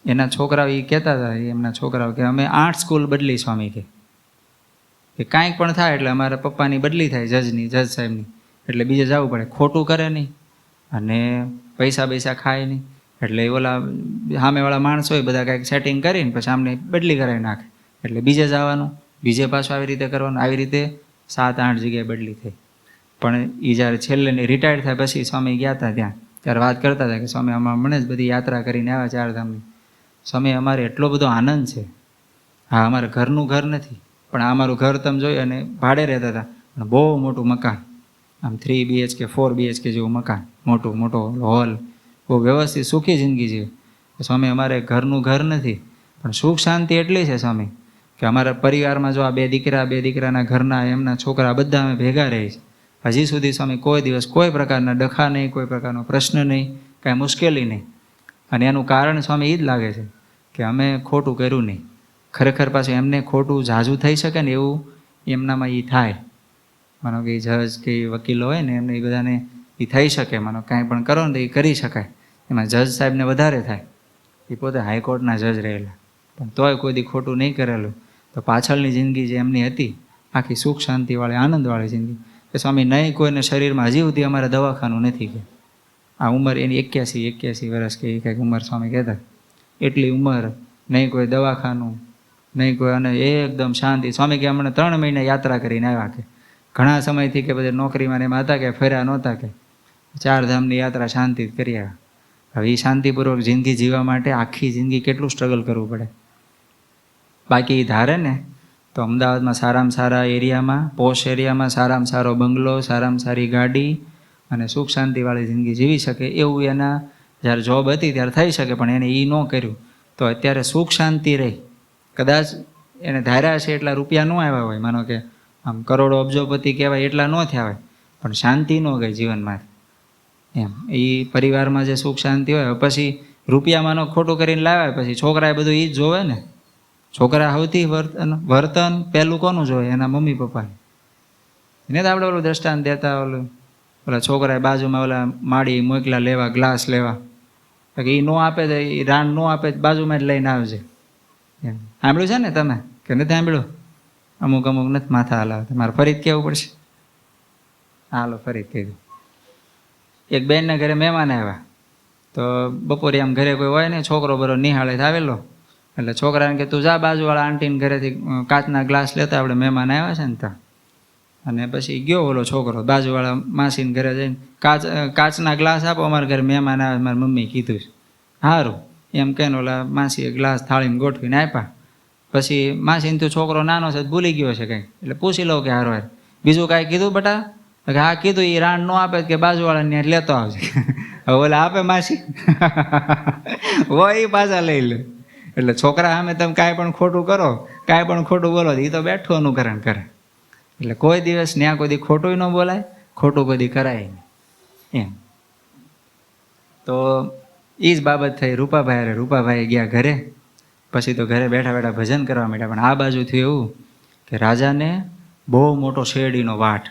એના છોકરાઓ એ કહેતા હતા, એમના છોકરાઓ કે અમે 8 સ્કૂલ બદલી સ્વામી, કે કાંઈક પણ થાય એટલે અમારા પપ્પાની બદલી થાય, જજ સાહેબની, એટલે બીજે જવું પડે, ખોટું કરે નહીં અને પૈસા ખાય નહીં. એટલે ઓલા સામેવાળા માણસો હોય બધા કાંઈક સેટિંગ કરીને પછી આમને બદલી કરાવી નાખે, એટલે બીજે જવાનું, બીજે પાછું આવી રીતે કરવાનું. આવી રીતે 7-8 જગ્યાએ બદલી થઈ. પણ એ જ્યારે છેલ્લે રિટાયર્ડ થાય પછી સ્વામી ગયા હતા ત્યાં, ત્યારે વાત કરતા હતા કે સ્વામી મને જ બધી યાત્રા કરીને આવ્યા 4 ધામની. સ્વામી અમારે એટલો બધો આનંદ છે. હા, અમારે ઘરનું ઘર નથી, પણ અમારું ઘર તમે જોયું, અને ભાડે રહેતા હતા, પણ બહુ મોટું મકાન, આમ 3 BHK 4 BHK જેવું મકાન, મોટો હોલ, બહુ વ્યવસ્થિત સુખી જિંદગી જીવે. સ્વામી અમારે ઘરનું ઘર નથી, પણ સુખ શાંતિ એટલી છે સ્વામી કે અમારા પરિવારમાં જો આ 2 દીકરા, 2 દીકરાના ઘરના એમના છોકરા બધા અમે ભેગા રહી છે. હજી સુધી સ્વામી કોઈ દિવસ કોઈ પ્રકારના ડખા નહીં, કોઈ પ્રકારનો પ્રશ્ન નહીં, કાંઈ મુશ્કેલી નહીં. અને એનું કારણ સ્વામી એ જ લાગે છે કે અમે ખોટું કર્યું નહીં. ખરેખર પાછું એમને ખોટું ઝાઝું થઈ શકે ને એવું એમનામાં એ થાય. માનો કે જજ કે વકીલો હોય ને એમને એ બધાને એ થઈ શકે, માનો કાંઈ પણ કરો ને તો એ કરી શકાય. એમાં જજ સાહેબને વધારે થાય, એ પોતે હાઈકોર્ટના જજ રહેલા, પણ તોય કોઈ દી ખોટું નહીં કરેલું. તો પાછળની જિંદગી જે એમની હતી આખી સુખ શાંતિવાળી, આનંદવાળી જિંદગી, કે સ્વામી નહીં કોઈને શરીરમાં હજી સુધી અમારે દવાખાનું નથી કે આ ઉંમર એની 81 વર્ષ કે એ કંઈક ઉંમર સ્વામી કહેતા, એટલી ઉંમર, નહીં કોઈ દવાખાનું, નહીં કોઈ, અને એકદમ શાંતિ. સ્વામી કે અમને 3 મહિના યાત્રા કરીને આવ્યા, કે ઘણા સમયથી કે બધા નોકરીમાં એમાં હતા કે ફર્યા નહોતા, કે 4 ધામની યાત્રા શાંતિ કરી આવ્યા. હવે એ શાંતિપૂર્વક જિંદગી જીવવા માટે આખી જિંદગી કેટલું સ્ટ્રગલ કરવું પડે. બાકી એ ધારે ને તો અમદાવાદમાં સારામાં સારા એરિયામાં, પોશ એરિયામાં સારામાં સારો બંગલો, સારામાં સારી ગાડી અને સુખ શાંતિવાળી જિંદગી જીવી શકે, એવું એના જ્યારે જોબ હતી ત્યારે થઈ શકે. પણ એને એ ન કર્યું તો અત્યારે સુખ શાંતિ રહી. કદાચ એને ધાર્યા છે એટલા રૂપિયા ન આવ્યા હોય, માનો કે આમ કરોડો અબજોપતિ કહેવાય એટલા ન થયા હોય, પણ શાંતિ ન ગઈ જીવનમાં એમ. એ પરિવારમાં જે સુખ શાંતિ હોય, પછી રૂપિયામાં ખોટું કરીને લાવ્યા, પછી છોકરાએ બધું એ જ જોવે ને. છોકરા સૌથી વર્તન પહેલું કોનું જોવે? એના મમ્મી પપ્પાને. એને તો આપણે ઓલું દ્રષ્ટાંત દેતા, ઓલા છોકરાએ બાજુમાં ઓલા માડી મોકલા લેવા, ગ્લાસ લેવા, એ ન આપે તો એ રાણ ન આપે બાજુમાં જ લઈને આવજે એમ. સાંભળ્યું છે ને તમે કે નથી સાંભળ્યું? અમુક નથી માથા હલાવતા, મારે ફરી જ કહેવું પડશે. હાલો ફરી જ કીધું. એક બેનના ઘરે મહેમાન આવ્યા, તો બપોરે આમ ઘરે કોઈ હોય ને, છોકરો બરો નિહાળે આવેલો, એટલે છોકરાને કે તું જા બાજુવાળા આંટીને ઘરેથી કાચના ગ્લાસ લેતા, આપણે મહેમાન આવ્યા છે ને ત્યાં. અને પછી ગયો ઓલો છોકરો બાજુવાળા માસીને ઘરે જઈને, કાચના ગ્લાસ આપો, અમારા ઘરે મહેમાન આવે, મારી મમ્મી કીધું છે. સારું એમ કહીને ઓલા માસીએ ગ્લાસ થાળીમાં ગોઠવીને આપ્યા. પછી માસીને તું છોકરો નાનો છે ભૂલી ગયો છે કંઈક, એટલે પૂછી લઉં કે હારો યાર બીજું કાંઈ કીધું બટા? કે હા કીધું, એ રાણ ન આપે કે બાજુવાળાને લેતો આવશે. હવે ઓલા આપે માસી હોય એ પાછા લઈ લે. એટલે છોકરા સામે તમે કાંઈ પણ ખોટું કરો, કાંઈ પણ ખોટું બોલો, એ તો બેઠું અનુકરણ કરે. એટલે કોઈ દિવસ ત્યાં કોઈ દી ખોટું ન બોલાય, ખોટું કોઈ દી કરાય નહીં એમ. તો એ જ બાબત થઈ રૂપાભાઈ અરે. રૂપાભાઈ ગયા ઘરે, પછી તો ઘરે બેઠા બેઠા ભજન કરવા માંડ્યા. પણ આ બાજુ થયું એવું કે રાજાને બહુ મોટો શેરડીનો વાટ,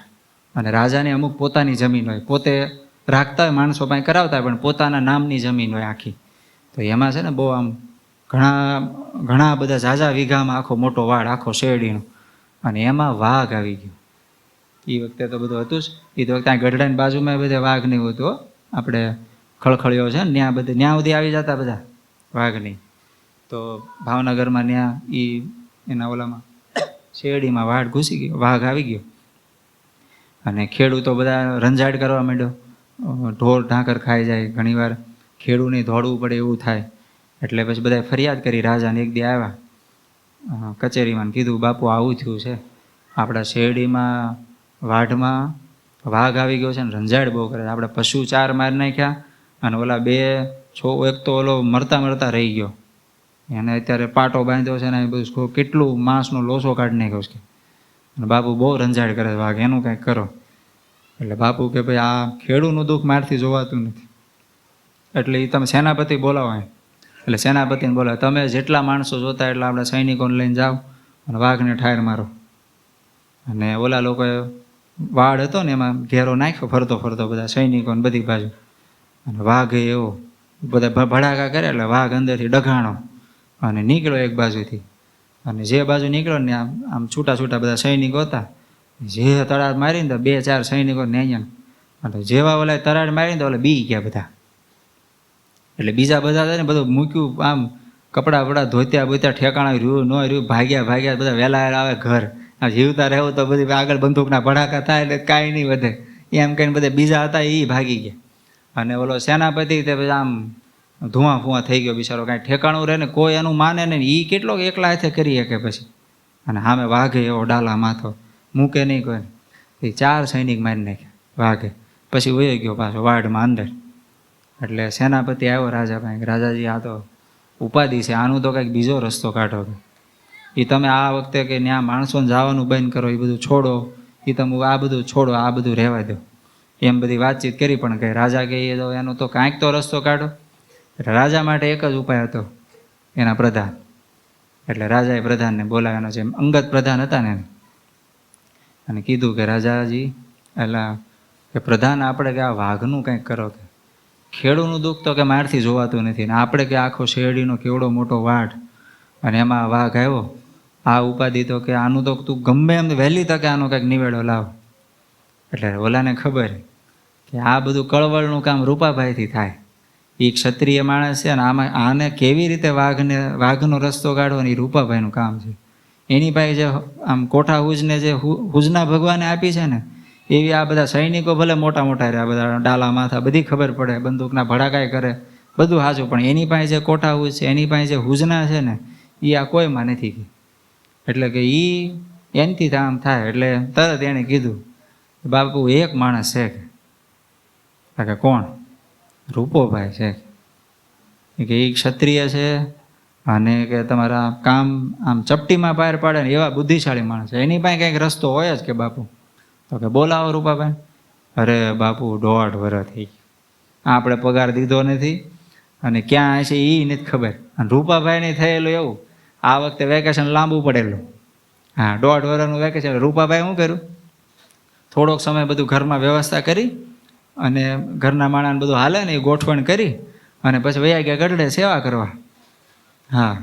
અને રાજાને અમુક પોતાની જમીન હોય, પોતે રાખતા હોય, માણસો પાસે કરાવતા હોય, પણ પોતાના નામની જમીન હોય આખી. તો એમાં છે ને બહુ આમ ઘણા બધા ઝાઝા વીઘામાં આખો મોટો વાડ, આખો શેરડીનો. અને એમાં વાઘ આવી ગયો. એ વખતે તો બધું હતું જ, એ તો વખતે ગઢડાની બાજુમાં બધે વાઘ નહીં હોતું. આપણે ખળખળીઓ છે ને ત્યાં બધે, ત્યાં સુધી આવી જતા બધા વાઘની. તો ભાવનગરમાં ત્યાં એના ઓલામાં શેરડીમાં વાડ ઘૂસી ગયો, વાઘ આવી ગયો. અને ખેડૂતો બધા રંજાડ કરવા માંડ્યો, ઢોર ઢાંકર ખાઈ જાય, ઘણીવાર ખેડૂને દોડવું પડે એવું થાય. એટલે પછી બધાએ ફરિયાદ કરી રાજાને. એક દી આવ્યા કચેરીમાં, કીધું બાપુ આવું થયું છે, આપણા શેરડીમાં વાઢમાં વાઘ આવી ગયો છે ને રંજાડ બહુ કરે છે, આપણે પશુ 4 મારી નાખ્યા, અને ઓલા 2 એક તો ઓલો મરતા રહી ગયો, એને અત્યારે પાટો બાંધ્યો છે ને બધું કેટલું માંસનો લોસો કાઢી નાખ્યો છે. અને બાપુ બહુ રંજાડ કરે છે વાઘ, એનું કંઈક કરો. એટલે બાપુ કે ભાઈ આ ખેડૂતનું દુઃખ મારથી જોવાતું નથી, એટલે એ તમે સેનાપતિ બોલાવો. એટલે સેનાપતિને બોલાવે, તમે જેટલા માણસો જોતા એટલા આપણા સૈનિકોને લઈને જાઓ અને વાઘને ઠાર મારો. અને ઓલા લોકોએ વાડ હતો ને એમાં ઘેરો નાખ્યો ફરતો ફરતો બધા સૈનિકોને બધી બાજુ. અને વાઘ એવો બધા ભડાકા કરે એટલે વાઘ અંદરથી ડઘાણો અને નીકળ્યો એક બાજુથી. અને જે બાજુ નીકળ્યો ને આમ છૂટા છૂટા બધા સૈનિકો હતા, જે તળાડ મારીને તો 2-4 સૈનિકો ને અહીંયા, અને જેવા ઓલા તળાડ મારીને તો ઓલા બી ગયા બધા. એટલે બીજા બધા છે ને બધું મૂક્યું, આમ કપડાં બપડા ધોત્યા બોત્યા, ઠેકાણા રહ્યું ન રહ્યું, ભાગ્યા બધા વહેલા આવે ઘર. આ જીવતા રહેવું તો બધી આગળ બંદૂકના ભડાકા થાય એટલે કાંઈ નહીં વધે એમ કહીને બધા બીજા હતા એ ભાગી ગયા. અને ઓલો સેનાપતિ તે આમ ધુઆ ફુઆ થઈ ગયો બિચારો, કાંઈ ઠેકાણું રહે ને કોઈ એનું માને નહીં. એ કેટલોક એકલા હાથે કરી શકે પછી. અને સામે વાઘે એવો ડાલા માથો, મૂકે નહીં કોઈ. એ 4 સૈનિક મારી નાખ્યા. વાઘે. પછી વયો ગયો પાછો વાડમાં અંદર. એટલે સેનાપતિ આવ્યો રાજા પાસે, રાજાજી આ તો ઉપાધિ છે, આનું તો કંઈક બીજો રસ્તો કાઢો. એ તમે આ વખતે કે ત્યાં માણસોને જવાનું બંધ કરો, એ બધું છોડો, એ તમે આ બધું છોડો, આ બધું રહેવા દો. એમ બધી વાતચીત કરી, પણ કે રાજા કે એનો તો કાંઈક તો રસ્તો કાઢો. એટલે રાજા માટે એક જ ઉપાય હતો, એના પ્રધાન. એટલે રાજાએ પ્રધાનને બોલાવ્યાનો છે, અંગત પ્રધાન હતા ને, અને કીધું કે રાજાજી, એટલે કે પ્રધાન આપણે કે આ વાઘનું કંઈક કરો, કે ખેડૂનું દુઃખ તો કે મારથી જોવાતું નથી, ને આપણે કે આખો શેરડીનો કેવડો મોટો વાડ, અને એમાં વાઘ આવ્યો, આ ઉપાધિ તો કે આનું તો તું ગમે એમ વહેલી તકે આનો કંઈક નિવેડો લાવ. એટલે ઓલાને ખબર કે આ બધું કળવળનું કામ રૂપાભાઈથી થાય, એ ક્ષત્રિય માણસ છે, અને આમાં આને કેવી રીતે વાઘનો રસ્તો કાઢવો ને એ રૂપાભાઈનું કામ છે. એની પાસે જે આમ કોઠા હુજને જે હુજના ભગવાને આપી છે ને, એવી આ બધા સૈનિકો ભલે મોટા મોટા રહ્યા, બધા ડાલા માથા બધી ખબર પડે, બંદૂકના ભડાકાય કરે, બધું સાચું, પણ એની પાસે જે કોઠા હુજ છે, એની પાસે જે હુજના છે ને, એ આ કોઈમાં નથી. એટલે કે એનથી આમ થાય. એટલે તરત એણે કીધું, બાપુ એક માણસ છે કે કોણ? રૂપોભાઈ છે કે એ ક્ષત્રિય છે, અને કે તમારા કામ આમ ચપટીમાં પાર પાડે ને એવા બુદ્ધિશાળી માણસ છે, એની પાસે કંઈક રસ્તો હોય જ કે બાપુ. તો કે બોલાવો રૂપાભાઈ. અરે બાપુ 1.5 વર્ષ થઈ ગયા, આપણે પગાર દીધો નથી, અને ક્યાં છે એ નથી ખબર. અને રૂપાભાઈને થયેલું એવું, આ વખતે વેકેશન લાંબુ પડેલું. હા, 1.5 વર્ષનું વેકેશન. રૂપાભાઈ શું કર્યું, થોડોક સમય બધું ઘરમાં વ્યવસ્થા કરી, અને ઘરના માણસને બધું હાલે ને એ ગોઠવણ કરી, અને પછી વયા ગયા ગઢડે સેવા કરવા. હા,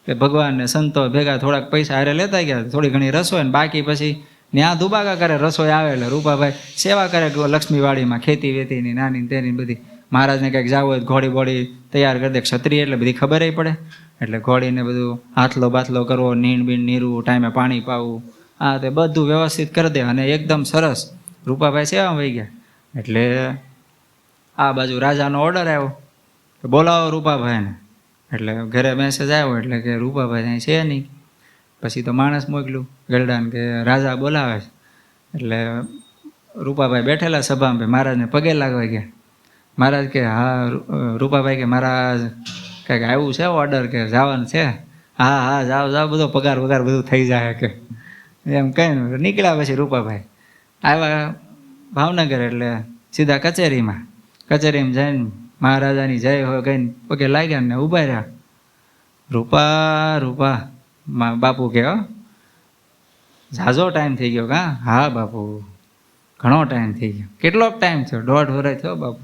કે ભગવાનને સંતો ભેગા થોડાક પૈસા હારે લેતા ગયા, થોડી ઘણી રસોઈ, ને બાકી પછી ત્યાં દુબાકા કરે, રસોઈ આવે એટલે રૂપાભાઈ સેવા કરે લક્ષ્મીવાડીમાં, ખેતી વેતીની નાની તેની બધી. મહારાજને કંઈક જવું હોય ઘોડી બોડી તૈયાર કરી દે, ક્ષત્રિય એટલે બધી ખબર પડે. એટલે ઘોડીને બધું હાથલો બાથલો કરવો, નીણ બીણ નીરવું, ટાઈમે પાણી પાવું, આ તે બધું વ્યવસ્થિત કરી દે, અને એકદમ સરસ રૂપાભાઈ સેવા વહી ગયા. એટલે આ બાજુ રાજાનો ઓર્ડર આવ્યો કે બોલાવો રૂપાભાઈને. એટલે ઘરે મેસેજ આવ્યો, એટલે કે રૂપાભાઈ અહીં છે નહીં. પછી તો માણસ મોકલ્યું ગરડાને કે રાજા બોલાવે છે. એટલે રૂપાભાઈ બેઠેલા સભામાં, મહારાજને પગે લાગવા ગયા. મહારાજ કે હા. રૂપાભાઈ કે મહારાજ કંઈક આવ્યું છે ઓર્ડર, કે જવાનું છે. હા હા, જાઓ બધો પગાર વગાર બધું થઈ જાય કે એમ કહીને નીકળ્યા. પછી રૂપાભાઈ આવ્યા ભાવનગર, એટલે સીધા કચેરીમાં જઈને મહારાજાની જય હોય કહીને પગે લાગ્યા ને ઊભા રહ્યા. રૂપા બાપુ કે ઝાઝો ટાઈમ થઈ ગયો. હા બાપુ, ઘણો ટાઈમ થઈ ગયો. કેટલોક ટાઈમ થયો? 1.5 વર્ષ થયો બાપુ.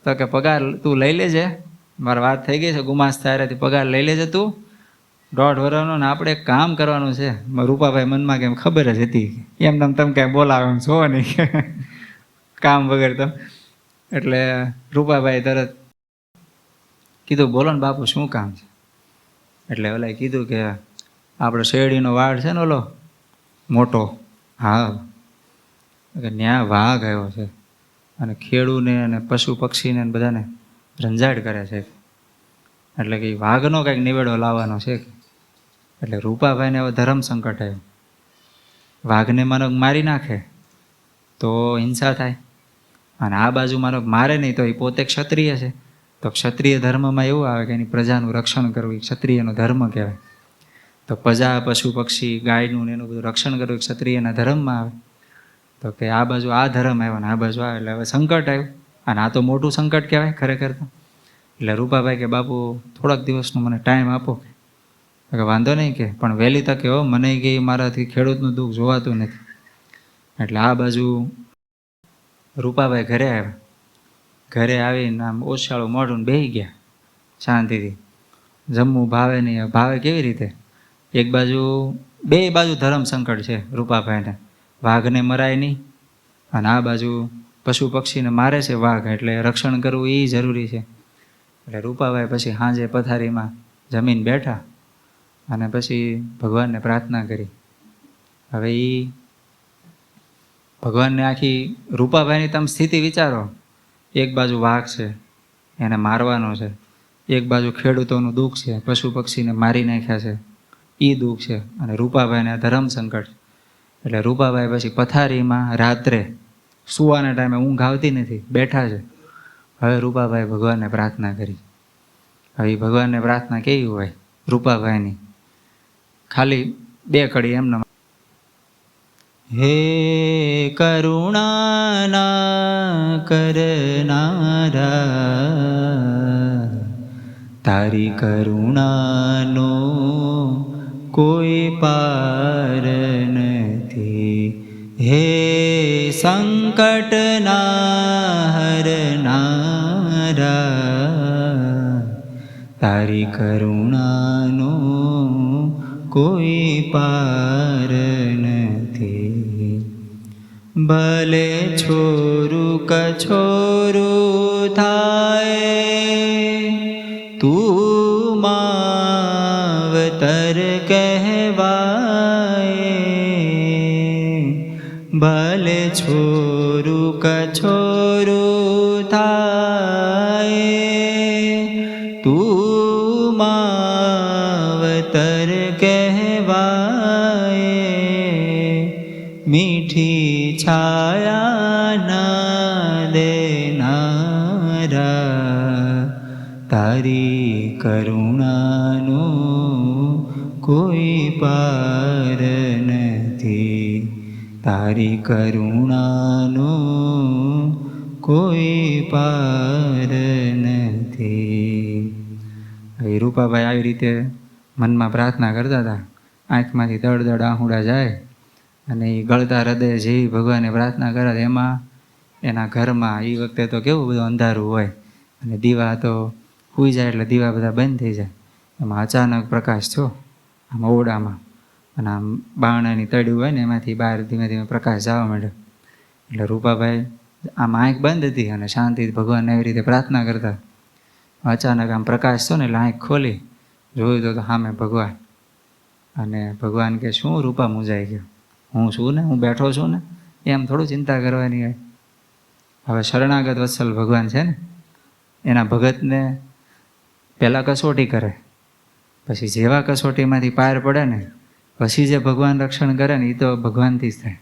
તો કે પગાર તું લઈ લેજે, મારી વાત થઈ ગઈ છે ગુમાસ્તા હારેથી, પગાર લઈ લેજે તું 1.5 વર્ષનો, ને આપણે એક કામ કરવાનું છે. રૂપાભાઈ મનમાં કેમ ખબર જ હતી, એમ તમે કાંઈ બોલાવો એમ છો નહીં કામ વગર તો. એટલે રૂપાભાઈ તરત કીધું બોલો ને બાપુ, શું કામ છે? એટલે ઓલાએ કીધું કે આપણો શેરડીનો વાડ છે ને ઓલો મોટો, હા, કે ત્યાં વાઘ આવ્યો છે, અને ખેડૂને અને પશુ પક્ષીને બધાને રંજાડ કરે છે. એટલે કે વાઘનો કંઈક નિવેડો લાવવાનો છે. એટલે રૂપાભાઈને હવે ધર્મ સંકટ આવ્યું. વાઘને માનો મારી નાખે તો હિંસા થાય, અને આ બાજુ માનો મારે નહીં તો એ પોતે ક્ષત્રિય છે, તો ક્ષત્રિય ધર્મમાં એવું આવે કે એની પ્રજાનું રક્ષણ કરવું એ ક્ષત્રિયનો ધર્મ કહેવાય. તો પ્રજા પશુ પક્ષી ગાયનું એનું બધું રક્ષણ કરવું ક્ષત્રિયના ધર્મમાં આવે. તો કે આ બાજુ આ ધર્મ આવ્યો ને આ બાજુ આવે, એટલે હવે સંકટ આવ્યું. અને આ તો મોટું સંકટ કહેવાય ખરેખર તો. એટલે રૂપાભાઈ કે બાપુ થોડાક દિવસનો મને ટાઈમ આપો. કે વાંધો નહીં, કે પણ વહેલી તકે હો, મને કે મારાથી ખેડૂતનું દુઃખ જોવાતું નથી. એટલે આ બાજુ રૂપાભાઈ ઘરે આવ્યા. ઘરે આવીને આમ ઓછાળું મોઢું બેસી ગયા શાંતિથી. જમવું ભાવે નહીં. ભાવે કેવી રીતે? એક બાજુ બે બાજુ ધર્મ સંકટ છે રૂપાભાઈને. વાઘને મરાય નહીં, અને આ બાજુ પશુ પક્ષીને મારે છે વાઘ, એટલે રક્ષણ કરવું એ જરૂરી છે. એટલે રૂપાભાઈ પછી સાંજે પથારીમાં જમીન બેઠા, અને પછી ભગવાનને પ્રાર્થના કરી. હવે એ ભગવાનને આખી રૂપાભાઈની તમે સ્થિતિ વિચારો. એક બાજુ વાઘ છે, એને મારવાનો છે. એક બાજુ ખેડૂતોનું દુઃખ છે, પશુ પક્ષીને મારી નાખ્યા છે, એ દુઃખ છે. અને રૂપાભાઈને ધર્મ સંકટ. એટલે રૂપાભાઈ પછી પથારીમાં રાત્રે સુવાના ટાઈમે ઊંઘ આવતી નથી, બેઠા છે. હવે રૂપાભાઈ ભગવાનને પ્રાર્થના કરી. હવે ભગવાનને પ્રાર્થના કેવી હોય રૂપાભાઈની? ખાલી 2 કડી એમને, હે કરુણાના કરનારા, તારી કરુણાનો કોઈ પાર નથી. હે સંકટના હરનારા, તારી કરુણાનો કોઈ પાર નથી. ભલે છોરું કછોરું થાય, તું માવતર કહેવાય. ભલે છોરું કછોરું થાય, તું માવતર કહેવાય. મીઠી છાયા ના દેનારા, તારી કરુણાનો કોઈ પાર નથી. તારી કરુણાનો કોઈ પાર નથી. હવે રૂપાભાઈ આવી રીતે મનમાં પ્રાર્થના કરતા હતા. આંખમાંથી દળ આહુડા જાય અને એ ગળતા હૃદય જેવી ભગવાનને પ્રાર્થના કરે, એમાં એના ઘરમાં એ વખતે તો કેવું બધું અંધારું હોય અને દીવા તો સૂઈ જાય એટલે દીવા બધા બંધ થઈ જાય. એમાં અચાનક પ્રકાશ થયો આમ ઓરડામાં, અને આમ બારણાની તળિયું હોય ને એમાંથી બહાર ધીમે ધીમે પ્રકાશ જવા માંડ્યો. એટલે રૂપાભાઈ આમ આંખ બંધ હતી અને શાંતિથી ભગવાનને એવી રીતે પ્રાર્થના કરતા. અચાનક આમ પ્રકાશ થયો ને એટલે આંખ ખોલી જોયું તો સામે ભગવાન. અને ભગવાન કે, શું રૂપા મૂંઝાઈ ગયો? હું છું ને, હું બેઠો છું ને, એમ થોડું ચિંતા કરવાની હોય. હવે શરણાગત વત્સલ ભગવાન છે ને, એના ભગતને પહેલાં કસોટી કરે, પછી જેવા કસોટીમાંથી પાર પડે ને પછી જે ભગવાન રક્ષણ કરે ને એ તો ભગવાનથી જ થાય.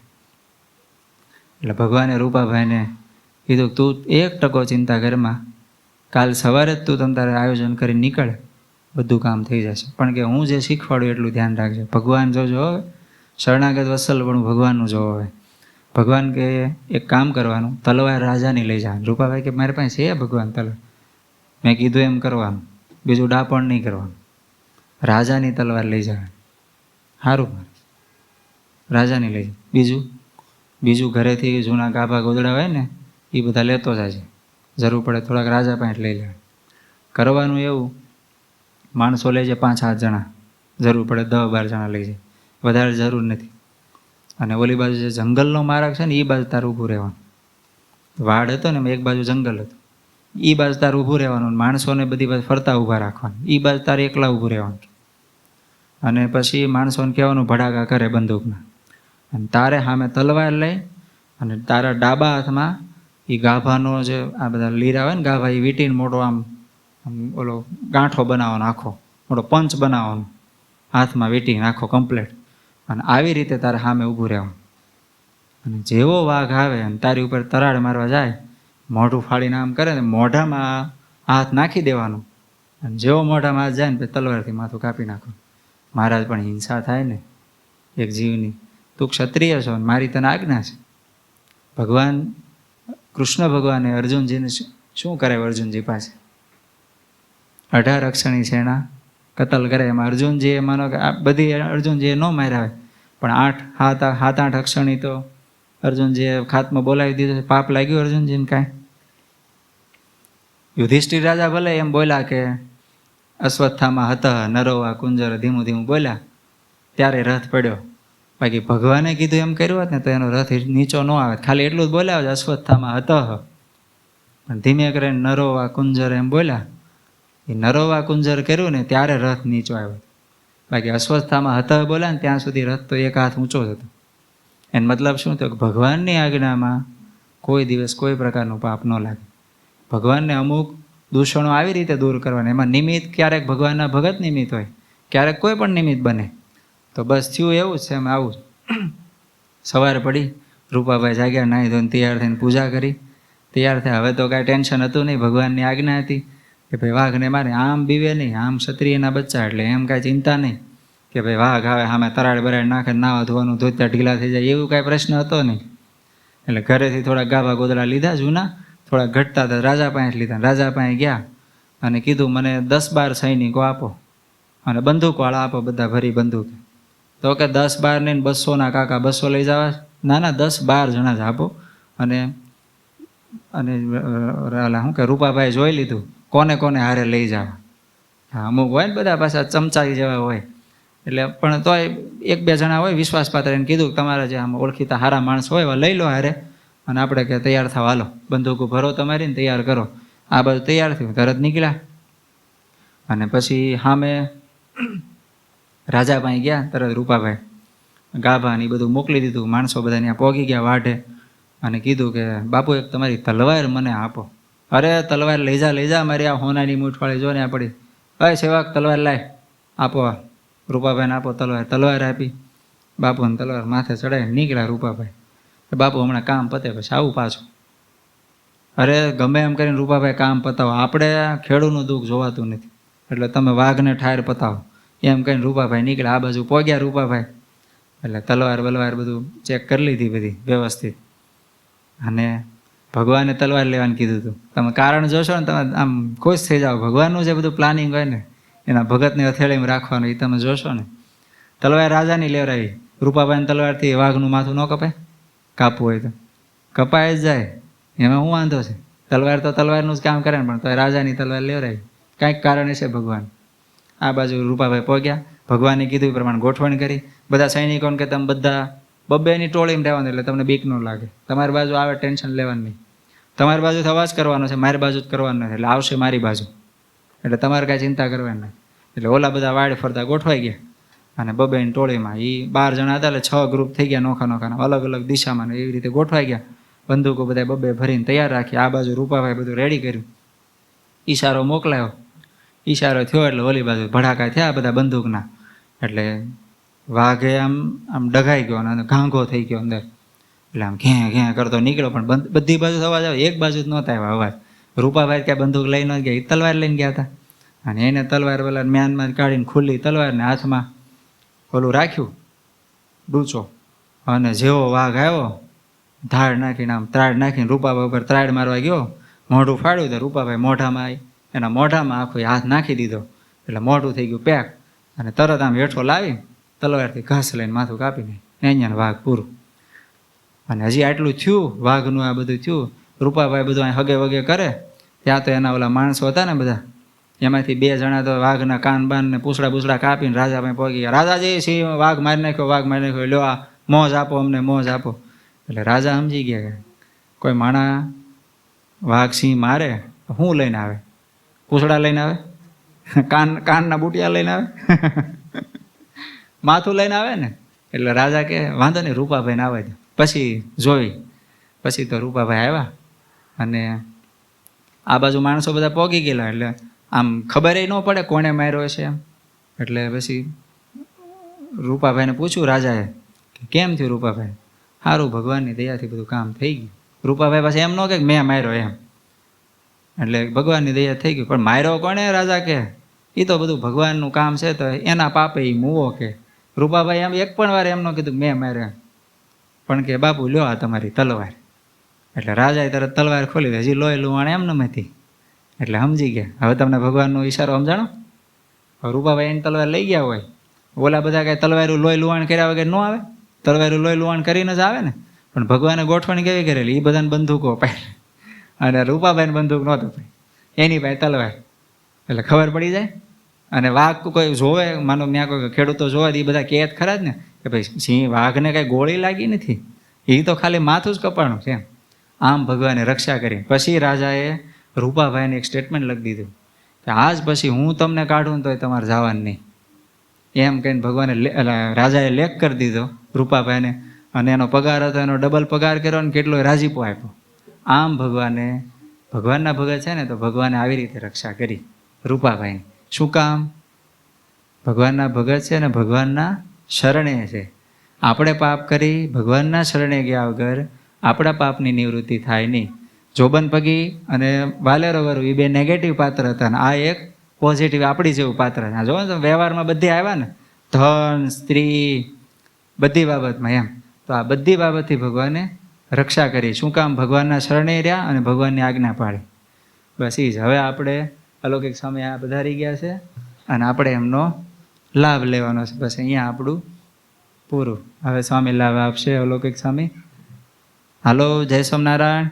એટલે ભગવાને રૂપાભાઈને કીધું, તું 1% ચિંતા કરમાં, કાલ સવારે જ તું તમ તારે આયોજન કરીને નીકળે, બધું કામ થઈ જશે. પણ કે હું જે શીખવાડું એટલું ધ્યાન રાખજે. ભગવાન જોજો હવે, શરણાગત વત્સલ પણ ભગવાનનું જોવો હોય. ભગવાન કે એક કામ કરવાનું, તલવાર રાજાની લઈ જવાનું. રૂપાભાઈ કે મારી પાસે છે ભગવાન તલવાર. મેં કીધું એમ કરવાનું, બીજું ડાપણ નહીં કરવાનું. રાજાની તલવાર લઈ જવાની. સારું, રાજાની લઈ જાય. બીજું ઘરેથી જૂના ગાભા ગોદડા હોય ને એ બધા લેતો જાય. જરૂર પડે થોડાક રાજા પાસે લઈ લેવા. કરવાનું એવું, માણસો લઈ જાય 5-7 જણા, જરૂર પડે 10-12 જણા લઈ જાય, વધારે જરૂર નથી. અને ઓલી બાજુ જે જંગલનો માર્ગ છે ને એ બાજુ તારે ઊભું રહેવાનું. વાડ હતો ને એક બાજુ જંગલ હતું, એ બાજુ તારે ઊભું રહેવાનું. માણસોને બધી બાજુ ફરતા ઊભા રાખવાનું. એ બાજુ તારે એકલા ઊભું રહેવાનું. અને પછી માણસોને કહેવાનું ભડાકા કરે બંદૂકના. અને તારે સામે તલવાર લઈ અને તારા ડાબા હાથમાં એ ગાભાનો જે આ બધા લીરા હોય ને ગાભા, એ વીંટીને મોટો આમ ઓલો ગાંઠો બનાવવાનો, આખો મોટો પંચ બનાવવાનો, હાથમાં વીંટીને આખો કમ્પ્લેટ. અને આવી રીતે તારે સામે ઊભું રહેવાનું. અને જેવો વાઘ આવે અને તારી ઉપર તરાડ મારવા જાય, મોઢું ફાડીને આમ કરે ને મોઢામાં હાથ નાખી દેવાનું. અને જેવો મોઢામાં હાથ જાય ને પછી તલવારથી માથું કાપી નાખો. મહારાજ પણ હિંસા થાય ને એક જીવની. તું ક્ષત્રિય છો ને મારી તને આજ્ઞા છે. ભગવાન કૃષ્ણ ભગવાને અર્જુનજીને શું કરે? અર્જુનજી પાસે 18 અક્ષરની સેના કતલ કરે. એમાં અર્જુનજીએ માનો કે આ બધી અર્જુનજીએ ન માર્યા હોય, પણ 7-8 અક્ષરની તો અર્જુનજીએ ખાતમાં બોલાવી દીધો. પાપ લાગ્યું અર્જુનજીને કાંઈ? યુધિષ્ઠિર રાજા ભલે એમ બોલ્યા કે અશ્વત્થામાં હતા નરોવા કુંજર, ધીમું ધીમું બોલ્યા ત્યારે રથ પડ્યો. બાકી ભગવાને કીધું એમ કર્યું હોત ને તો એનો રથ નીચો ન આવે. ખાલી એટલું જ બોલ્યા અશ્વત્થામાં હતા, પણ ધીમે કરીને નરોવા કુંજર એમ બોલ્યા. એ નરોવા કુંજર કર્યું ને ત્યારે રથ નીચો આવ્યો. બાકી અશ્વત્થામાં હતા બોલ્યા ને ત્યાં સુધી રથ તો એક હાથ ઊંચો જ હતો. એનો મતલબ શું થયો? ભગવાનની આજ્ઞામાં કોઈ દિવસ કોઈ પ્રકારનું પાપ ન લાગે. ભગવાનને અમુક દૂષણો આવી રીતે દૂર કરવાના. એમાં નિમિત્ત ક્યારેક ભગવાનના ભગત નિમિત્ત હોય, ક્યારેક કોઈ પણ નિમિત્ત બને. તો બસ થયું એવું જ છે. એમ આવું સવારે પડી રૂપાભાઈ જાગ્યા, નાહી ધોઈને તૈયાર થઈને પૂજા કરી, તૈયાર થયા. હવે તો કાંઈ ટેન્શન હતું નહીં, ભગવાનની આજ્ઞા હતી કે ભાઈ વાઘને મારે, આમ બીવે નહીં, આમ ક્ષત્રિયના બચ્ચા એટલે એમ કાંઈ ચિંતા નહીં કે ભાઈ વાઘ આવે સામે તરાડ બરાડ નાખે, નાવા ધોવાનું, ધોતા ઢીલા થઈ જાય, એવું કાંઈ પ્રશ્ન હતો નહીં. એટલે ઘરેથી થોડા ગાભા ગોદડા લીધા જૂના, થોડા ઘટતા હતા, રાજા પાસે લીધા. રાજા પાસે ગયા અને કીધું મને 10-12 સૈનિકો આપો અને બંદૂકવાળા આપો, બધા ભરી બંદૂક. તો કે 10-12 નહીં, 200 કાકા 200 લઈ જવા? ના ના, 10-12 જણા જ આપો. અને શું કે રૂપાભાઈ જોઈ લીધું કોને કોને હારે લઈ જવા. હા, અમુક હોય ને બધા પાછા ચમચાઈ જેવા હોય, એટલે પણ તોય 1-2 જણા હોય વિશ્વાસપાત્ર, એને કીધું તમારા જે આમ ઓળખીતા સારા માણસ હોય એવા લઈ લો હારે, અને આપણે કે તૈયાર થાવ, હાલો બંદૂકો ભરો તમારી ને તૈયાર કરો. આ બધું તૈયાર થયું, તરત નીકળ્યા. અને પછી સામે રાજા પાસે ગયા, તરત રૂપાભાઈ ગાભા ને બધું મોકલી દીધું, માણસો બધા ત્યાં પહોંચી ગયા વાઢે, અને કીધું કે બાપુ એક તમારી તલવાર મને આપો. અરે તલવાર લઈ જા મારી આ હોનાની મૂઠવાળી જો ને આ પડી, અરે સેવક તલવાર લાય, આપો રૂપાભાઈને આપો તલવાર. તલવાર આપી, બાપુને તલવાર માથે ચડાવીને નીકળ્યા રૂપાભાઈ. બાપુ હમણાં કામ પતે પછી આવું પાછું. અરે ગમે એમ કરીને રૂપાભાઈ કામ પતાવો, આપણે ખેડૂતનું દુઃખ જોવાતું નથી, એટલે તમે વાઘને ઠાર પતાવો એમ કહીને રૂપાભાઈ નીકળ્યા. આ બાજુ પહોંચ્યા રૂપાભાઈ, એટલે તલવાર બલવાર બધું ચેક કરી લીધી બધી વ્યવસ્થિત. અને ભગવાને તલવાર લેવાનું કીધું હતું. તમે કારણ જોશો ને તમે આમ ખુશ થઈ જાઓ. ભગવાનનું જે બધું પ્લાનિંગ હોય ને એના ભગતને હથેળીમાં રાખવાનું એ તમે જોશો ને. તલવાર રાજાની લેવરાવી, રૂપાભાઈને તલવારથી વાઘનું માથું ન કપાય? કાપવું હોય તો કપાય જ જાય, એમાં શું વાંધો છે? તલવાર તો તલવારનું જ કામ કરે ને, પણ તો રાજાની તલવાર લેવરાવી, કાંઈક કારણ છે ભગવાન. આ બાજુ રૂપાભાઈ પહોંચ્યા, ભગવાને કીધું એ પ્રમાણે ગોઠવણ કરી. બધા સૈનિકોને કે તમે બધા 2-2ની ટોળીમાં રહેવાનું, એટલે તમને બીક ન લાગે. તમારી બાજુ આવે ટેન્શન લેવાનું નહીં, તમારી બાજુ અવાજ કરવાનો છે, મારી બાજુ જ કરવાનો નથી, એટલે આવશે મારી બાજુ, એટલે તમારે કાંઈ ચિંતા કરવાની નહીં. એટલે ઓલા બધા વાડ ફરતા ગોઠવાઈ ગયા, અને 2-2ની ટોળીમાં એ 12 જણા હતા, એટલે 6 ગ્રુપ થઈ ગયા, નોખા અલગ અલગ દિશામાં, એવી રીતે ગોઠવાઈ ગયા. બંદૂકો બધા 2-2 ભરીને તૈયાર રાખી. આ બાજુ રૂપાભાઈ બધું રેડી કર્યું, ઈશારો મોકલાયો. ઈશારો થયો એટલે ઓલી બાજુ ભડાકા થયા બધા બંદૂકના, એટલે વાઘે આમ ડઘાઈ ગયો અને ઘાંઘો થઈ ગયો અંદર, એટલે આમ ઘે કરતો નીકળ્યો, પણ બધી બાજુ અવાજ આવે, એક બાજુ જ નહોતા આવ્યા અવાજ. રૂપાભાઈ ક્યાં બંદૂક લઈ ન ગયા, એ તલવાર લઈને ગયા હતા, અને એને તલવાર પેલા મ્યાનમાં કાઢીને ખુલ્લી તલવારને હાથમાં ઓલું રાખ્યું ડૂચો, અને જેવો વાઘ આવ્યો ધાડ નાખીને આમ ત્રાડ નાખીને રૂપાભાઈ ઉપર ત્રાડ મારવા ગયો, મોઢું ફાડ્યું તો રૂપાભાઈ મોઢામાં એના મોઢામાં આખો હાથ નાખી દીધો, એટલે મોઢું થઈ ગયું પેક, અને તરત આમ હેઠો લાવી તલવારથી ઘાસ લઈને માથું કાપીને અહીંયા વાઘ પૂરું. અને હજી આટલું થયું, વાઘનું આ બધું થયું, રૂપાભાઈ બધું અહીં હગે વગે કરે, ત્યાં તો એના ઓલા માણસો હતા ને બધા, એમાંથી 2 જણા તો વાઘના કાન બાન ને પૂછડા કાપીને રાજા પાસે પહોંચી ગયા. રાજાજી સિંહ વાઘ મારી નાખ્યો, લ્યો આ મોજ આપો, અમને મોજ આપો. એટલે રાજા સમજી ગયા કે કોઈ માણા વાઘ સિંહ મારે શું લઈને આવે? પૂછડા લઈને આવે? કાનના બુટિયા લઈને આવે? માથું લઈને આવે ને? એટલે રાજા કે વાંધો નહીં, રૂપાભાઈને આવે છે. પછી તો રૂપાભાઈ આવ્યા, અને આ બાજુ માણસો બધા પોગી ગયેલા, એટલે આમ ખબર ન પડે કોણે માર્યો છે એમ. એટલે પછી રૂપાભાઈને પૂછ્યું રાજાએ કે કેમ થયું રૂપાભાઈ? સારું, ભગવાનની દયાથી બધું કામ થઈ ગયું. રૂપાભાઈ પાસે એમ ન કે મેં માર્યો એમ, એટલે ભગવાનની દયા થઈ ગયું. પણ માર્યો કોણે? રાજા કે એ તો બધું ભગવાનનું કામ છે, તો એના પાપે એ મૂવો કે. રૂપાભાઈ એમ એક પણ વાર એમ ન કીધું મેં માર્યો, પણ કે બાપુ લ્યો આ તમારી તલવાર. એટલે રાજાએ તરત તલવાર ખોલી દે, હજી લોહી લુવાણ એમ નથી. એટલે સમજી ગયા, હવે તમને ભગવાનનો ઈશારો સમજાણો. રૂપાભાઈ એની તલવાર લઈ ગયા હોય, ઓલા બધા કાંઈ તલવારું લોહી લુવાણ કર્યા વગર ન આવે, તલવારું લોહી લુવાણ કરીને જ આવે ને. પણ ભગવાને ગોઠવણી કેવી કરેલી, એ બધાને બંદૂકો પાડી, અને રૂપાભાઈને બંદૂક નહોતો પાડી, એની પાસે તલવાર. એટલે ખબર પડી જાય. અને વાઘ કોઈ જોવે, માનો ત્યાં કોઈ ખેડૂતો જોવે, એ બધા કહે ખરા જ ને કે ભાઈ સિંહ વાઘને કાંઈ ગોળી લાગી નથી, એ તો ખાલી માથું જ કપાણું છે. આમ ભગવાને રક્ષા કરી. પછી રાજાએ રૂપાભાઈને એક સ્ટેટમેન્ટ લખી દીધું કે આજ પછી હું તમને કાઢું ને તોય તમારે જવાનું નહીં, એમ કહીને ભગવાને રાજાએ લેખ કરી દીધો રૂપાભાઈને, અને એનો પગાર હતો એનો ડબલ પગાર કર્યો, ને કેટલો રાજીપો આપ્યો. આમ ભગવાનના ભગત છે ને, તો ભગવાને આવી રીતે રક્ષા કરી રૂપાભાઈની. શું કામ? ભગવાનના ભગત છે ને ભગવાનના શરણે છે, આપણે પાપ કરી ભગવાનના શરણે ગયા વગર આપણા પાપની નિવૃત્તિ થાય નહીં. જોબન પગી અને વાલેરો વરુ એ બે નેગેટિવ પાત્ર હતા ને આ એક પોઝિટિવ આપણી જેવું પાત્ર છે. જો વ્યવહારમાં બધી આવ્યા ને, ધન, સ્ત્રી, બધી બાબતમાં એમ. તો આ બધી બાબતથી ભગવાને રક્ષા કરી. શું કામ? ભગવાનના શરણે રહ્યા અને ભગવાનની આજ્ઞા પાડી. બસ એ જ. હવે આપણે અલૌકિક સ્વામી આ પધારી ગયા છે અને આપણે એમનો લાભ લેવાનો છે. બસ અહીંયા આપણું પૂરું. હવે સ્વામી લાભ આપશે અલૌકિક સ્વામી. હાલો, જય સ્વામિનારાયણ.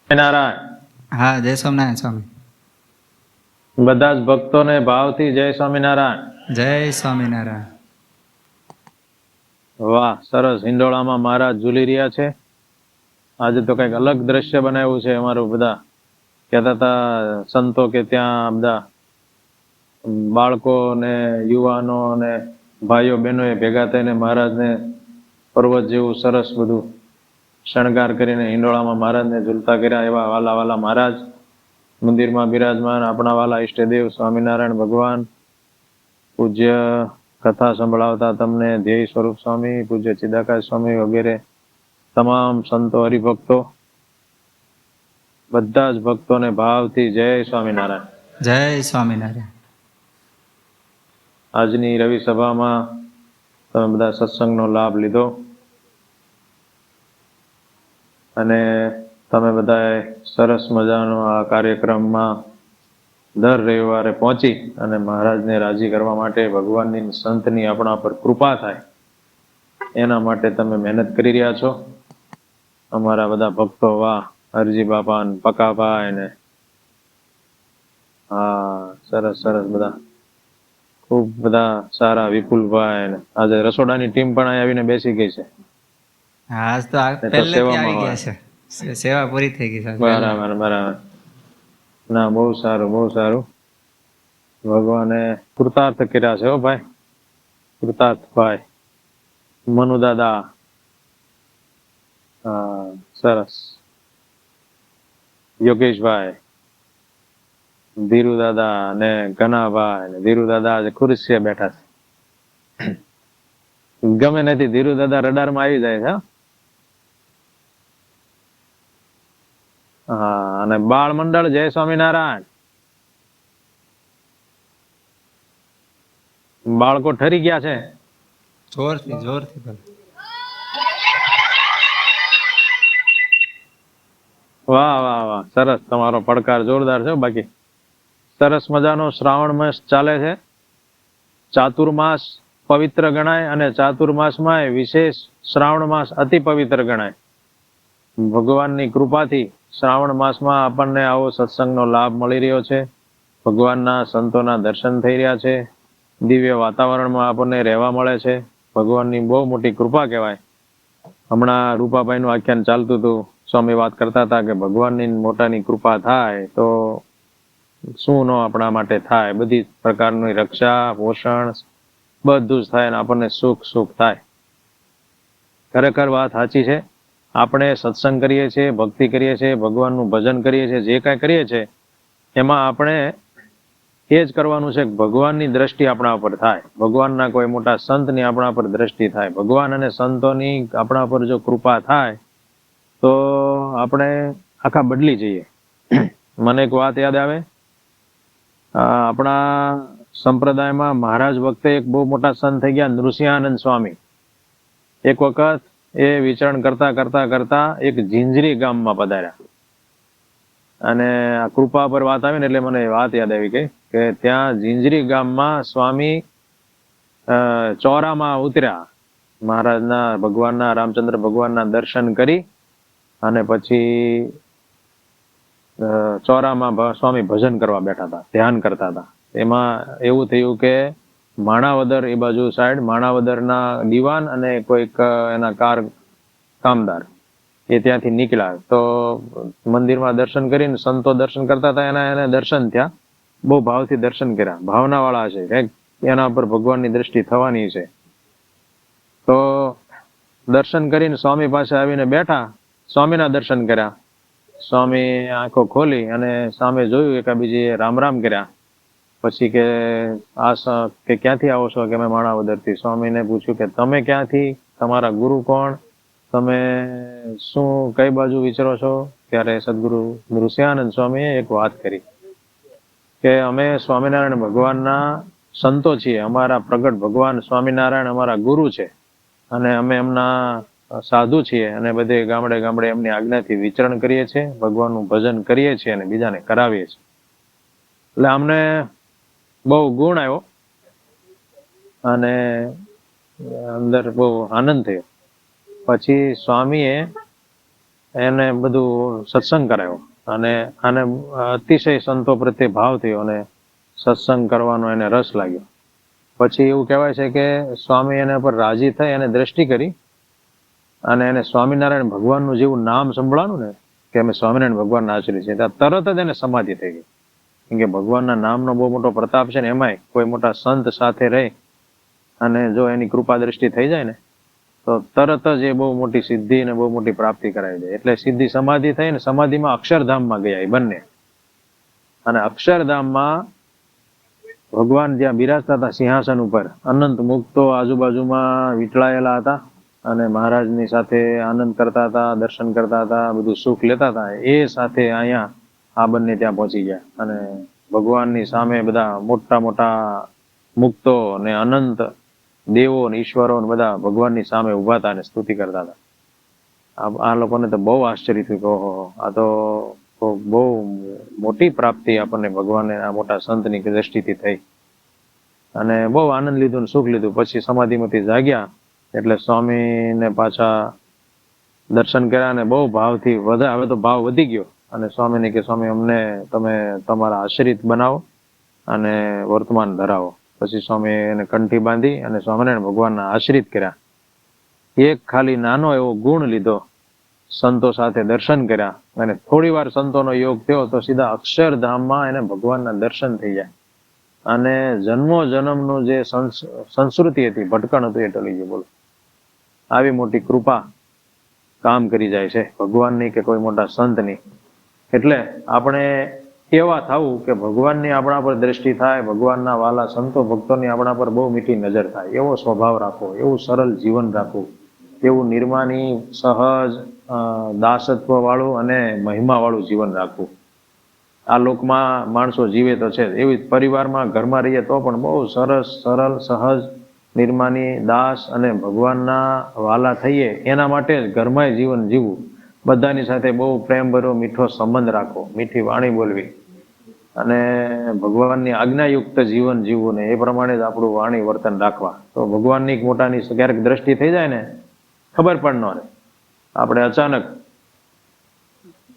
નારાયણ. હા, જય સ્વામિનારાયણ સ્વામી. બધા જ ભક્તોને ભાવથી જય સ્વામિનારાયણ. જય સ્વામિનારાયણ. વાહ, સરસ. હિંડોળામાં મહારાજ ઝૂલી રહ્યા છે. આજે તો કઈક અલગ દ્રશ્ય બનાવ્યું છે. અમારું બધા કહેતા હતા સંતો કે ત્યાં બધા બાળકો ને યુવાનો ને ભાઈઓ બહેનો એ ભેગા થઈને મહારાજને પર્વત જેવું સરસ બધું શણગાર કરીને હિંડોળામાં મહારાજને ઝૂલતા કર્યા. એવા વાલા વાલા મહારાજ મંદિરમાં બિરાજમાન આપણા વાલા ઈષ્ટદેવ સ્વામિનારાયણ ભગવાન, પૂજ્ય કથા સંભળાવતા તમને ધ્યેય સ્વરૂપ સ્વામી, પૂજ્ય ચિદાકાશ સ્વામી વગેરે તમામ સંતો હરિભક્તો, બધા જ ભક્તોને ભાવથી જય સ્વામિનારાયણ. જય સ્વામિનારાયણ. આજની રવિ સભામાં તમે બધા સત્સંગનો લાભ લીધો અને તમે બધાએ સરસ મજાનો આ કાર્યક્રમમાં દર રવિવારે પહોંચી અને મહારાજને રાજી કરવા માટે, ભગવાનની સંતની આપણા પર કૃપા થાય એના માટે તમે મહેનત કરી રહ્યા છો. અમારા બધા ભક્તો, વાહ, હરજી બાપા ને પકાભાઈ ને હા, સરસ સરસ બધા ખૂબ બધા સારા, વિપુલભાઈ ને આજે રસોડાની ટીમ પણ અહીં આવીને બેસી ગઈ છે. હા, આજ તો પહેલેથી આવી ગયા છે. સેવા પૂરી થઈ ગઈ છે. બરાબર બરાબર. ના, બહુ સારું બહુ સારું. ભગવાને કૃતાર્થ કર્યા છે. હો ભાઈ, કૃતાર્થ ભાઈ. મનુ દાદા, હા, સરસ. યોગેશભાઈ, ધીરુ દાદા ને ઘનાભાઈ ને ધીરુ દાદા આજે ખુરશીએ બેઠા છે. ગમે નથી, ધીરુ દાદા રડારમાં આવી જાય છે. હા, અને બાળ મંડળ જય સ્વામિનારાયણ. બાળકો ઠરી ગયા છે. જોરથી જોરથી બોલો. વાહ વાહ વાહ, સરસ. તમારો પડકાર જોરદાર છે. બાકી સરસ મજાનો શ્રાવણ માસ ચાલે છે. ચાતુર્માસ પવિત્ર ગણાય અને ચાતુર્માસમાં વિશેષ શ્રાવણ માસ અતિ પવિત્ર ગણાય. ભગવાનની કૃપાથી શ્રાવણ માસમાં આપણને આવો સત્સંગનો લાભ મળી રહ્યો છે. ભગવાનના સંતોના દર્શન થઈ રહ્યા છે. દિવ્ય વાતાવરણમાં આપણને રહેવા મળે છે. ભગવાનની બહુ મોટી કૃપા કહેવાય. હમણાં રૂપાભાઈનું આખ્યાન ચાલતું હતું. સ્વામી વાત કરતા હતા કે ભગવાનની મોટાની કૃપા થાય તો શું ન આપણા માટે થાય. બધી પ્રકારની રક્ષા, પોષણ બધું જ થાય અને આપણને સુખ સુખ થાય. ખરેખર વાત સાચી છે. આપણે સત્સંગ કરીએ છીએ, ભક્તિ કરીએ છીએ, ભગવાનનું ભજન કરીએ છીએ, જે કાંઈ કરીએ છીએ એમાં આપણે એ જ કરવાનું છે કે ભગવાનની દ્રષ્ટિ આપણા ઉપર થાય. ભગવાનના કોઈ મોટા સંતની આપણા પર દ્રષ્ટિ થાય. ભગવાન અને સંતોની આપણા પર જો કૃપા થાય તો આપણે આખા બદલી જઈએ. મને એક વાત યાદ આવે. આપણા સંપ્રદાયમાં મહારાજ વખતે એક બહુ મોટા સંત થઈ ગયા, નૃસિંહાનંદ સ્વામી. એક વખત એ વિચરણ કરતા કરતા કરતા એક ઝીંઝરી ગામમાં પધાર્યા અને આ કૃપા પર વાત આવી ને એટલે મને વાત યાદ આવી ગઈ કે ત્યાં ઝીંઝરી ગામમાં સ્વામી ચોરામાં ઉતર્યા. મહારાજના, ભગવાનના, રામચંદ્ર ભગવાનના દર્શન કરી અને પછી ચોરામાં સ્વામી ભજન કરવા બેઠા હતા, ધ્યાન કરતા હતા. એમાં એવું થયું કે માણાવદર એ બાજુ સાઈડ માણાવદરના દીવાન અને કોઈક એના કામદાર એ ત્યાંથી નીકળ્યા. તો મંદિરમાં દર્શન કરીને સંતો દર્શન કરતા હતા, એને દર્શન થયા. બહુ ભાવથી દર્શન કર્યા. ભાવના વાળા છે, કંઈક એના પર ભગવાનની દ્રષ્ટિ થવાની છે. તો દર્શન કરીને સ્વામી પાસે આવીને બેઠા, સ્વામીના દર્શન કર્યા. સ્વામી આંખો ખોલી અને સામે જોયું, એકાબીજીએ રામ રામ કર્યા પછી કે કે ક્યાંથી આવો છો? કે અમે માણાવદરથી. સ્વામીને પૂછ્યું કે તમે ક્યાંથી, તમારા ગુરુ કોણ, તમે શું કઈ બાજુ વિચરો છો? ત્યારે સદગુરુ નૃસિંહાનંદ સ્વામીએ એક વાત કરી કે અમે સ્વામિનારાયણ ભગવાનના સંતો છીએ, અમારા પ્રગટ ભગવાન સ્વામિનારાયણ અમારા ગુરુ છે અને અમે એમના સાધુ છીએ અને બધે ગામડે ગામડે એમની આજ્ઞાથી વિચરણ કરીએ છીએ, ભગવાનનું ભજન કરીએ છીએ અને બીજાને કરાવીએ છીએ. એટલે અમને બહુ ગુણ આવ્યો અને અંદર બહુ આનંદ થયો. પછી સ્વામીએ એને બધું સત્સંગ કરાયો અને આને અતિશય સંતો પ્રત્યે ભાવ થયો અને સત્સંગ કરવાનો એને રસ લાગ્યો. પછી એવું કહેવાય છે કે સ્વામી એના પર રાજી થઈ અને દ્રષ્ટિ કરી અને એને સ્વામિનારાયણ ભગવાનનું જેવું નામ સંભળાનું ને કે અમે સ્વામિનારાયણ ભગવાનના આશ્રિત છીએ, ત્યાં તરત જ એને સમાધિ થઈ ગઈ. કેમ કે ભગવાનના નામનો બહુ મોટો પ્રતાપ છે ને, એમાંય કોઈ મોટા સંત સાથે રહી અને જો એની કૃપા દ્રષ્ટિ થઈ જાય ને તો તરત જ એ બહુ મોટી સિદ્ધિ અને બહુ મોટી પ્રાપ્તિ કરાવી દે. એટલે સીધી સમાધિ થઈ ને સમાધિમાં અક્ષરધામમાં ગયા એ બંને. અને અક્ષરધામમાં ભગવાન જ્યાં બિરાજતા હતા સિંહાસન ઉપર, અનંત મુક્તો આજુબાજુમાં વીંટળાયેલા હતા અને મહારાજની સાથે આનંદ કરતા હતા, દર્શન કરતા હતા, બધું સુખ લેતા હતા. એ સાથે અહીંયા આ બંને ત્યાં પહોંચી ગયા અને ભગવાનની સામે બધા મોટા મોટા મુક્તો ને અનંત દેવો ને ઈશ્વરો ને બધા ભગવાનની સામે ઉભા હતા અને સ્તુતિ કરતા હતા. આ લોકોને તો બહુ આશ્ચર્ય થયું કે ઓહો, આ તો બહુ મોટી પ્રાપ્તિ આપણને ભગવાનને આ મોટા સંતની દ્રષ્ટિથી થઈ અને બહુ આનંદ લીધો ને સુખ લીધું. પછી સમાધિમાંથી જાગ્યા એટલે સ્વામીને પાછા દર્શન કર્યા અને બહુ ભાવથી હવે તો ભાવ વધી ગયો અને સ્વામીને કે સ્વામી અમને તમે તમારા આશ્રિત બનાવો અને વર્તમાન ધરાવો. પછી સ્વામી એને કંઠી બાંધી અને સ્વામિનારાયણ ભગવાનના આશ્રિત કર્યા. એક ખાલી નાનો એવો ગુણ લીધો, સંતો સાથે દર્શન કર્યા અને થોડી વાર સંતોનો યોગ થયો તો સીધા અક્ષરધામમાં એને ભગવાનના દર્શન થઈ જાય અને જન્મો જન્મનું જે સંસ્કૃતિ હતી, ભટકણ હતું, એ ટળી ગયું. બોલો, આવી મોટી કૃપા કામ કરી જાય છે ભગવાનની કે કોઈ મોટા સંતની. એટલે આપણે એવા થવું કે ભગવાનની આપણા પર દ્રષ્ટિ થાય, ભગવાનના વાલા સંતો ભક્તોની આપણા પર બહુ મીઠી નજર થાય, એવો સ્વભાવ રાખવો, એવું સરળ જીવન રાખવું, એવું નિર્માની સહજ દાસત્વ વાળું અને મહિમા વાળું જીવન રાખવું. આ લોકમાં માણસો જીવે તો છે, એવી પરિવારમાં ઘરમાં રહીએ તો પણ બહુ સરસ સરળ સહજ નિર્માની દાસ અને ભગવાનના વાલા થઈએ એના માટે જ ઘરમાં જીવન જીવવું. બધાની સાથે બહુ પ્રેમભર્યો મીઠો સંબંધ રાખવો, મીઠી વાણી બોલવી અને ભગવાનની આજ્ઞાયુક્ત જીવન જીવવું ને એ પ્રમાણે જ આપણું વાણી વર્તન રાખવા. તો ભગવાનની મોટાની ક્યારેક દ્રષ્ટિ થઈ જાય ને ખબર પણ ન રહે, આપણે અચાનક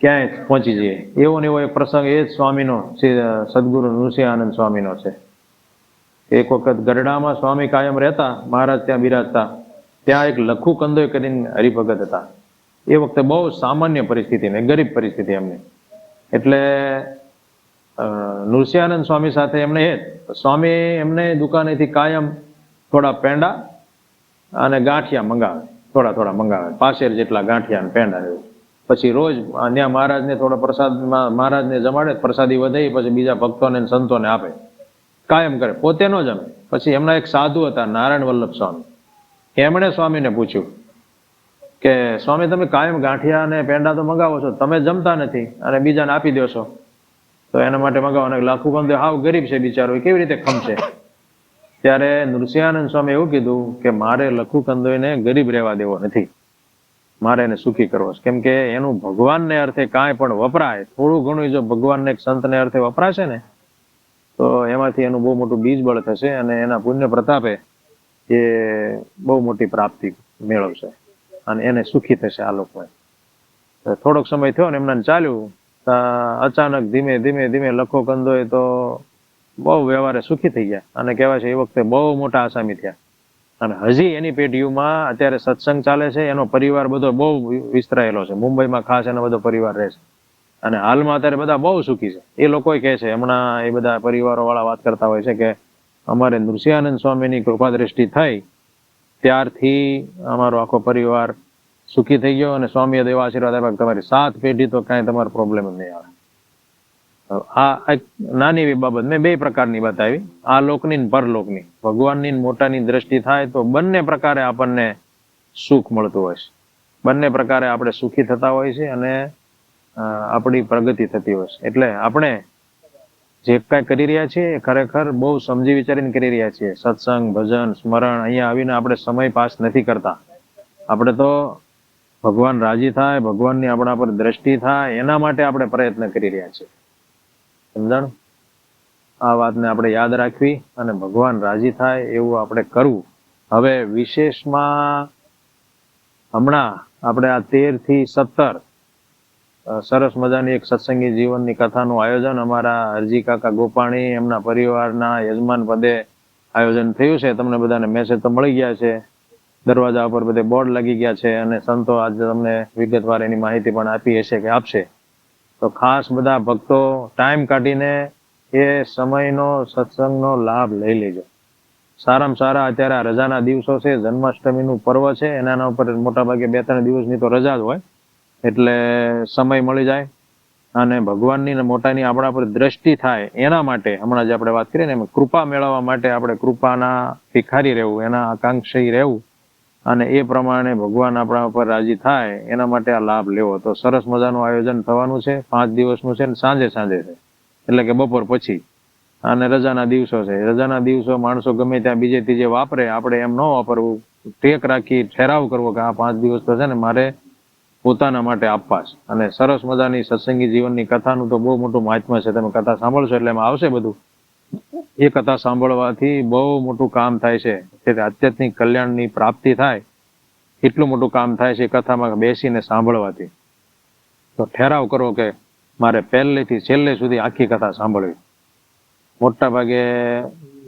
ક્યાંય પહોંચી જઈએ. એવો ને એવો એક પ્રસંગ એ જ સ્વામીનો સદગુરુ નૃસિંહાનંદ સ્વામીનો છે. એક વખત ગરડામાં સ્વામી કાયમ રહેતા, મહારાજ ત્યાં બિરાજતા. ત્યાં એક લખુ કંદોય કરીને હરિભગત હતા. એ વખતે બહુ સામાન્ય પરિસ્થિતિ ને ગરીબ પરિસ્થિતિ એમની. એટલે નૃસિંહાનંદ સ્વામી સાથે એમને સ્વામી એમને દુકાનેથી કાયમ થોડા પેંડા અને ગાંઠિયા મંગાવે, થોડા મંગાવે, 5 જેટલા ગાંઠિયા અને પેંડા એવું. પછી રોજ ત્યાં મહારાજને થોડા પ્રસાદમાં મહારાજને જમાડે, પ્રસાદી વધે, પછી બીજા ભક્તોને સંતોને આપે, કાયમ કરે, પોતે ન જમે. પછી એમના એક સાધુ હતા નારાયણ વલ્લભ સ્વામી, એમણે સ્વામીને પૂછ્યું કે સ્વામી તમે કાયમ ગાંઠિયા અને પેંડા તો મંગાવો છો, તમે જમતા નથી અને બીજાને આપી દો છો, તો એના માટે મંગાવો. લાખું બંધ હાવ ગરીબ છે બિચારો, કેવી રીતે ખમશે? ત્યારે નૃસિંહાનંદ સ્વામી એવું કીધું કે મારે લખુ કંદોઈને ગરીબ રહેવા દેવો નથી, મારે એને સુખી કરવો છે. કેમ કે એનું ભગવાનને અર્થે કાંઈ પણ વપરાય, થોડું ઘણું જો ભગવાનને એક સંતને અર્થે વપરાશે ને તો એમાંથી એનું બહુ મોટું બીજ બળ થશે અને એના પુણ્ય પ્રતાપે એ બહુ મોટી પ્રાપ્તિ મેળવશે અને એને સુખી થશે આ લોકોએ. થોડોક સમય થયો ને એમને ચાલ્યું, અચાનક ધીમે ધીમે લખો કંદોય તો બહુ વ્યવહારે સુખી થઈ ગયા અને કહેવાય છે એ વખતે બહુ મોટા આસામી થયા. અને હજી એની પેઢીઓમાં અત્યારે સત્સંગ ચાલે છે, એનો પરિવાર બધો બહુ વિસ્તરાયેલો છે, મુંબઈમાં ખાસ એનો બધો પરિવાર રહે છે અને હાલમાં અત્યારે બધા બહુ સુખી છે. એ લોકો કહે છે, હમણાં એ બધા પરિવારો વાળા વાત કરતા હોય છે કે અમારે નૃસિંહાનંદ સ્વામીની કૃપા દ્રષ્ટિ થઈ ત્યારથી અમારો આખો પરિવાર સુખી થઈ ગયો અને સ્વામીએ એવા આશીર્વાદ આપ્યા કે તમારી 7 પેઢી તો કાંઈ તમારો પ્રોબ્લેમ જ નહીં આવે. આ એક નાની એવી બાબત મેં બે પ્રકારની બતાવી, આ લોકની ને પરલોકની. ભગવાનની ને મોટાની દ્રષ્ટિ થાય તો બંને પ્રકારે આપણને સુખ મળતું હોય છે, બંને પ્રકારે આપણે સુખી થતા હોય છે અને આપણી પ્રગતિ થતી હોય છે. એટલે આપણે જે કાંઈ કરી રહ્યા છીએ એ ખરેખર બહુ સમજી વિચારીને કરી રહ્યા છીએ. સત્સંગ, ભજન, સ્મરણ, અહીંયા આવીને આપણે સમય પાસ નથી કરતા. આપણે તો ભગવાન રાજી થાય, ભગવાનની આપણા પર દ્રષ્ટિ થાય એના માટે આપણે પ્રયત્ન કરી રહ્યા છીએ. સમજાણું? આ વાતને આપણે યાદ રાખવી અને ભગવાન રાજી થાય એવું આપણે કરવું. હવે વિશેષમાં હમણાં આપણે આ 13 થી 17 સરસ મજાની એક સત્સંગી જીવનની કથાનું આયોજન અમારા હરજી કાકા ગોપાણી એમના પરિવારના યજમાન પદે આયોજન થયું છે. તમને બધાને મેસેજ તો મળી ગયા છે, દરવાજા ઉપર બધે બોર્ડ લાગી ગયા છે અને સંતો આજે તમને વિગતવાર એની માહિતી પણ આપી હશે કે આપશે. તો ખાસ બધા ભક્તો ટાઈમ કાઢીને એ સમયનો સત્સંગનો લાભ લઈ લેજો. સારામાં સારા અત્યારે આ રજાના દિવસો છે, જન્માષ્ટમીનું પર્વ છે, એના ઉપર મોટાભાગે 2-3 દિવસની તો રજા જ હોય, એટલે સમય મળી જાય અને ભગવાનની ને મોટાની આપણા પર દ્રષ્ટિ થાય એના માટે હમણાં જે આપણે વાત કરીએ ને એમ કૃપા મેળવવા માટે આપણે કૃપાના ભિખારી રહેવું, એના આકાંક્ષી રહેવું અને એ પ્રમાણે ભગવાન આપણા ઉપર રાજી થાય એના માટે આ લાભ લેવો. તો સરસ મજાનું આયોજન થવાનું છે, 5 દિવસનું છે ને સાંજે છે, એટલે કે બપોર પછી, અને રજાના દિવસો છે. રજાના દિવસો માણસો ગમે ત્યાં બીજે ત્રીજે વાપરે, આપણે એમ ન વાપરવું, ટેક રાખી ઠેરાવ કરવો કે આ 5 દિવસ તો છે ને મારે પોતાના માટે આપવા છે. અને સરસ મજાની સત્સંગી જીવનની કથાનું તો બહુ મોટું મહાત્મ્ય છે. તમે કથા સાંભળશો એટલે એમાં આવશે બધું. એ કથા સાંભળવાથી બહુ મોટું કામ થાય છે, કે આધ્યાત્મિક કલ્યાણની પ્રાપ્તિ થાય એટલું મોટું કામ થાય છે કથામાં બેસીને સાંભળવાથી. તો ઠેરાવ કરો કે મારે પહેલેથી છેલ્લે સુધી આખી કથા સાંભળવી. મોટા ભાગે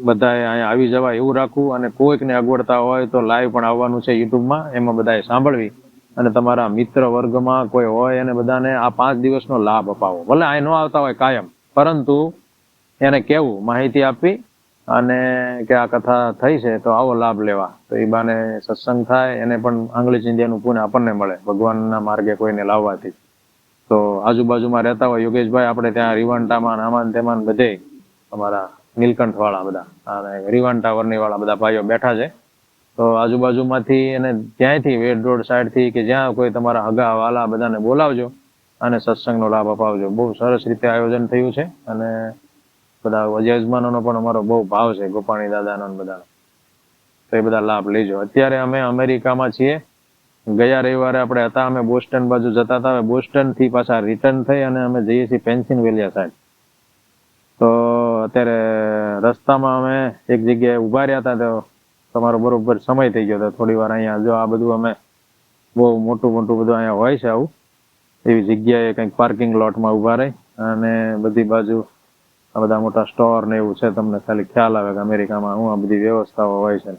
બધાએ અહીંયા આવી જવાય એવું રાખવું, અને કોઈકને અગવડતા હોય તો લાઈવ પણ આવવાનું છે યુટ્યુબમાં, એમાં બધાએ સાંભળવી અને તમારા મિત્ર વર્ગમાં કોઈ હોય એને બધાને આ 5 દિવસનો લાભ અપાવો. ભલે અહીં ન આવતા હોય કાયમ, પરંતુ એને કહેવું, માહિતી આપવી અને કે આ કથા થઈ છે તો આવો લાભ લેવા. તો એ બાને સત્સંગ થાય, એને પણ આંગળી ચીંધ્યાનું પુણ્ય આપણને મળે ભગવાનના માર્ગે કોઈને લાવવાથી. તો આજુબાજુમાં રહેતા હોય યોગેશભાઈ, આપણે ત્યાં રીવાંટામાં આમાન તેમાન બધે અમારા નીલકંઠ વાળા બધા અને રીવાંટા વરની વાળા બધા ભાઈઓ બેઠા છે. તો આજુબાજુમાંથી અને ક્યાંયથી વેડ રોડ સાઈડથી કે જ્યાં કોઈ તમારા હગા વાલા બધાને બોલાવજો અને સત્સંગનો લાભ અપાવજો. બહુ સરસ રીતે આયોજન થયું છે અને બધા યજમાનોનો પણ અમારો બહુ ભાવ છે, ગોપાણી દાદાનો બધાનો. તો એ બધા લાભ લેજો. અત્યારે અમે અમેરિકામાં છીએ. ગયા રવિવારે આપણે હતા, અમે બોસ્ટન બાજુ જતા હતા. બોસ્ટનથી પાછા રિટર્ન થઈ અને અમે જઈએ છીએ પેન્સિલ્વેનિયા સાઈડ. તો અત્યારે રસ્તામાં અમે એક જગ્યાએ ઊભા રહ્યા હતા, તો તમારો બરોબર સમય થઈ ગયો હતો. થોડી વાર અહીંયા જો આ બધું અમે બહુ મોટું બધું અહીંયા હોય છે આવું, એવી જગ્યાએ કંઈક પાર્કિંગ લોટમાં ઊભા રહી અને બધી બાજુ આ બધા મોટા સ્ટોર ને એવું છે. તમને ખાલી ખ્યાલ આવે કે અમેરિકામાં હું આ બધી વ્યવસ્થાઓ હોય છે.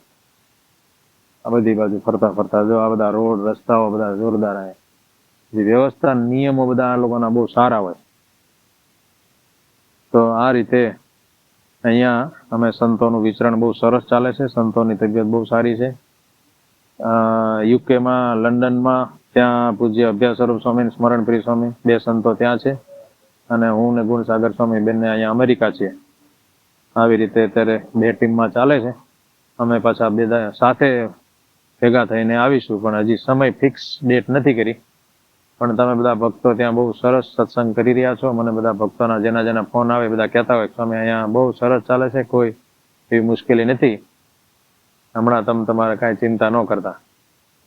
આ બધી બાજુ ફરતા જો આ બધા રોડ રસ્તાઓ બધા જોરદાર આવે. વ્યવસ્થા નિયમો બધા આ લોકોના બહુ સારા હોય. તો આ રીતે અહીંયા અમે સંતોનું વિચરણ બહુ સરસ ચાલે છે. સંતોની તબિયત બહુ સારી છે. યુકેમાં લંડનમાં ત્યાં પૂજ્ય અભ્યાસ સ્વરૂપ સ્વામી, સ્મરણપ્રિય સ્વામી, 2 સંતો ત્યાં છે અને હું ને ગુણસાગર સ્વામી બંને અહીંયા અમેરિકા છીએ. આવી રીતે અત્યારે 2 ટીમમાં ચાલે છે. અમે પાછા બધા સાથે ભેગા થઈને આવીશું, પણ હજી સમય ફિક્સ ડેટ નથી કરી. પણ તમે બધા ભક્તો ત્યાં બહુ સરસ સત્સંગ કરી રહ્યા છો. મને બધા ભક્તોના જેના ફોન આવે બધા કહેતા હોય સ્વામી અહીંયા બહુ સરસ ચાલે છે, કોઈ એવી મુશ્કેલી નથી, હમણાં તમે તમારે કાંઈ ચિંતા ન કરતા.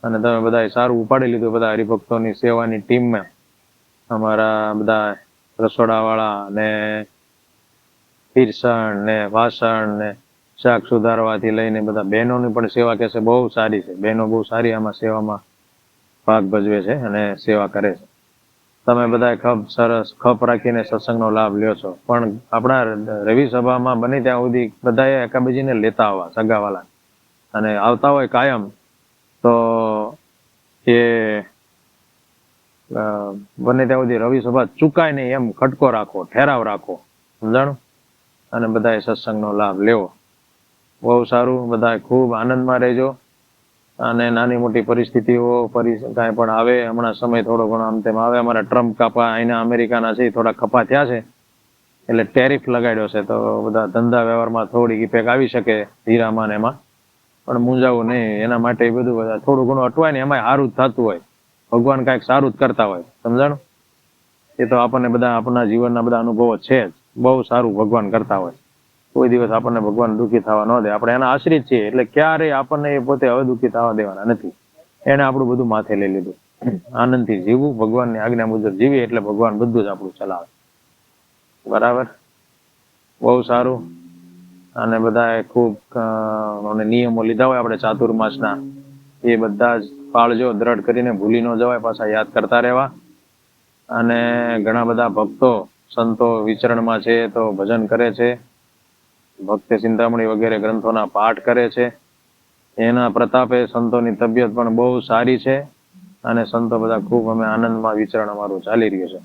અને તમે બધાએ સારું ઉપાડી લીધું. બધા હરિભક્તોની સેવાની ટીમમાં અમારા બધા રસોડાવાળા ને પીરસણ ને વાસણ ને શાક સુધારવાથી લઈને બધા બહેનોની પણ સેવા કે છે બહુ સારી છે. બહેનો બહુ સારી આમાં સેવામાં ભાગ ભજવે છે અને સેવા કરે છે. તમે બધા ખપ રાખીને સત્સંગનો લાભ લ્યો છો. પણ આપણા રવિ સભામાં બને ત્યાં સુધી બધાએ એકાબીજીને લેતા આવવા, સગાવાલા, અને આવતા હોય કાયમ તો એ બને ત્યાં સુધી રવિ સભા ચૂકાય નહીં એમ ખટકો રાખો, ઠેરાવ રાખો, સમજાણું? અને બધાએ સત્સંગનો લાભ લેવો. બહુ સારું. બધા ખૂબ આનંદમાં રહેજો. અને નાની મોટી પરિસ્થિતિઓ કાંઈ પણ આવે, હમણાં સમય થોડો ઘણો આમ તેમ આવે. અમારા ટ્રમ્પ કાપા અહીંના અમેરિકાના છે થોડા ખપા થયા છે, એટલે ટેરિફ લગાડ્યો છે, તો બધા ધંધા વ્યવહારમાં થોડીક ઇફેક્ટ આવી શકે હીરામાં ને એમાં, પણ મૂંઝાવું નહીં. એના માટે એ બધું બધા થોડું ઘણું અટવાય ને એમાં સારું જ થતું હોય. ભગવાન કાંઈક સારું જ કરતા હોય, સમજાણું? એ તો આપણને બધા આપણા જીવનના બધા અનુભવો છે જ. બહુ સારું ભગવાન કરતા હોય. કોઈ દિવસ આપણને ભગવાન દુઃખી થવા ન દે. આપણે એના આશ્રિત છીએ, એટલે ક્યારેય આપણને એ પોતે હવે દુઃખી થવા દેવાના નથી. એને આપણું બધું માથે લઈ લીધું. આનંદથી જીવવું, ભગવાનની આજ્ઞા મુજબ જીવીએ એટલે ભગવાન બધું જ આપણું ચલાવે. બરાબર, બહુ સારું. અને બધાએ ખૂબ નિયમો લીધા હોય આપણે ચાતુર્માસના, એ બધા જ પાળજો, દ્રઢ કરીને ભૂલી ન જવાય, પાછા યાદ કરતા રહેવા. અને ઘણા બધા ભક્તો સંતો વિચરણમાં છે, તો ભજન કરે છે, ભક્તિ ચિંતામણી વગેરે ગ્રંથોના પાઠ કરે છે. એના પ્રતાપે સંતોની તબિયત પણ બહુ સારી છે, અને સંતો બધા ખૂબ અમે આનંદમાં વિચરણ અમારું ચાલી રહ્યું છે.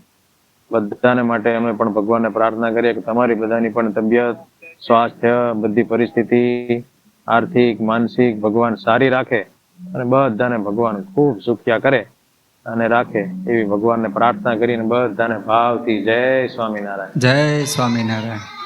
બધાને માટે અમે પણ ભગવાનને પ્રાર્થના કરીએ કે તમારી બધાની પણ તબિયત, સ્વાસ્થ્ય, બધી પરિસ્થિતિ આર્થિક માનસિક ભગવાન સારી રાખે, અને બધાને ભગવાન ખૂબ સુખ્યા કરે અને રાખે, એવી ભગવાનને પ્રાર્થના કરીને બધાને ભાવથી જય સ્વામિનારાયણ. જય સ્વામિનારાયણ.